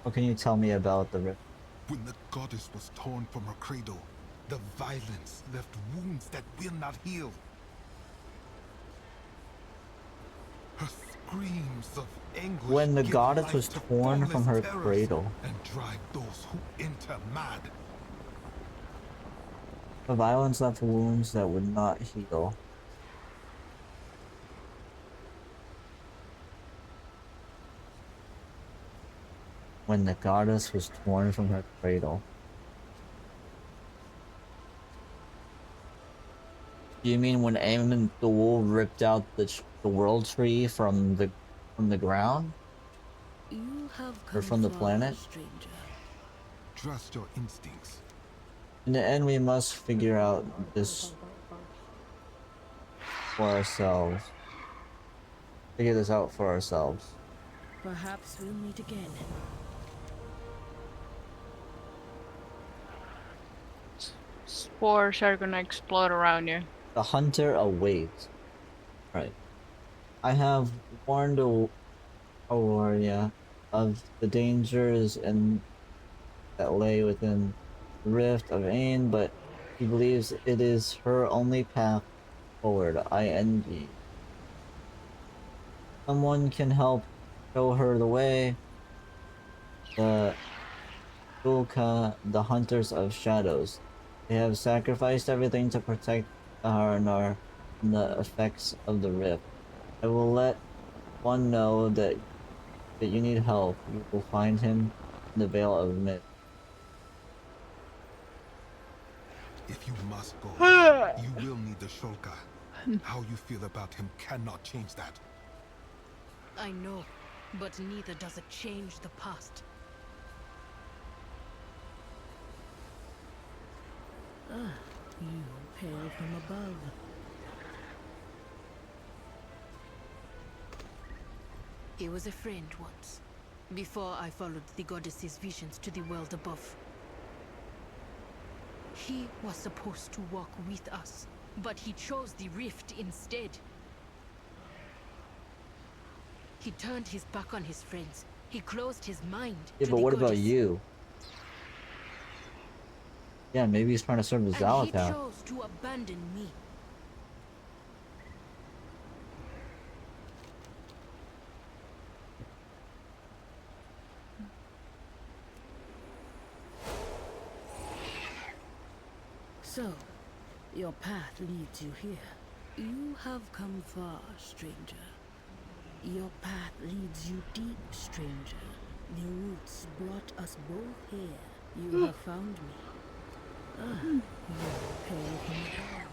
What can you tell me about the rift? When the goddess was torn from her cradle, the violence left wounds that will not heal. Her screams of anguish When the give goddess life was to torn from formless her terrors cradle, and drive those who enter mad. the violence left wounds that would not heal. When the goddess was torn from her cradle. You mean when Aemon the Wolf ripped out the world tree from the ground? You have Or come from the far, planet? stranger. Trust your instincts. In the end, we must figure out this for ourselves. Figure this out for ourselves. Perhaps we'll meet again. Spores are gonna explode around you. The hunter awaits. Right. I have warned Auroria of the dangers that lay within the rift of Ain, but she believes it is her only path forward. I envy. Someone can help show her the way. The Dulka, the Hunters of Shadows. They have sacrificed everything to protect the Harandar from the effects of the rift. I will let one know that you need help. You will find him in the Vale of Mist. If you must go, you will need the Shulka. How you feel about him cannot change that. I know, but neither does it change the past. Ah, you hail from above. He was a friend once, before I followed the goddess's visions to the world above. He was supposed to walk with us, but he chose the rift instead. He turned his back on his friends. He closed his mind Yeah, to but the what about goddess. you? Yeah, maybe he's trying to serve the And he Zalatath. chose to abandon me. So, your path leads you here. You have come far, stranger. Your path leads you deep, stranger. The roots brought us both here. You have found me. Ah, you hail from above.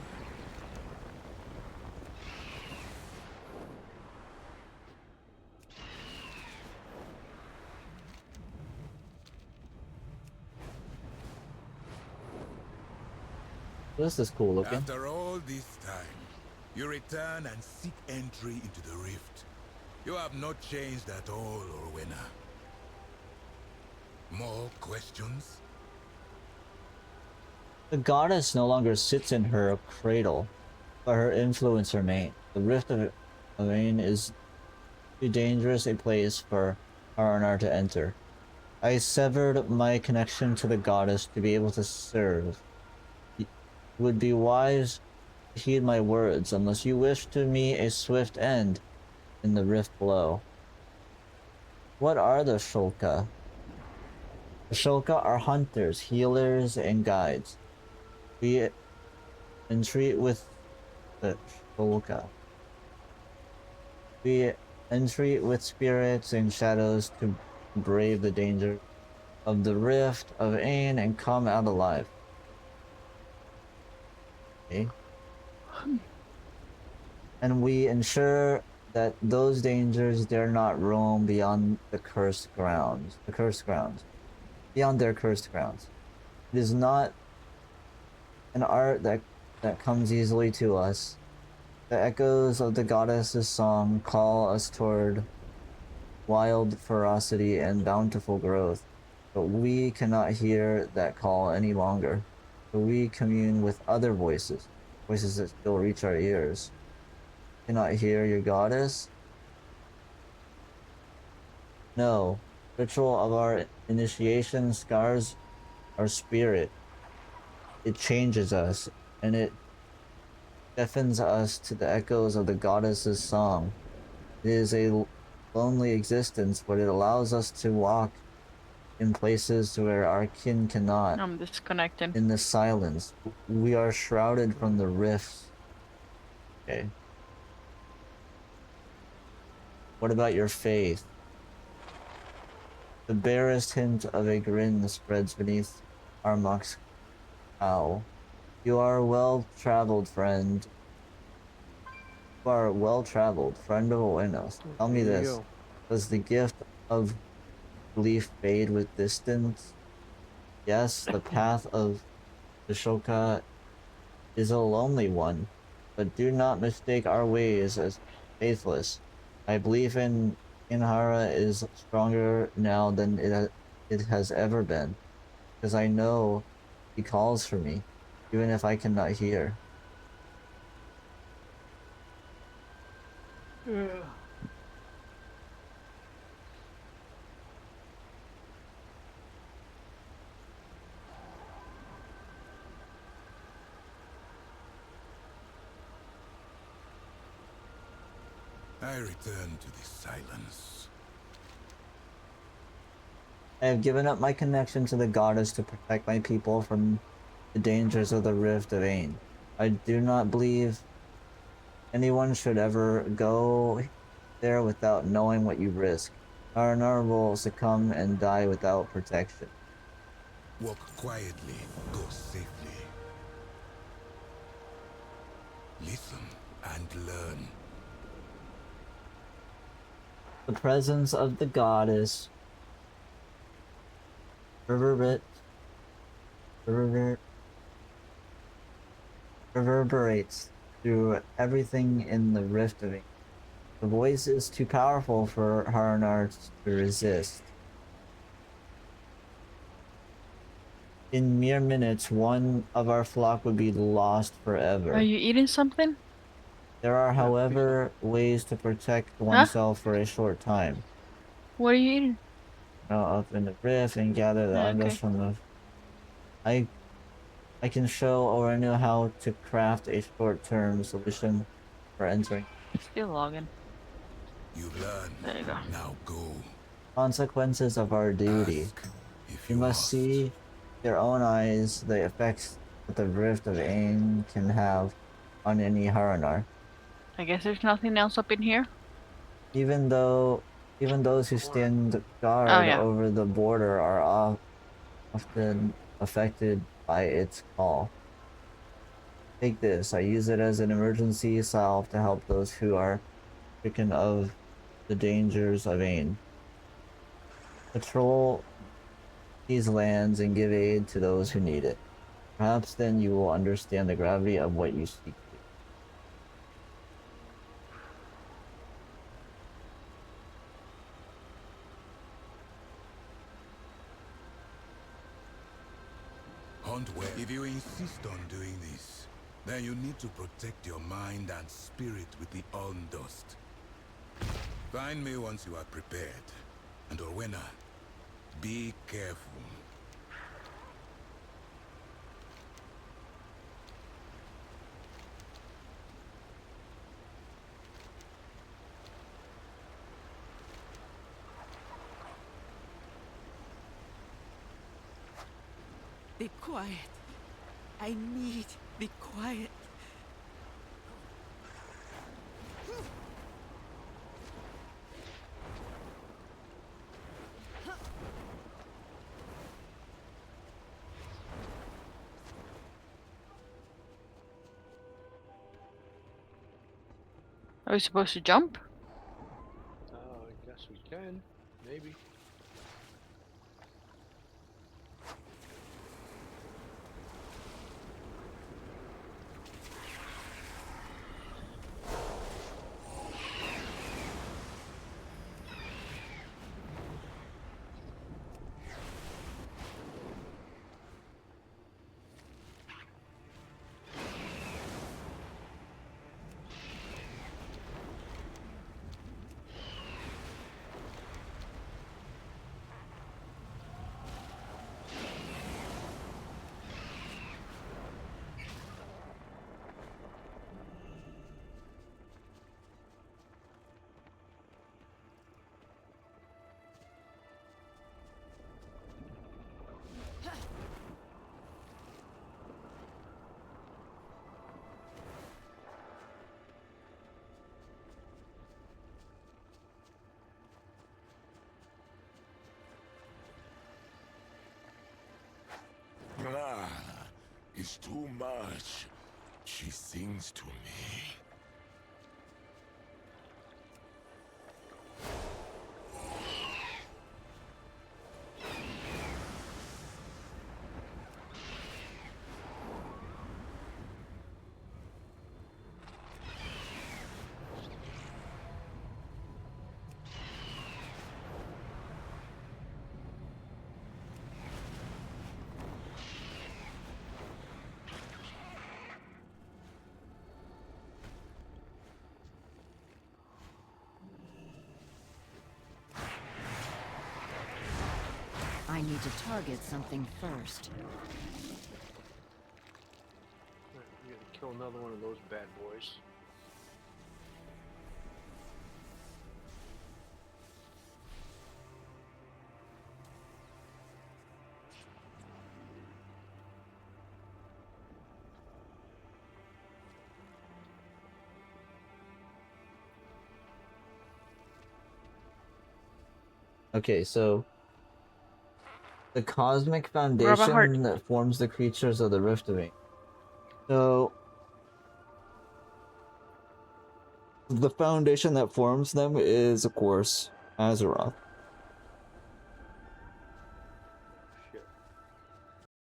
This is cool looking. After all this time, you return and seek entry into the rift. You have not changed at all, Orwena. More questions? The goddess no longer sits in her cradle, but her influence remains. The Rift of Ain is too dangerous a place for Harandar to enter. I severed my connection to the goddess to be able to serve. It would be wise to heed my words unless you wish to meet a swift end in the rift below. What are the Shulka? The Shulka are hunters, healers, and guides. We entreat with the Shulka. We entreat with spirits and shadows to brave the danger of the rift of Ain and come out alive. Okay. And we ensure that those dangers dare not roam beyond the cursed grounds. Beyond their cursed grounds. It is not an art that comes easily to us. The echoes of the goddess's song call us toward wild ferocity and bountiful growth, but we cannot hear that call any longer. so we commune with other voices, voices that still reach our ears. Cannot hear your goddess? No. Ritual of our initiation scars our spirit. It changes us, and it deafens us to the echoes of the goddess's song. It is a lonely existence, but it allows us to walk in places where our kin cannot. I'm disconnecting. In the silence, we are shrouded from the rifts. Okay. What about your faith? The barest hint of a grin spreads beneath Armok's cowl. You are a well-traveled friend. You are a well-traveled friend of Oenos. Tell me Here you this. go. Does the gift of belief fade with distance? Yes, the path of the Shoka is a lonely one, but do not mistake our ways as faithless. My belief in Inhara is stronger now than it has ever been, because I know he calls for me, even if I cannot hear. Yeah. I return to the silence. I have given up my connection to the goddess to protect my people from the dangers of the Rift of Ain. I do not believe anyone should ever go there without knowing what you risk. Harandar will succumb and die without protection. Walk quietly, go safely. Listen and learn. The presence of the goddess reverberates through everything in the Rift of Ain. The voice is too powerful for Harandar to resist. In mere minutes, one of our flock would be lost forever. Are you eating something? There are, however, ways to protect Huh? oneself for a short time. What are you eating? Up in the rift and gather the undust from the... I can show Orenu how to craft a short-term solution for entering. Still logging. You've learned. There you go. Now go. Consequences of our duty. You must see with your own eyes the effects that the Rift of Ain can have on any Harandar. I guess there's nothing else up in here. Even those who stand guard yeah. over the border are often affected by its call. Take this. I use it as an emergency salve to help those who are stricken of the dangers of Ain. Patrol these lands and give aid to those who need it. Perhaps then you will understand the gravity of what you seek. Hunt well. If you insist on doing this, then you need to protect your mind and spirit with the Undust. Find me once you are prepared. And Orwena, be careful. Be quiet. I need be quiet. Are we supposed to jump? I guess we can. Maybe. is too much. She sings to me. I need to target something first. We gotta kill another one of those bad boys. Okay, so the cosmic Grab a heart. foundation that forms the creatures of the Riftwing. So the foundation that forms them is, of course, Azeroth.